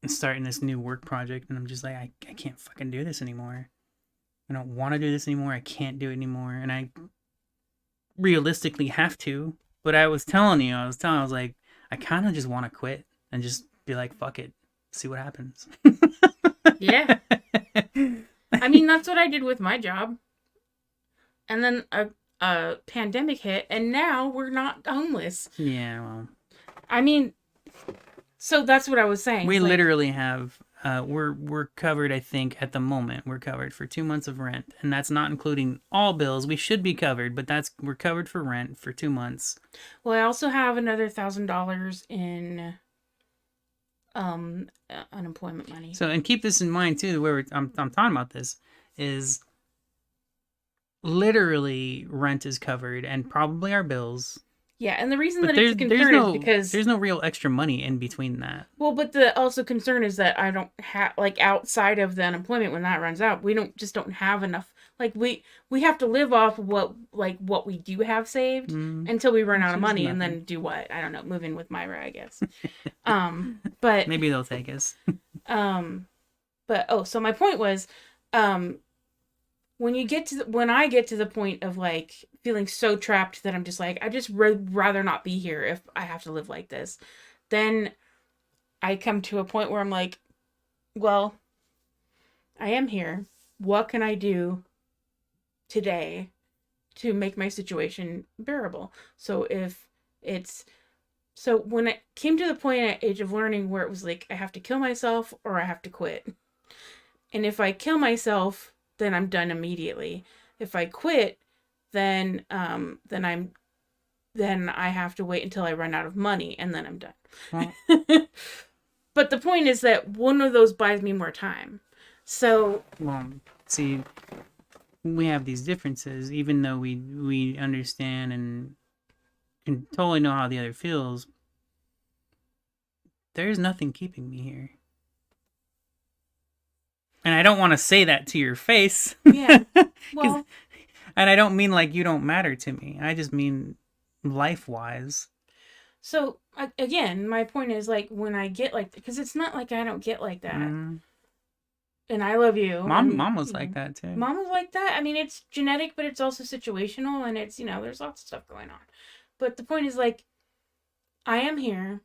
I'm starting this new work project, and I'm just like, I can't fucking do this anymore. I don't want to do this anymore. I can't do it anymore. And I realistically have to. But I was telling you, I was like, I kind of just want to quit and just be like, fuck it, see what happens. Yeah. I mean, that's what I did with my job. And then a pandemic hit, and now we're not homeless. Yeah, well. I mean, so that's what I was saying. We literally have, we're covered, I think, at the moment. We're covered for 2 months of rent. And that's not including all bills. We should be covered, but we're covered for rent for 2 months. Well, I also have another $1,000 in unemployment money. So, and keep this in mind too, where I'm talking about this is literally rent is covered and probably our bills. Yeah, and the reason that it's a concern is because there's no real extra money in between that. Well, but the also concern is that I don't have, like, outside of the unemployment, when that runs out, we don't have enough. Like, we have to live off what we do have saved until we run out of money, and then do what? I don't know, move in with Myra, I guess. But maybe they'll take us. But so my point was, when I get to the point of, like, feeling so trapped that I'm just like, I just rather not be here if I have to live like this, then I come to a point where I'm like, well, I am here. What can I do today to make my situation bearable? So when it came to the point at Age of Learning where it was like, I have to kill myself or I have to quit. And if I kill myself, then I'm done immediately. If I quit, then I have to wait until I run out of money, and then I'm done. Well, but the point is that one of those buys me more time. So, well, see, we have these differences, even though we understand and can totally know how the other feels. There's nothing keeping me here. And I don't want to say that to your face. Yeah. Well, and I don't mean like you don't matter to me. I just mean life-wise. So, again, my point is, like, when I get like, because it's not like I don't get like that. And I love you. Mom was like that too. Mom was like that. I mean, it's genetic, but it's also situational, and it's, there's lots of stuff going on. But the point is, like, I am here.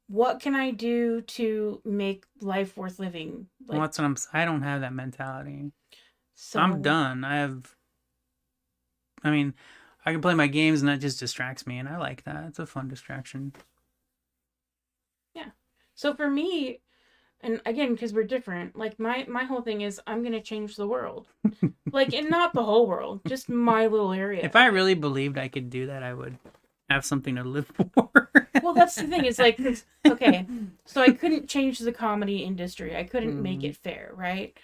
What can I do to make life worth living? Like, well, that's what I don't have that mentality. So I'm done. I can play my games and that just distracts me, and I like that. It's a fun distraction. Yeah. So for me, and again, because we're different, like, my whole thing is I'm going to change the world. Like, and not the whole world, just my little area. If I really believed I could do that, I would have something to live for. Well, that's the thing. It's like, okay, so I couldn't change the comedy industry. I couldn't make it fair, right?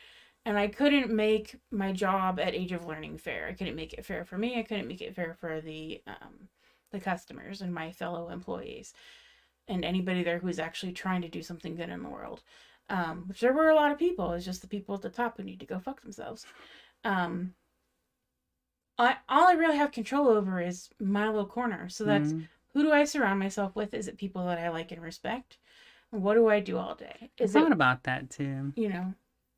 And I couldn't make my job at Age of Learning fair. I couldn't make it fair for me. I couldn't make it fair for the customers and my fellow employees and anybody there who's actually trying to do something good in the world. Which there were a lot of people. It's just the people at the top who need to go fuck themselves. All I really have control over is my little corner. So that's who do I surround myself with? Is it people that I like and respect? What do I do all day? I thought about that too.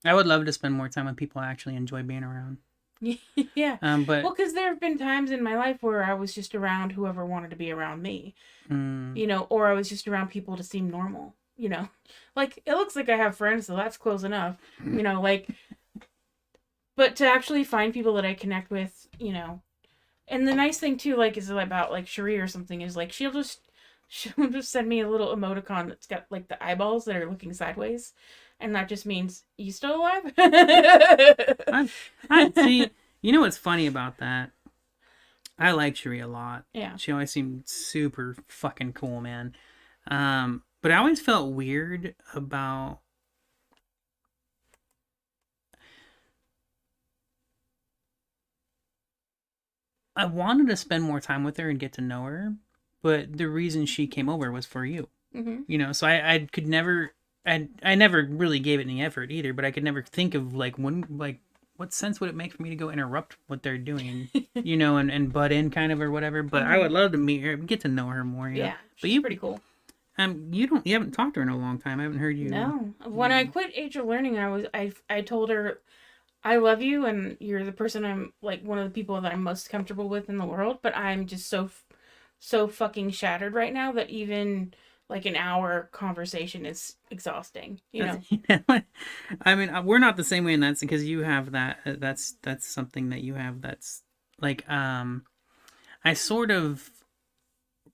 I would love to spend more time with people I actually enjoy being around. Yeah. But because there have been times in my life where I was just around whoever wanted to be around me. Or I was just around people to seem normal. Like, it looks like I have friends, so that's close enough. But to actually find people that I connect with, and the nice thing too, like, is about, like, Cherie or something, is like she'll just send me a little emoticon that's got, like, the eyeballs that are looking sideways, and that just means, you still alive? I see. You know what's funny about that? I like Cherie a lot. Yeah. She always seemed super fucking cool, man. But I always felt weird about I wanted to spend more time with her and get to know her, but the reason she came over was for you. So I could never, I never really gave it any effort either, but I could never think of, like, when, like, what sense would it make for me to go interrupt what they're doing, you know, and butt in kind of or whatever. But I would love to meet her, get to know her more, you know. Yeah, But she's pretty cool. you haven't talked to her in a long time. I haven't heard you. No, when I quit Age of Learning, I told her I love you and you're the person I'm like one of the people that I'm most comfortable with in the world, but I'm just so fucking shattered right now that even like an hour conversation is exhausting, you know. I mean, we're not the same way in that because you have that. That's something that you have. That's like I sort of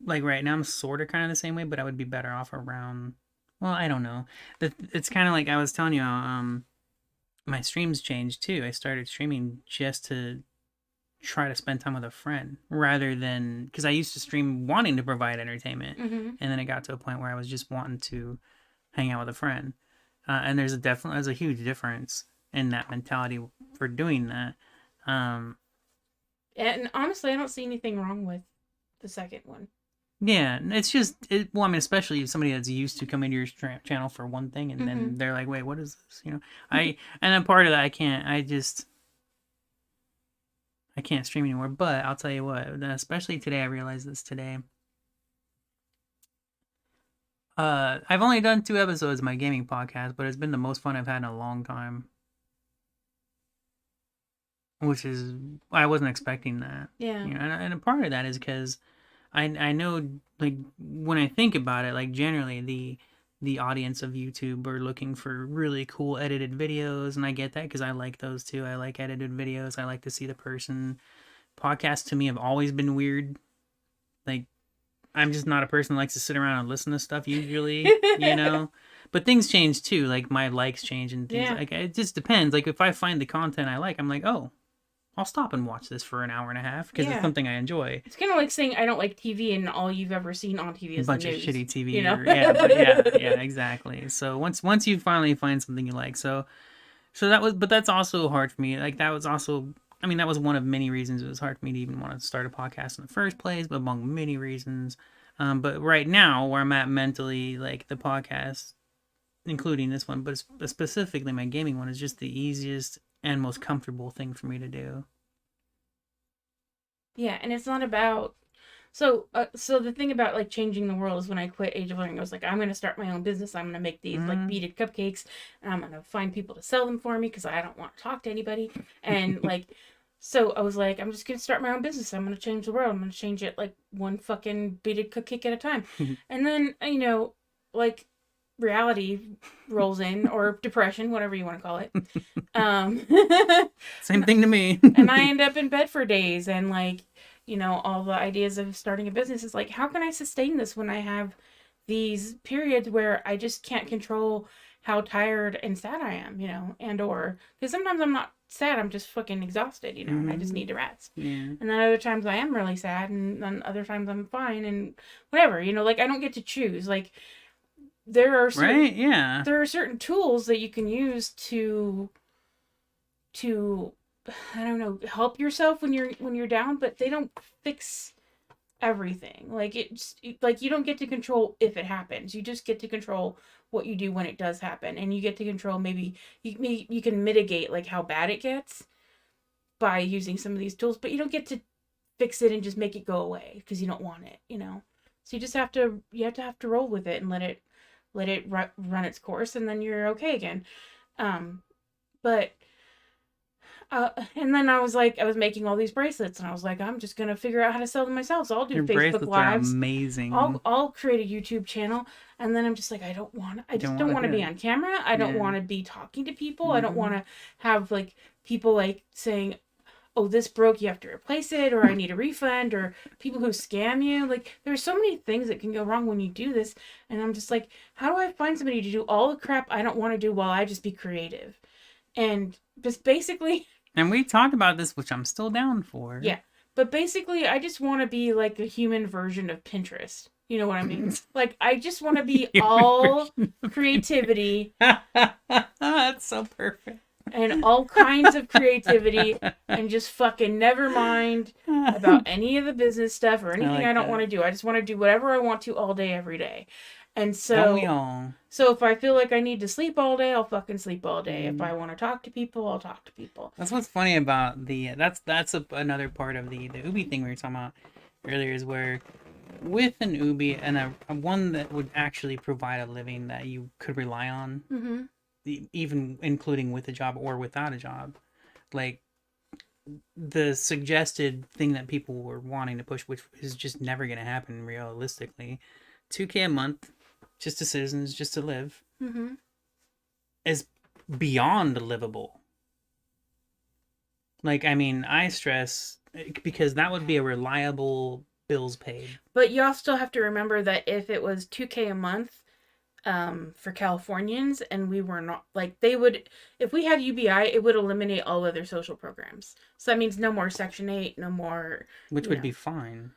like right now I'm sort of kind of the same way, but I would be better off around. Well, I don't know. It's kind of like I was telling you. My streams changed too. I started streaming just to try to spend time with a friend rather than because I used to stream wanting to provide entertainment, and then it got to a point where I was just wanting to hang out with a friend. And there's a huge difference in that mentality for doing that. And honestly, I don't see anything wrong with the second one. Yeah, it's just well, I mean, especially somebody that's used to coming to your channel for one thing, and then they're like, "Wait, what is this?" You know, and then part of that, I can't. I can't stream anymore. But I'll tell you what, especially today, I realized this today. I've only done 2 episodes of my gaming podcast, but it's been the most fun I've had in a long time. Which is, I wasn't expecting that. Yeah. You know, and a part of that is because I know, like, when I think about it, like, generally the audience of YouTube are looking for really cool edited videos, and I get that because I like those too. I like edited videos. I like to see the person. Podcasts to me have always been weird. Like, I'm just not a person that likes to sit around and listen to stuff usually, you know? But things change too. Like, my likes change and things. Yeah. Like, it just depends. Like, if I find the content I like, I'm like, oh, I'll stop and watch this for an hour and a half because it's something I enjoy. It's kind of like saying I don't like TV and all you've ever seen on TV is a bunch the of news, shitty TV. you know? Yeah, exactly. So once you finally find something you like, so but that's also hard for me. Like that was also, I mean, that was one of many reasons it was hard for me to even want to start a podcast in the first place, but among many reasons. But right now, where I'm at mentally, like the podcast, including this one, but specifically my gaming one, is just the easiest and most comfortable thing for me to do. Yeah, and it's not about so the thing about like changing the world is when I quit Age of Learning, I was like, I'm gonna start my own business. I'm gonna make these like beaded cupcakes, and I'm gonna find people to sell them for me because I don't want to talk to anybody. And like, so I was like, I'm just gonna start my own business. I'm gonna change the world. I'm gonna change it like one fucking beaded cupcake at a time. And then you know, like reality rolls in or depression, whatever you want to call it. Same thing to me. And I end up in bed for days and like, you know, all the ideas of starting a business is like, how can I sustain this when I have these periods where I just can't control how tired and sad I am, you know, and or because sometimes I'm not sad, I'm just fucking exhausted, you know, and I just need to rest. Yeah. And then other times I am really sad, and then other times I'm fine and whatever, you know, like I don't get to choose. Like there are there are certain tools that you can use to I don't know, help yourself when you're down, but they don't fix everything. Like it's like you don't get to control if it happens. You just get to control what you do when it does happen, and you get to control maybe you can mitigate like how bad it gets by using some of these tools, but you don't get to fix it and just make it go away because you don't want it, you know. So you just have to roll with it and let it run its course, and then you're okay again. But and then I was making all these bracelets, and I was like, I'm just gonna figure out how to sell them myself. So I'll do Your Facebook Lives. Are amazing. I'll create a YouTube channel, and then I'm just like, I just don't want to be on camera. I don't want to be talking to people. I don't want to have like people like saying, oh, this broke, you have to replace it, or I need a refund, or people who scam you. Like, there's so many things that can go wrong when you do this, and I'm just like, how do I find somebody to do all the crap I don't want to do while I just be creative? And just basically... And we talked about this, which I'm still down for. Yeah, but basically, I just want to be like a human version of Pinterest. You know what I mean? Like, I just want to be all creativity. That's so perfect. And all kinds of creativity, and just fucking never mind about any of the business stuff or anything I don't want to do. I just want to do whatever I want to all day, every day. And Don't we so all? so if I feel like I need to sleep all day, I'll fucking sleep all day. If I want to talk to people, I'll talk to people. That's what's funny about the another part of the Ubi thing we were talking about earlier is where with an Ubi and a one that would actually provide a living that you could rely on, Mm-hmm. even including with a job or without a job, like the suggested thing that people were wanting to push, which is just never going to happen realistically, 2K a month, just to citizens, just to live, Mm-hmm. is beyond livable. Like, I mean, I stress because that would be a reliable bills paid. But you also have to remember that if it was 2K a month, for Californians, and we were not like they would, if we had UBI, it would eliminate all other social programs. So that means no more Section 8, no more, Which you would know. be fine.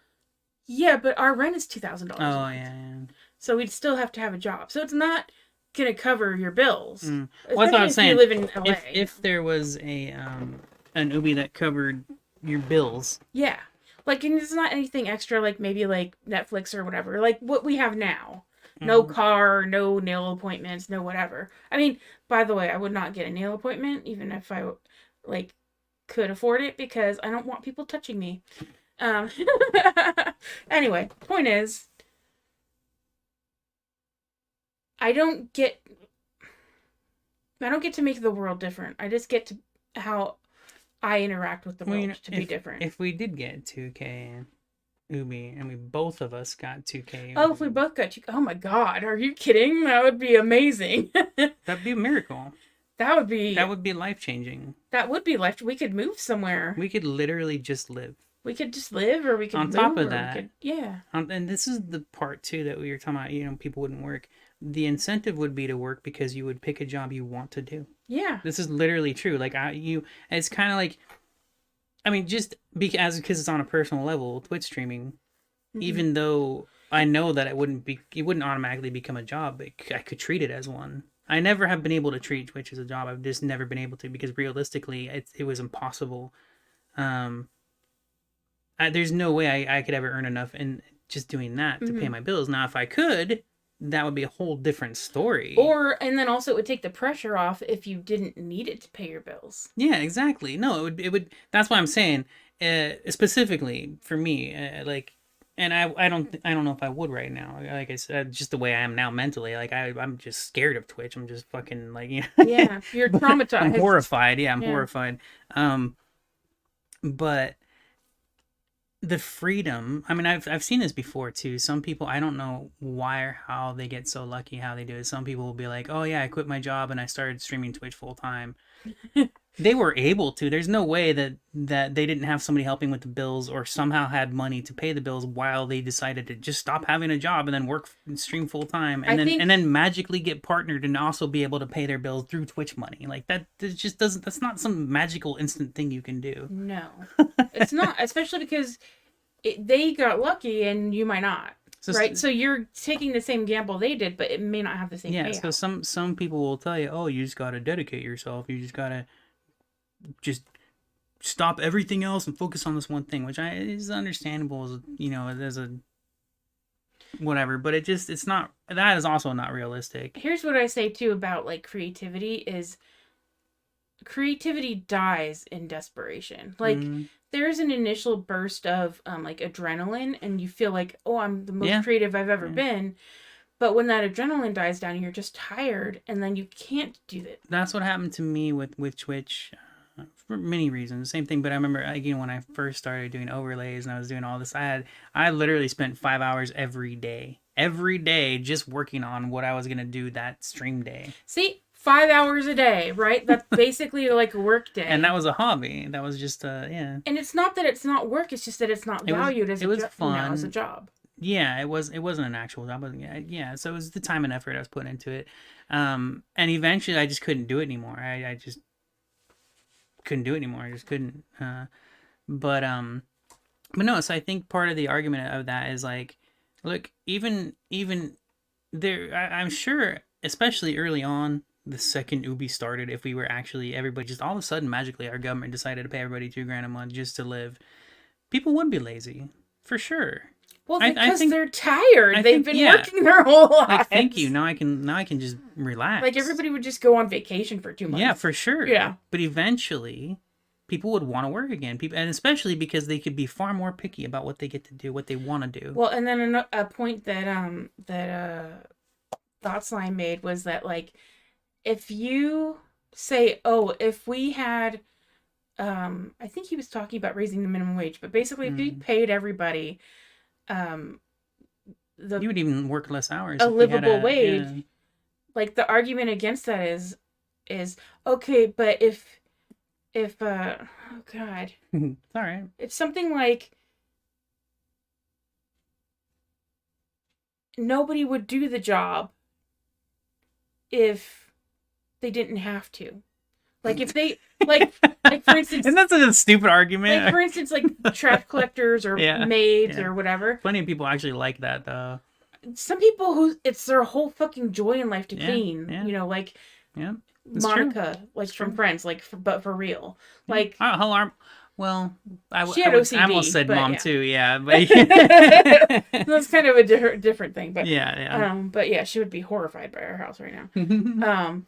Yeah, but our rent is $2,000 a Oh, month. yeah. So we'd still have to have a job. So it's not gonna cover your bills. Mm. Especially Well, that's what I was if saying. you live in LA. If there was an Ubi that covered your bills, Yeah. Like, and it's not anything extra, like maybe like Netflix or whatever, like what we have now. No car, no nail appointments, no whatever. I mean, by the way, I would not get a nail appointment even if I like could afford it because I don't want people touching me. Um, anyway, point is, I don't get to make the world different. I just get to how I interact with the well, world to be different. If we did get 2K Ubi and we both of us got 2K, Oh, if we both got you, oh my God, are you kidding? That would be amazing. that'd be a miracle. That would be life changing. that would be life. We could move somewhere. We could literally just live. We could just live, or we could On move, top of or that, we could, yeah. And this is the part too that we were talking about. You know, people wouldn't work. The incentive would be to work because you would pick a job you want to do. Yeah. This is literally true. Like it's kind of like, I mean, just because it's on a personal level, Twitch streaming. Mm-hmm. Even though I know that it wouldn't automatically become a job, I could treat it as one. I never have been able to treat Twitch as a job. I've just never been able to because realistically, it was impossible. There's no way I could ever earn enough in just doing that to pay my bills. Now, if I could, that would be a whole different story. And then also it would take the pressure off if you didn't need it to pay your bills. Yeah, exactly. No, it would. That's why I'm saying, specifically for me, like. And I don't know if I would right now. Like I said, just the way I am now mentally. Like I'm just scared of Twitch. I'm just fucking like, you know. Yeah, you're traumatized. I'm horrified. Yeah, I'm horrified. But the freedom. I mean, I've seen this before too. Some people, I don't know why or how they get so lucky how they do it. Some people will be like, oh yeah, I quit my job and I started streaming Twitch full time. They were able to. There's no way that they didn't have somebody helping with the bills or somehow had money to pay the bills while they decided to just stop having a job and then work and stream full time and then magically get partnered and also be able to pay their bills through Twitch money. Like that just doesn't. That's not some magical instant thing you can do. No, it's not. Especially because they got lucky and you might not. Right, so you're taking the same gamble they did, but it may not have the same payout. Yeah, so some people will tell you, oh, you just gotta dedicate yourself. You just gotta just stop everything else and focus on this one thing, which is understandable, as you know, as a whatever. But it's not. That is also not realistic. Here's what I say too about like creativity is creativity dies in desperation. Like there's an initial burst of like adrenaline and you feel like, oh, I'm the most creative I've ever been. But when that adrenaline dies down, you're just tired and then you can't do that. That's what happened to me with Twitch for many reasons. Same thing, but I remember again when I first started doing overlays and I was doing all this, I literally spent 5 hours every day just working on what I was going to do that stream day. See? 5 hours a day, right? That's basically like a work day. And that was a hobby. That was just yeah. And it's not that it's not work, it's just that it's not valued as a job. Yeah, it wasn't an actual job. Yeah, so it was the time and effort I was putting into it. And eventually I just couldn't do it anymore. I just couldn't do it anymore. I just couldn't. But no, so I think part of the argument of that is like, look, even there, I'm sure, especially early on, the second Ubi started, if we were actually everybody just all of a sudden magically our government decided to pay everybody $2,000 a month just to live, people would be lazy for sure. Well, I because think- they're tired. I They've think, been yeah. working their whole lives. Like, thank you. Now I can just relax. Like, everybody would just go on vacation for 2 months. Yeah, for sure. Yeah. But eventually, people would want to work again. People, and especially because they could be far more picky about what they get to do, what they want to do. Well, and then a point that Thoughtsline made was that, like, if you say, oh, if we had, I think he was talking about raising the minimum wage, but basically, if you paid everybody, You would even work less hours. a if we had livable wage, yeah. like, the argument against that is okay, but if oh god, It's all right. it's something like nobody would do the job if they didn't have to. Like, if they like for instance, And that's such a stupid argument. like for instance, like trash collectors or Yeah, maids yeah. or whatever. Plenty of people actually like that, though. Some people who it's their whole fucking joy in life to Yeah, clean. yeah. You know, like Yeah, it's true. Monica, like It's from true. Friends, like but for real, like. Hello. Well, She had OCD, I almost said but mom yeah. too. Yeah, but That's kind of a different thing, but yeah. but yeah, she would be horrified by our house right now.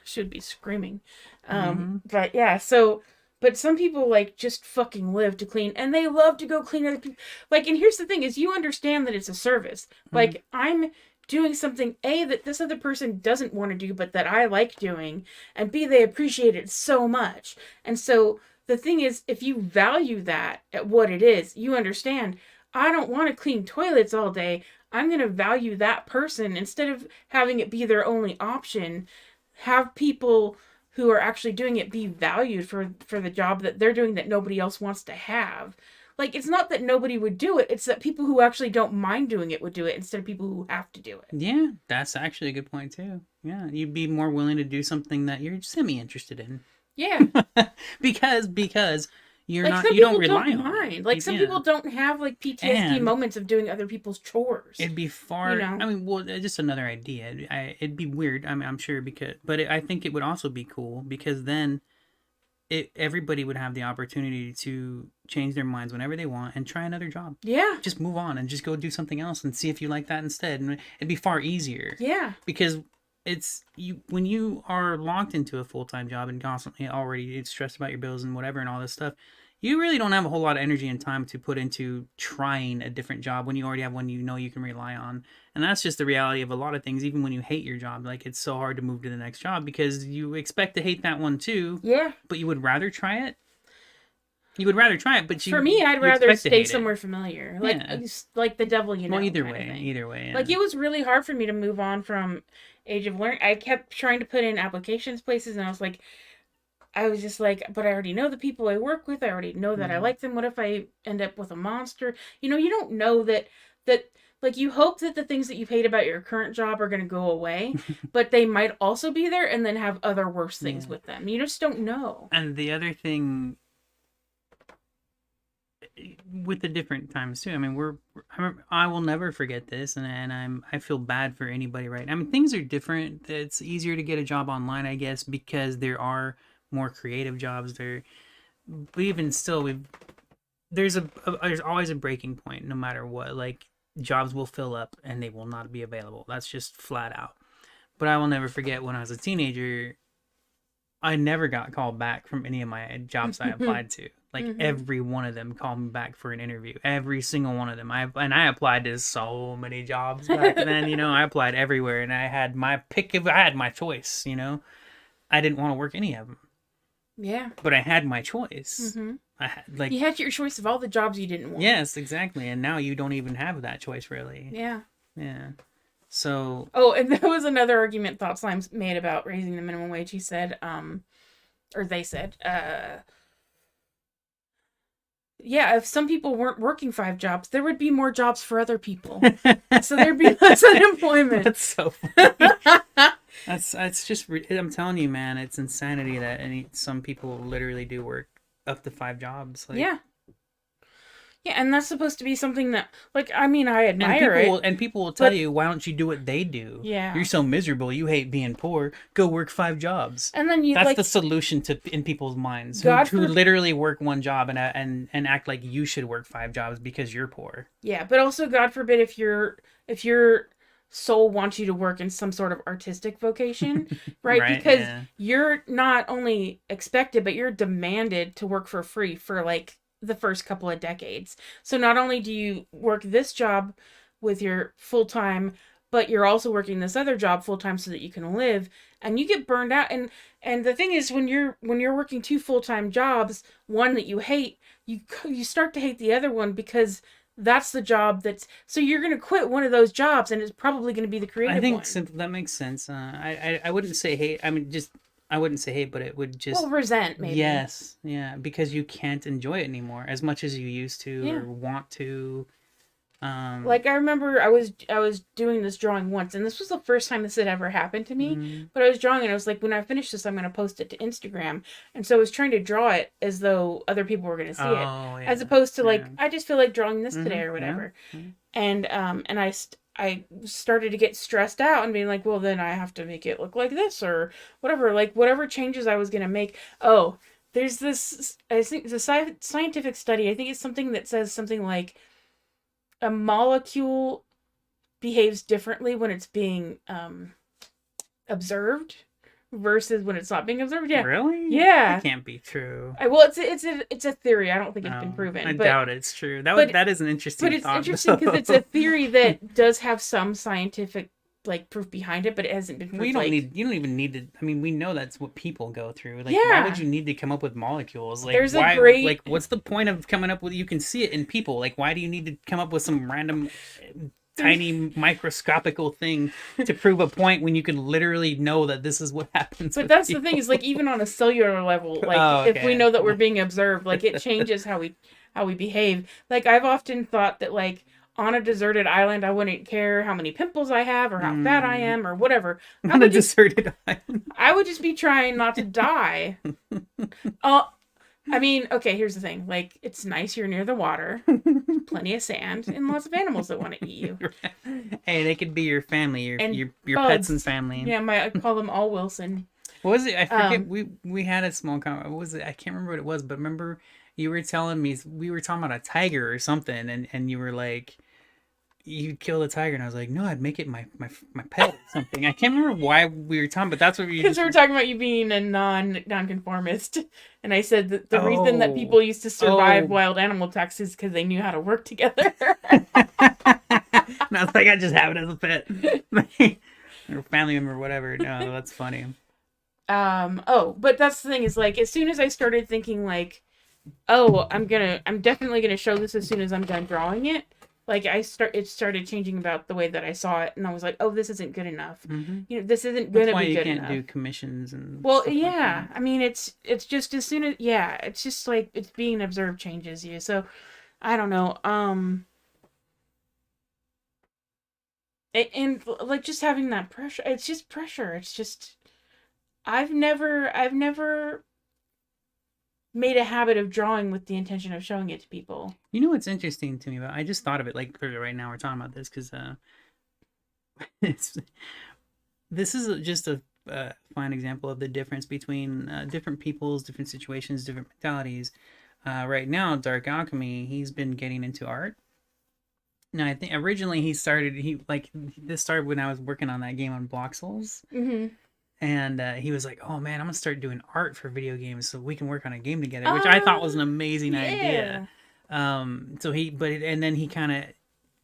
She would be screaming. But yeah, so but some people like just fucking live to clean, and they love to go clean other people. Like, and here's the thing: is you understand that it's a service. Like, I'm doing something A, that this other person doesn't want to do, but that I like doing, and B, they appreciate it so much, and so. The thing is, if you value that at what it is, you understand, I don't want to clean toilets all day. I'm going to value that person instead of having it be their only option. Have people who are actually doing it be valued for the job that they're doing that nobody else wants to have. Like, it's not that nobody would do it. It's that people who actually don't mind doing it would do it instead of people who have to do it. Yeah, that's actually a good point too. Yeah, you'd be more willing to do something that you're semi-interested in. Yeah. because you're Like, not some you don't people rely don't on mind. it. Like, some Yeah. people don't have, like, PTSD And- moments of doing other people's chores. It'd be far. You know? I mean, well, just another idea. It'd be weird. I mean, I'm sure I think it would also be cool because then, everybody would have the opportunity to change their minds whenever they want and try another job. Yeah. Just move on and just go do something else and see if you like that instead. And it'd be far easier. Yeah. Because it's when you are locked into a full-time job and constantly already stressed about your bills and whatever and all this stuff, you really don't have a whole lot of energy and time to put into trying a different job when you already have one you know you can rely on. And that's just the reality of a lot of things. Even when you hate your job, like, it's so hard to move to the next job because you expect to hate that one too, Yeah. but you would rather try it. You would rather try it, but For me, I'd you rather expect to stay hate it. somewhere familiar. Like, Yeah. like the devil, you know. Well, either kind of way, thing. yeah. Like, it was really hard for me to move on from Age of Learning. I kept trying to put in applications places, and I was just like, but I already know the people I work with. I already know that I like them. What if I end up with a monster? You know, you don't know that like, you hope that the things that you've hate about your current job are going to go away, but they might also be there and then have other worse things with them. You just don't know. And the other thing with the different times too. I mean, I will never forget this, and I feel bad for anybody right now. I mean, things are different. It's easier to get a job online, I guess, because there are more creative jobs there. But even still, there's always a breaking point, no matter what. Like, jobs will fill up and they will not be available. That's just flat out. But I will never forget when I was a teenager, I never got called back from any of my jobs I applied to. Like, every one of them called me back for an interview. Every single one of them. I applied to so many jobs back then. You know, I applied everywhere, and I had my pick of. I had my choice. You know, I didn't want to work any of them. Yeah. But I had my choice. I had, you had your choice of all the jobs you didn't want. Yes, exactly. And now you don't even have that choice, really. Yeah. Yeah. So. Oh, and that was another argument Thought Slime's made about raising the minimum wage. He said, or they said, yeah, if some people weren't working 5 jobs, there would be more jobs for other people. So there'd be less unemployment. That's so funny. It's just, I'm telling you, man, it's insanity that some people literally do work up to 5 jobs. Like, yeah. Yeah, and that's supposed to be something that, like, I mean, I And admire it, people will tell but you, why don't you do what they do? You're yeah. so miserable. You hate being poor. Go work 5 jobs. And then you, That's the like, solution to in people's minds God who for, literally work one job and act like you should work 5 jobs because you're poor. yeah, but also, God forbid, if your soul wants you to work in some sort of artistic vocation, right? Right? Because Yeah. you're not only expected, but you're demanded to work for free for like the first couple of decades. So not only do you work this job with your full time, but you're also working this other job full time so that you can live, and you get burned out. And the thing is, when you're working two full time jobs, one that you hate, you start to hate the other one because that's the job that's, so you're going to quit one of those jobs and it's probably going to be the I creative think one. simple, that makes sense. I wouldn't say hate. I mean, just I wouldn't say hate, but it would Well, just resent maybe. yes, yeah, because you can't enjoy it anymore as much as you used to Yeah. or want to. Like I remember I was doing this drawing once, and this was the first time this had ever happened to me. Mm, But I was drawing and I was like, when I finish this I'm going to post it to Instagram. And so I was trying to draw it as though other people were going to see it, oh as yeah, opposed to yeah, like I just feel like drawing this today or yeah. whatever. And I started to get stressed out and being like, well, then I have to make it look like this or whatever, like whatever changes I was gonna make. Oh, there's this. I think the scientific study. I think it's something that says something like a molecule behaves differently when it's being observed versus when it's not being observed. Yeah, Really? That yeah. can't be true. Well, it's a theory. I don't think it's been No, I proven, doubt it's true. but That is an but interesting it's thought, interesting because it's a though. theory that does have some scientific like proof behind it, but it hasn't been We proved. don't Like, need. You don't even need to. I mean, we know that's what people go through. Like, why would yeah, you need to come up with molecules? Like, there's a why? great Like, what's the point of coming up with? You can see it in people. Like, why do you need to come up with some random, there's tiny microscopical thing to prove a point when you can literally know that this is what happens but with that's the thing people? is like even on a cellular level, like Oh, if we okay. know that we're being observed, like it changes how we behave. Like I've often thought that like on a deserted island I wouldn't care how many pimples I have or how fat I Mm, am or whatever. I on a would just deserted island. I would just be trying not to die. Uh, I mean, okay, here's the thing. Like, it's nice you're near the water, plenty of sand, and lots of animals that want to eat you. Hey, they could be your family, And your pets and bugs. family. Yeah, I call them all Wilson. What was it? I forget. Um, We had a small what was it? I can't remember what it was, but remember you were telling me we were talking about a tiger or something, and you were like, you'd kill the tiger, and I was like, no, I'd make it my pet or something. I can't remember why we were talking, but that's what we because just. we were talking about you being a nonconformist, and I said that the reason that Oh, people used to survive oh. wild animal attacks is because they knew how to work together. And I was like, I just have it as a pet, or family member, or whatever. No, that's funny. Oh, but that's the thing is like as soon as I started thinking like, oh, I'm definitely gonna show this as soon as I'm done drawing it. Like it started changing about the way that I saw it, and I was like, oh, this isn't good enough. Hmm. You know, this isn't That's gonna why be you good can't enough. do commissions and Well, stuff like yeah, that. I mean, it's just as soon as yeah, it's just like it's being observed changes you. So I don't know. And like just having that pressure, it's just pressure. It's just I've never made a habit of drawing with the intention of showing it to people. You know what's interesting to me about? I just thought of it like literally right now. We're talking about this because it's this is just a fine example of the difference between different people's different situations, different mentalities. Right now, Dark Alchemy, he's been getting into art. Now, I think originally he like this started when I was working on that game on Block Souls, Mm-hmm. and he was like, "Oh man, I'm gonna start doing art for video games so we can work on a game together," which I thought was Uh, an amazing idea. yeah. So and then he kind of,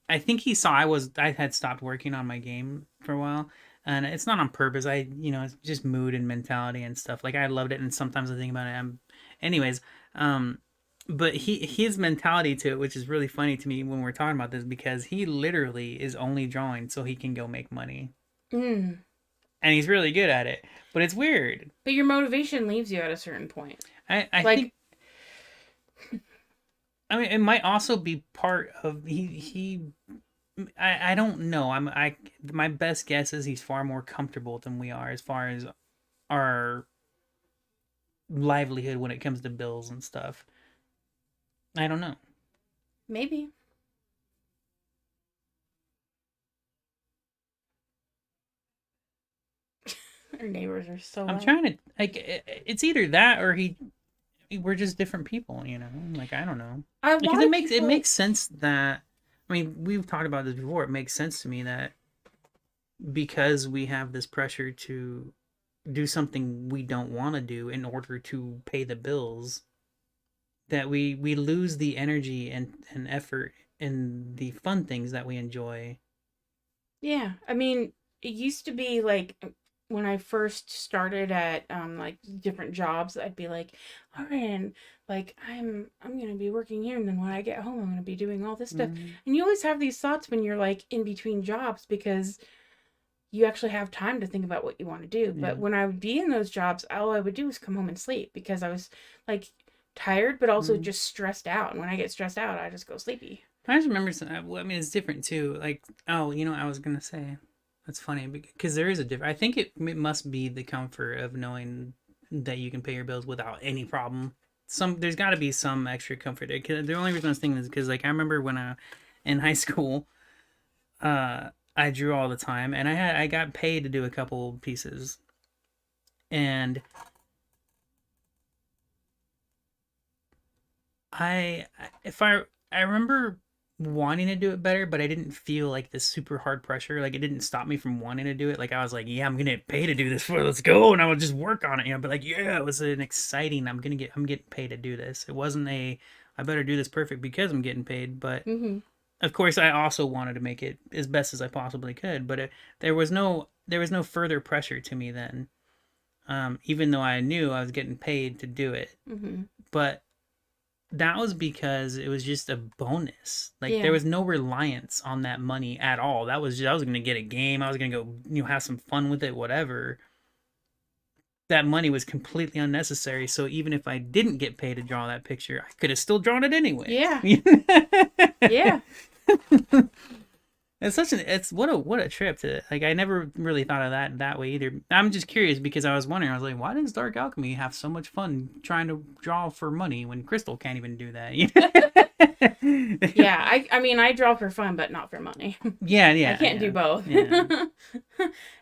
I think he saw I had stopped working on my game for a while, and it's not on purpose. It's just mood and mentality and stuff. Like I loved it, and sometimes I think about it. Anyways, but his mentality to it, which is really funny to me when we're talking about this, because he literally is only drawing so he can go make money, Mm. and he's really good at it. But it's weird. But your motivation leaves you at a certain point. I think. Like, I mean, it might also be part of I don't know. My best guess is he's far more comfortable than we are as far as our livelihood when it comes to bills and stuff. I don't know. Maybe. Our neighbors are so I'm loud. trying to like it's either that or we're just different people, you know. Like I don't know. A Because lot of it people. makes sense that I mean, we've talked about this before. It makes sense to me that because we have this pressure to do something we don't want to do in order to pay the bills, that we lose the energy and effort in the fun things that we enjoy. Yeah, I mean, it used to be like when I first started at like different jobs, I'd be like, all right, and like I'm gonna be working here, and then when I get home, I'm gonna be doing all this stuff. Mm, And you always have these thoughts when you're like in between jobs because you actually have time to think about what you want to do. But yeah. when I would be in those jobs, all I would do was come home and sleep because I was like tired, but also Mm. just stressed out. And when I get stressed out, I just go sleepy. I just remember well, I mean, it's different too. Like, oh, you know, I was gonna say that's funny because there is a difference. I think it must be the comfort of knowing that you can pay your bills without any problem. There's got to be some extra comfort there. 'Cause the only reason I was thinking is because like I remember when I in high school, I drew all the time, and I got paid to do a couple pieces, and if I remember wanting to do it better, but I didn't feel like this super hard pressure. Like it didn't stop me from wanting to do it. Like I was like, yeah, I'm gonna get paid to do this. For let's go, and I would just work on it. You know, but like, yeah, it was an exciting. I'm getting paid to do this. It wasn't a I better do this perfect because I'm getting paid. But Mm-hmm. of course, I also wanted to make it as best as I possibly could. But there was no further pressure to me then. Even though I knew I was getting paid to do it, Mm-hmm. but that was because it was just a bonus. Like there Yeah. was no reliance on that money at all. That was just, I was gonna get a game. I was gonna go, you know, have some fun with it, whatever. That money was completely unnecessary. So even if I didn't get paid to draw that picture, I could have still drawn it anyway. Yeah. Yeah. It's such an it's what a trip to like I never really thought of that way either. I'm just curious because I was wondering, I was like, why does Dark Alchemy have so much fun trying to draw for money when Crystal can't even do that? Yeah. I mean, I draw for fun, but not for money. Yeah, I yeah, can't do yeah. both. Yeah.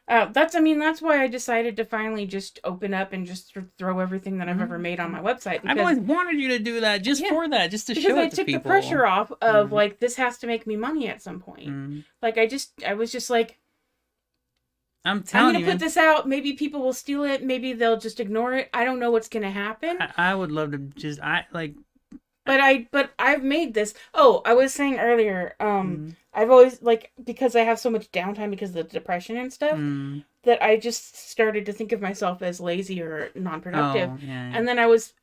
That's I mean that's why I decided to finally just open up and just throw everything that I've ever made on my website I've because always wanted you to do that just yeah, for that, just to because show I it to took the people. pressure off of Mm, like this has to make me money at some point. mm. Like I was just like I'm I'm telling gonna you, put man. this out. Maybe people will steal it. Maybe they'll just ignore it. I don't know what's gonna happen. I would love to just I like But I've made this. Oh, I was saying earlier. mm, I've always like because I have so much downtime because of the depression and stuff mm. that I just started to think of myself as lazy or non-productive. Oh, yeah. And then I was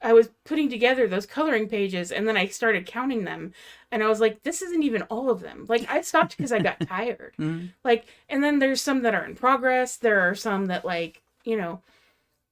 putting together those coloring pages, and then I started counting them, and I was like, this isn't even all of them. Like I stopped because I got tired. Mm. Like, and then there's some that are in progress. There are some that like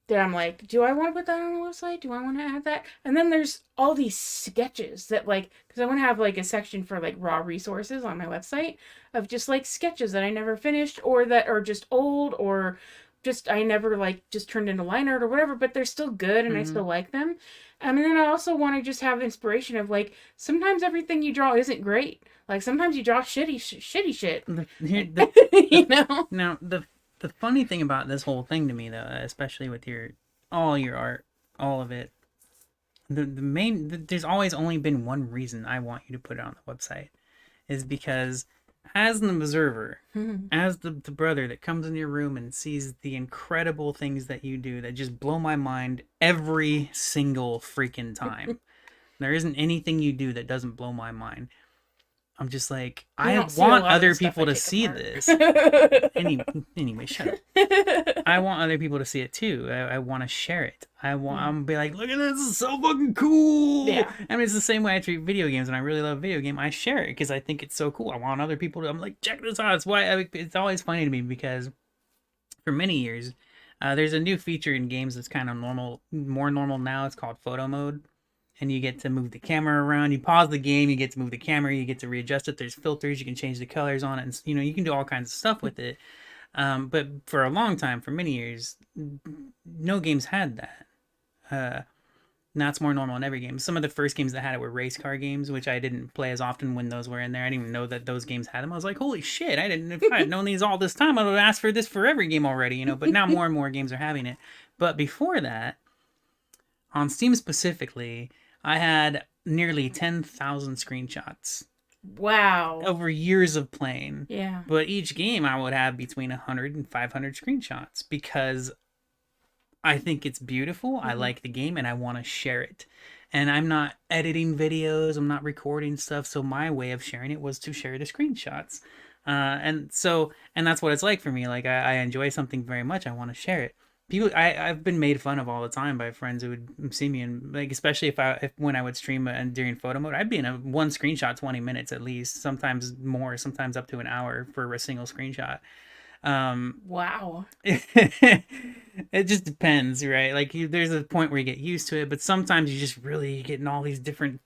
that I'm like, do I want to put that on the website? Do I want to add that? And then there's all these sketches that like, because I want to have like a section for like raw resources on my website of just like sketches that I never finished or that are just old or just I never like just turned into line art or whatever, but they're still good and I Mm-hmm. still like them. And then I also want to just have inspiration of like sometimes everything you draw isn't great. Like sometimes you draw shitty shit. The you know? now the funny thing about this whole thing to me though, especially with all your art, all of it, there's always only been one reason I want you to put it on the website is because as an observer, as the brother that comes in your room and sees the incredible things that you do that just blow my mind every single freaking time. There isn't anything you do that doesn't blow my mind. I'm just like, You I don't see a want lot of the other stuff I people to take see apart. this. Anyway, shut up. I want other people to see it too. I want to share it. I'm gonna be like, look at this, this is so fucking cool. Yeah. I mean, it's the same way I treat video games, and I really love video game. I share it because I think it's so cool. I want other people to. I'm like, check this out. It's why it's always funny to me because for many years, there's a new feature in games that's kind of normal, more normal now. It's called photo mode, and you get to move the camera around. You pause the game, you get to move the camera, you get to readjust it. There's filters, you can change the colors on it, and you know you can do all kinds of stuff with it. But for a long time, for many years, no games had that. Uh, That's more normal in every game. Some of the first games that had it were race car games, which I didn't play as often when those were in there. I didn't even know that those games had them. I was like, holy shit, I didn't. If I had known these all this time, I would have asked for this for every game already, you know. But now more and more games are having it. But before that, on Steam specifically, I had nearly 10,000 screenshots Wow. over years of playing. Yeah. But each game I would have between 100 and 500 screenshots because I think it's beautiful. I like the game and I want to share it. And I'm not editing videos, I'm not recording stuff. So my way of sharing it was to share the screenshots. And that's what it's like for me. Like I enjoy something very much. I want to share it. I've been made fun of all the time by friends who would see me and like, especially if when I would stream and during photo mode, I'd be in a one screenshot 20 minutes at least, sometimes more, sometimes up to an hour for a single screenshot. Wow. It just depends, right? Like there's a point where you get used to it, but sometimes you just really getting all these different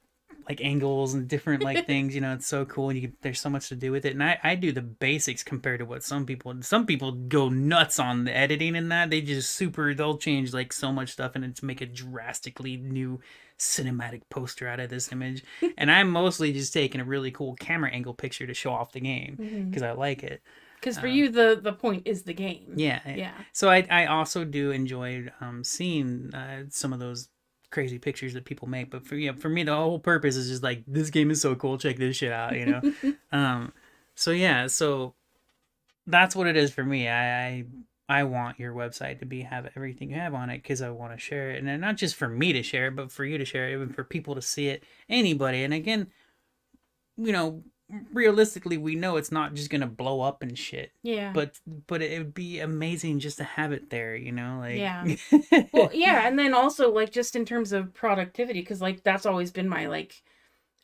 like angles and different like things. You know, it's so cool. There's so much to do with it, and I do the basics compared to what some people go nuts on the editing and that they'll change like so much stuff and to make a drastically new cinematic poster out of this image. And I'm mostly just taking a really cool camera angle picture to show off the game because I like it. Because for you, the point is the game. Yeah. Yeah. So I also do enjoy seeing some of those crazy pictures that people make. But for me, the whole purpose is just like, this game is so cool. Check this shit out, you know? So that's what it is for me. I want your website to have everything you have on it because I want to share it. And then not just for me to share it, but for you to share it, even for people to see it, anybody. And again, you know, realistically we know it's not just gonna blow up and shit, Yeah. but it would be amazing just to have it there, you know, like Yeah. Well, yeah, and then also like just in terms of productivity, because like that's always been my like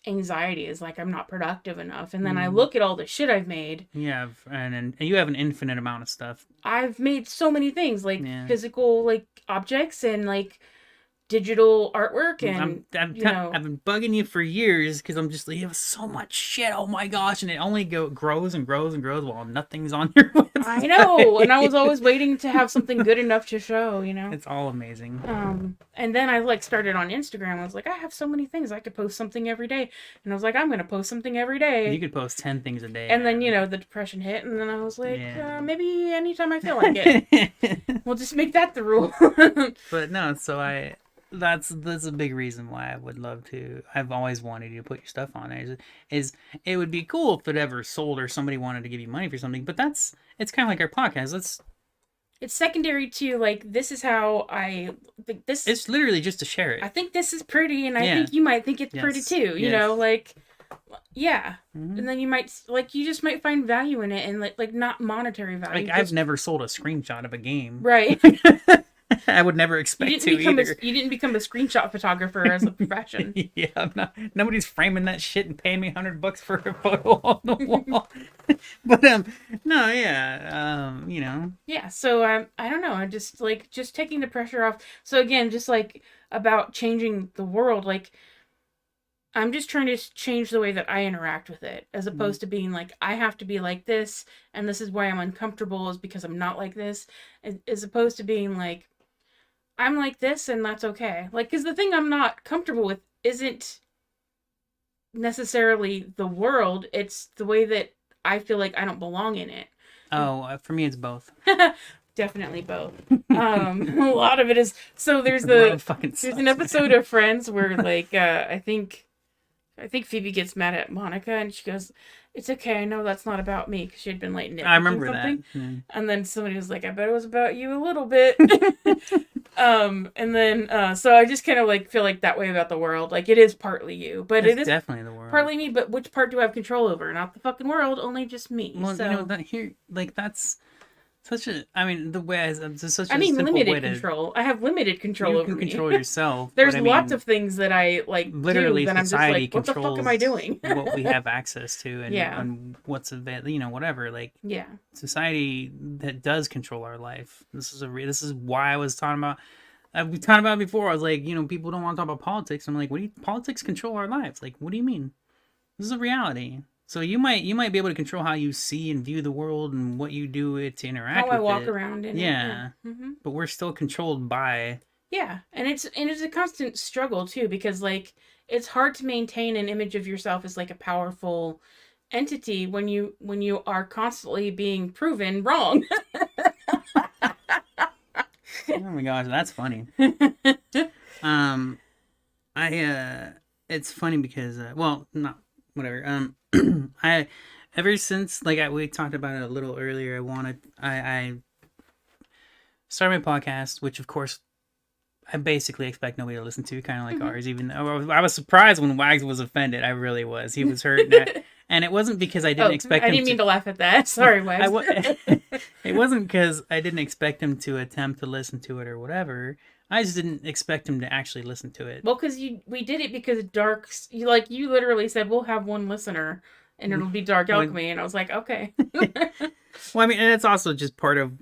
anxiety is like I'm not productive enough, and then I look at all the shit I've made. Yeah, and you have an infinite amount of stuff. I've made so many things like Yeah. physical like objects and like digital artwork, and I've been bugging you for years because I'm just like, you have so much shit, oh my gosh, and it only grows and grows and grows while nothing's on your website. I know, and I was always waiting to have something good enough to show, you know. It's all amazing. And then I like started on Instagram. I was like, I have so many things, I could post something every day, and I was like, I'm gonna post something every day. You could post 10 things a day, and then the depression hit, and then I was like, maybe anytime I feel like it. We'll just make that the rule. But no, so that's a big reason why I would love to. I've always wanted you to put your stuff on there. Is it would be cool if it ever sold or somebody wanted to give you money for something. But it's kind of like our podcast. It's secondary to like, this is how I think this. It's literally just to share it. I think this is pretty, and I think you might think it's pretty too. You know, like, yeah. And then you might like, you just might find value in it, and like not monetary value. Like I've never sold a screenshot of a game. Right. I would never expect to either. You didn't become a screenshot photographer as a profession. Yeah, I'm not. Nobody's framing that shit and paying me $100 for a photo on the wall. But no, yeah, you know. Yeah, so I don't know. I'm just like taking the pressure off. So again, just like about changing the world, like I'm just trying to change the way that I interact with it, as opposed to being like, I have to be like this, and this is why I'm uncomfortable, is because I'm not like this, as opposed to being like, I'm like this, and that's okay. Like, because the thing I'm not comfortable with isn't necessarily the world, it's the way that I feel like I don't belong in it. Oh, for me, it's both. Definitely both. A lot of it is, so there's an episode of Friends where like, I think Phoebe gets mad at Monica, and she goes, "It's okay, I know that's not about me," because she had been like nitpicking I remember something. that. Mm. And then somebody was like, "I bet it was about you a little bit." And then so I just kind of like feel like that way about the world. Like, it is partly you, but it is definitely the world. Partly me, but which part do I have control over? Not the fucking world, only just me. Well, so, you know, that's such a. I mean, the way it's such a I mean, simple limited way control. I have limited control over you can me. control yourself. There's but, lots of things that I like literally do that I'm just like, what the fuck am I doing? What we have access to, and, Yeah. and what's available, you know, whatever. Like, Yeah. society that does control our life. This is why I was talking about. We talked about it before. I was like, you know, people don't want to talk about politics. I'm like, politics control our lives? Like, what do you mean? This is a reality. So you might be able to control how you see and view the world and what you do to interact with it. How I walk around in it. Yeah. Mm-hmm. But we're still controlled by Yeah, and it's a constant struggle too, because like it's hard to maintain an image of yourself as like a powerful entity when you are constantly being proven wrong. Oh my gosh, that's funny. Um, I it's funny because well, not whatever. I ever since like we talked about it a little earlier. I started my podcast, which of course I basically expect nobody to listen to, kind of like Mhm. ours. Even though I was surprised when Wags was offended. I really was. He was hurt, and it wasn't because I didn't Oh, expect I him didn't to. mean to laugh at that. Sorry, I Wags. wa- It wasn't because I didn't expect him to attempt to listen to it or whatever. I just didn't expect him to actually listen to it. Well, because we did it because you literally said we'll have one listener and it'll be Dark When, Alchemy, and I was like, okay. well, I mean, and it's also just part of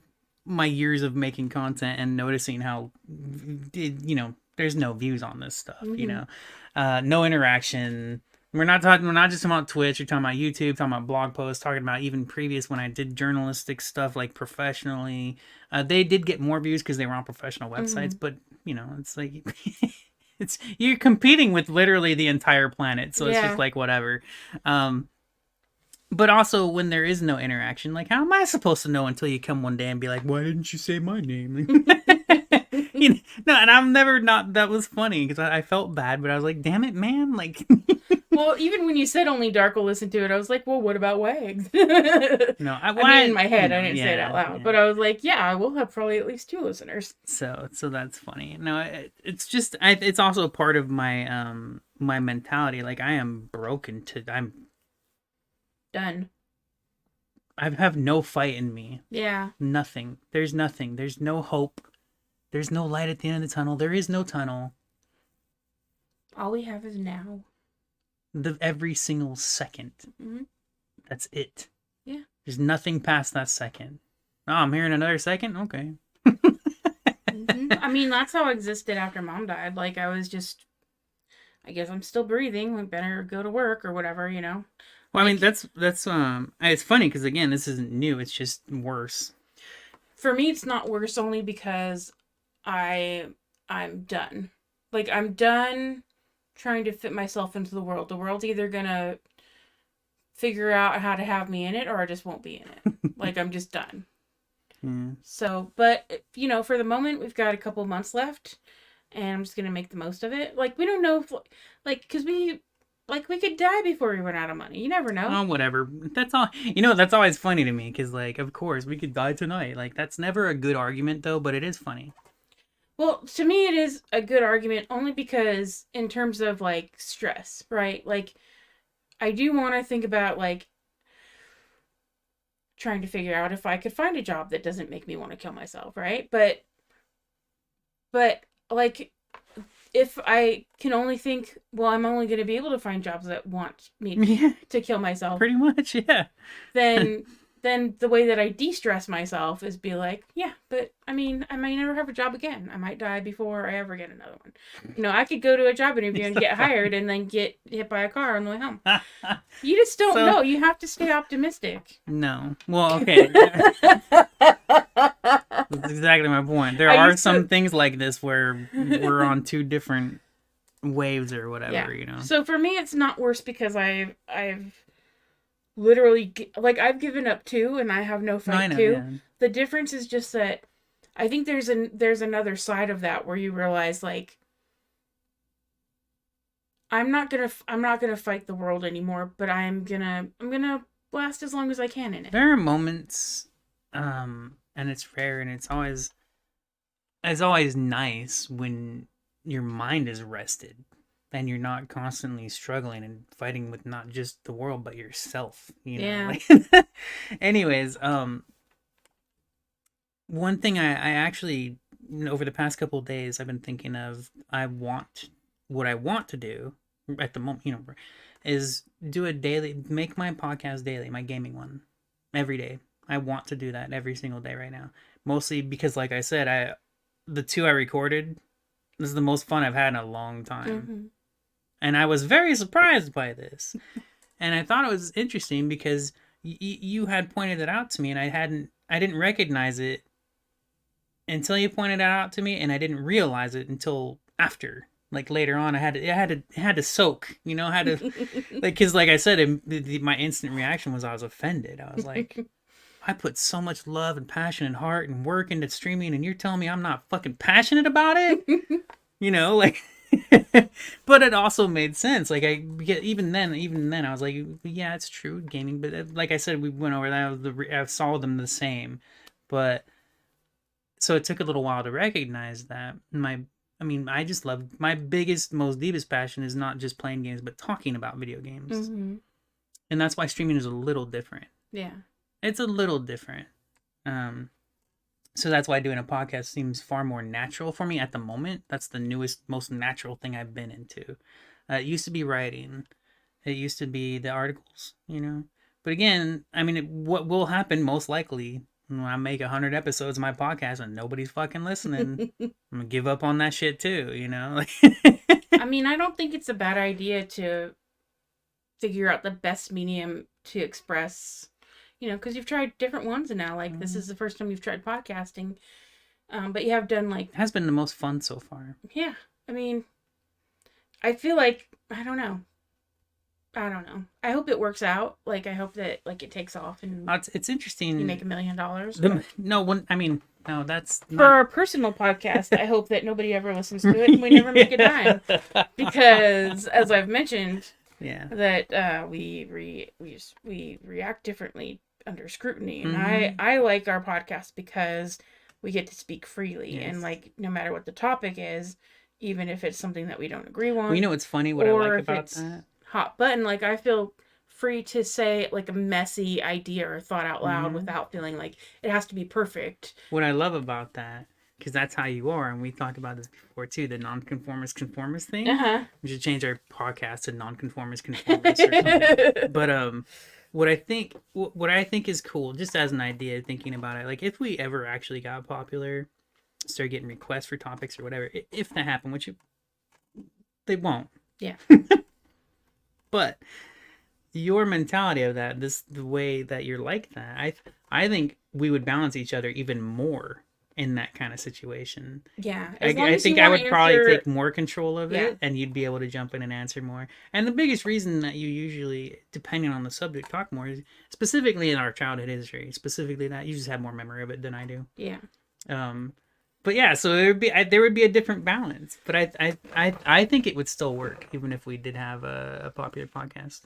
my years of making content and noticing how, there's no views on this stuff. Hmm. No interaction. We're not talking. We're not just talking about Twitch. We're talking about YouTube. Talking about blog posts. Talking about even previous when I did journalistic stuff like professionally. They did get more views because they were on professional websites. Hmm. But it's like it's you're competing with literally the entire planet. So it's just Yeah. like whatever. Um, but also, when there is no interaction, like, how am I supposed to know until you come one day and be like, "Why didn't you say my name?" No, and I'm never not. That was funny because I felt bad, but I was like, "Damn it, man!" Like, Well, even when you said only Dark will listen to it, I was like, well, what about Wags? no, I mean, in my head, I didn't say it out yeah, loud, yeah. but I was like, yeah, we'll have probably at least two listeners. So that's funny. No, it's just, it's also a part of my my mentality. Like, I am broken to. Done. I have no fight in me. Yeah. Nothing. There's nothing. There's no hope. There's no light at the end of the tunnel. There is no tunnel. All we have is now. Every single second. Hmm. That's it. Yeah. There's nothing past that second. Oh, I'm hearing another second? Okay. I mean, that's how I existed after mom died. Like, I was just, I guess I'm still breathing. We better go to work or whatever. Well, I mean, Like, that's it's funny because again, this isn't new. It's just worse. for me, it's not worse only because I, I'm done. Like, I'm done trying to fit myself into the world. The world's either gonna figure out how to have me in it or I just won't be in it. Like, I'm just done. Yeah. So, but for the moment, we've got a couple months left, and I'm just gonna make the most of it. Like, we don't know if, like, because we could die before we run out of money. You never know. Oh, whatever. That's all. That's always funny to me because, like, of course, we could die tonight. Like, that's never a good argument, though, but it is funny. Well, to me, it is a good argument only because, in terms of like stress, right? Like, I do want to think about like trying to figure out if I could find a job that doesn't make me want to kill myself, right? But like if I can only think, well, I'm only going to be able to find jobs that want me Yeah, to kill myself, pretty much. Yeah. then the way that I de-stress myself is be like, yeah, but I mean, I might never have a job again. I might die before I ever get another one. I could go to a job interview and get hired and then get hit by a car on the way home. You just don't So know. You have to stay optimistic. no. Well, okay. That's exactly my point. There I are used some to. things like this where we're on two different waves or Yeah. whatever. So for me, it's not worse because I've literally like I've given up too, and I have no No, I fight know, too. yeah. The difference is just that I think there's another side of that where you realize like I'm not gonna fight the world anymore, but I'm gonna last as long as I can in it. There are moments, and it's rare, and it's always nice when your mind is rested and you're not constantly struggling and fighting with not just the world but yourself. Yeah. Like, anyways, one thing I actually over the past couple of days I've been thinking of what I want to do at the moment, is do a daily, make my podcast daily, my gaming one, every day. I want to do that every single day right now. Mostly because, like I said, the two I recorded, this is the most fun I've had in a long time. Mm-hmm. And I was very surprised by this. And I thought it was interesting because you had pointed it out to me and I didn't recognize it until you pointed it out to me, and I didn't realize it until after. Like later on, it had to soak, you know, had to like, because like I said, my instant reaction was I was offended. I was like, I put so much love and passion and heart and work into streaming, and you're telling me I'm not fucking passionate about it, you know, like. But it also made sense. Like even then, I was like, yeah, it's true, gaming. But like I said, we went over that. I saw them the same, but so it took a little while to recognize that I just love my biggest, most deepest passion is not just playing games, but talking about video games. Mm-hmm. And that's why streaming is a little different. Yeah. It's a little different. So that's why doing a podcast seems far more natural for me at the moment. That's the newest, most natural thing I've been into. It used to be writing. It used to be the articles, you know. But again, what will happen most likely when I make 100 episodes of my podcast and nobody's fucking listening, I'm gonna give up on that shit too, you know. I don't think it's a bad idea to figure out the best medium to express, you know, because you've tried different ones now. Like this is the first time you've tried podcasting, but you have done like it has been the most fun so far. Yeah, I feel like I don't know. I hope it works out. Like I hope that like it takes off and it's interesting. You make $1 million. No, that's for our personal podcast. I hope that nobody ever listens to it and we never make a dime, because as I've mentioned, that we react differently under scrutiny, and I like our podcast because we get to speak freely, and like no matter what the topic is, even if it's something that we don't agree on. Well, you know what's funny? What I like about that. Hot button, like I feel free to say like a messy idea or thought out loud without feeling like it has to be perfect. What I love about that, because that's how you are, and we talked about this before too, the nonconformist conformist thing. We should change our podcast to nonconformist conformist or something. But what I think is cool, just as an idea, thinking about it, like if we ever actually got popular, start getting requests for topics or whatever, if that happened, which they won't. Yeah. But your mentality of that, the way that you're like that, I think we would balance each other even more in that kind of situation. Yeah. I think I would probably take more control of it, and you'd be able to jump in and answer more. And the biggest reason that you usually, depending on the subject, talk more is specifically in our childhood history, specifically that you just have more memory of it than I do. Yeah. But yeah, so there would be a different balance. But I think it would still work even if we did have a popular podcast.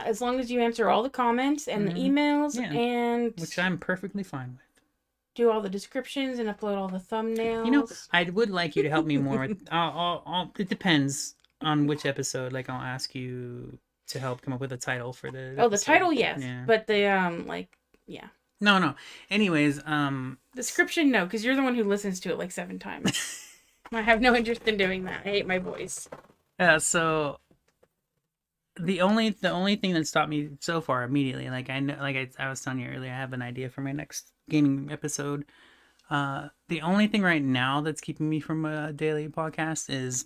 As long as you answer all the comments and the emails, and which I'm perfectly fine with. Do all the descriptions and upload all the thumbnails. You know, I would like you to help me more with. It depends on which episode. Like, I'll ask you to help come up with a title for the. Oh, the title, yes, but the No. Anyways, description, no, because you're the one who listens to it like 7 times. I have no interest in doing that. I hate my voice. So the only thing that stopped me so far immediately, like I know, like I was telling you earlier, I have an idea for my next gaming episode. The only thing right now that's keeping me from a daily podcast is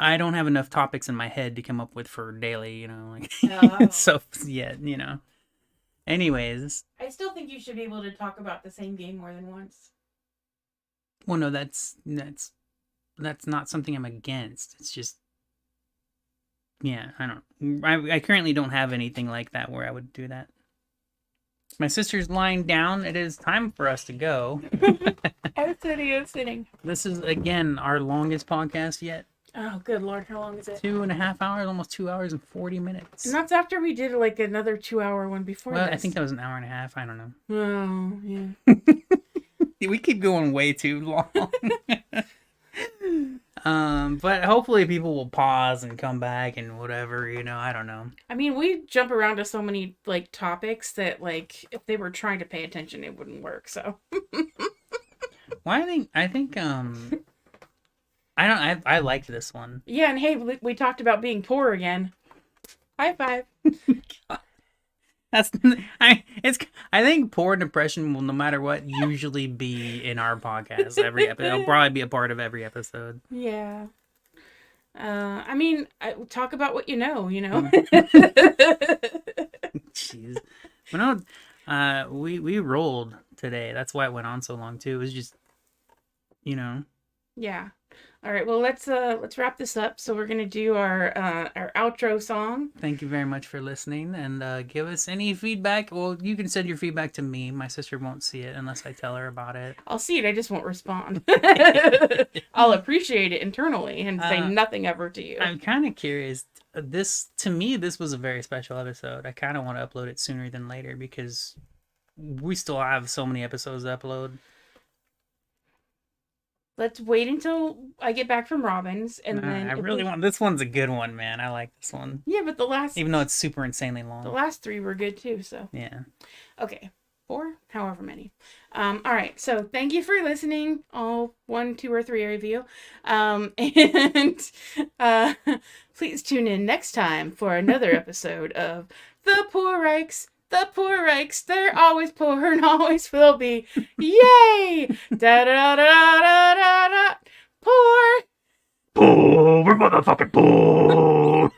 I don't have enough topics in my head to come up with for daily, you know, like so yeah, you know. Anyways, I still think you should be able to talk about the same game more than once. Well, no, that's not something I'm against. It's just, yeah, I currently don't have anything like that where I would do that. My sister's lying down. It is time for us to go. I'm sitting. This is, again, our longest podcast yet. Oh, good Lord. How long is it? 2.5 hours, almost 2 hours and 40 minutes. And that's after we did like another 2-hour one before this. I think that was 1.5 hours. I don't know. Oh, yeah. We keep going way too long. But hopefully people will pause and come back and whatever, you know, I don't know. I mean, we jump around to so many like topics that like if they were trying to pay attention, it wouldn't work. So. Well, I think I liked this one. Yeah, and hey, we talked about being poor again. High five. I think poor depression will, no matter what, usually be in our podcast every episode. It'll probably be a part of every episode. Yeah. I mean, talk about what you know. Jeez. But no, We rolled today. That's why it went on so long too. It was just, you know. Yeah. All right. Well, let's wrap this up. So we're gonna do our outro song. Thank you very much for listening, and give us any feedback. Well, you can send your feedback to me. My sister won't see it unless I tell her about it. I'll see it. I just won't respond. I'll appreciate it internally and say nothing ever to you. I'm kind of curious. To me, this was a very special episode. I kind of want to upload it sooner than later because we still have so many episodes to upload. Let's wait until I get back from Robin's, and then I really want this one's a good one, man. I like this one. Yeah, but even though it's super insanely long. The last 3 were good too. So yeah. Okay, 4, however many. All right. So thank you for listening. All 1, 2, or 3 of you. And please tune in next time for another episode of The Poor Rikes. The poor Rikes, they're always poor and always will be. Yay! Da da da da da da. Poor. Poor, we're motherfucking poor.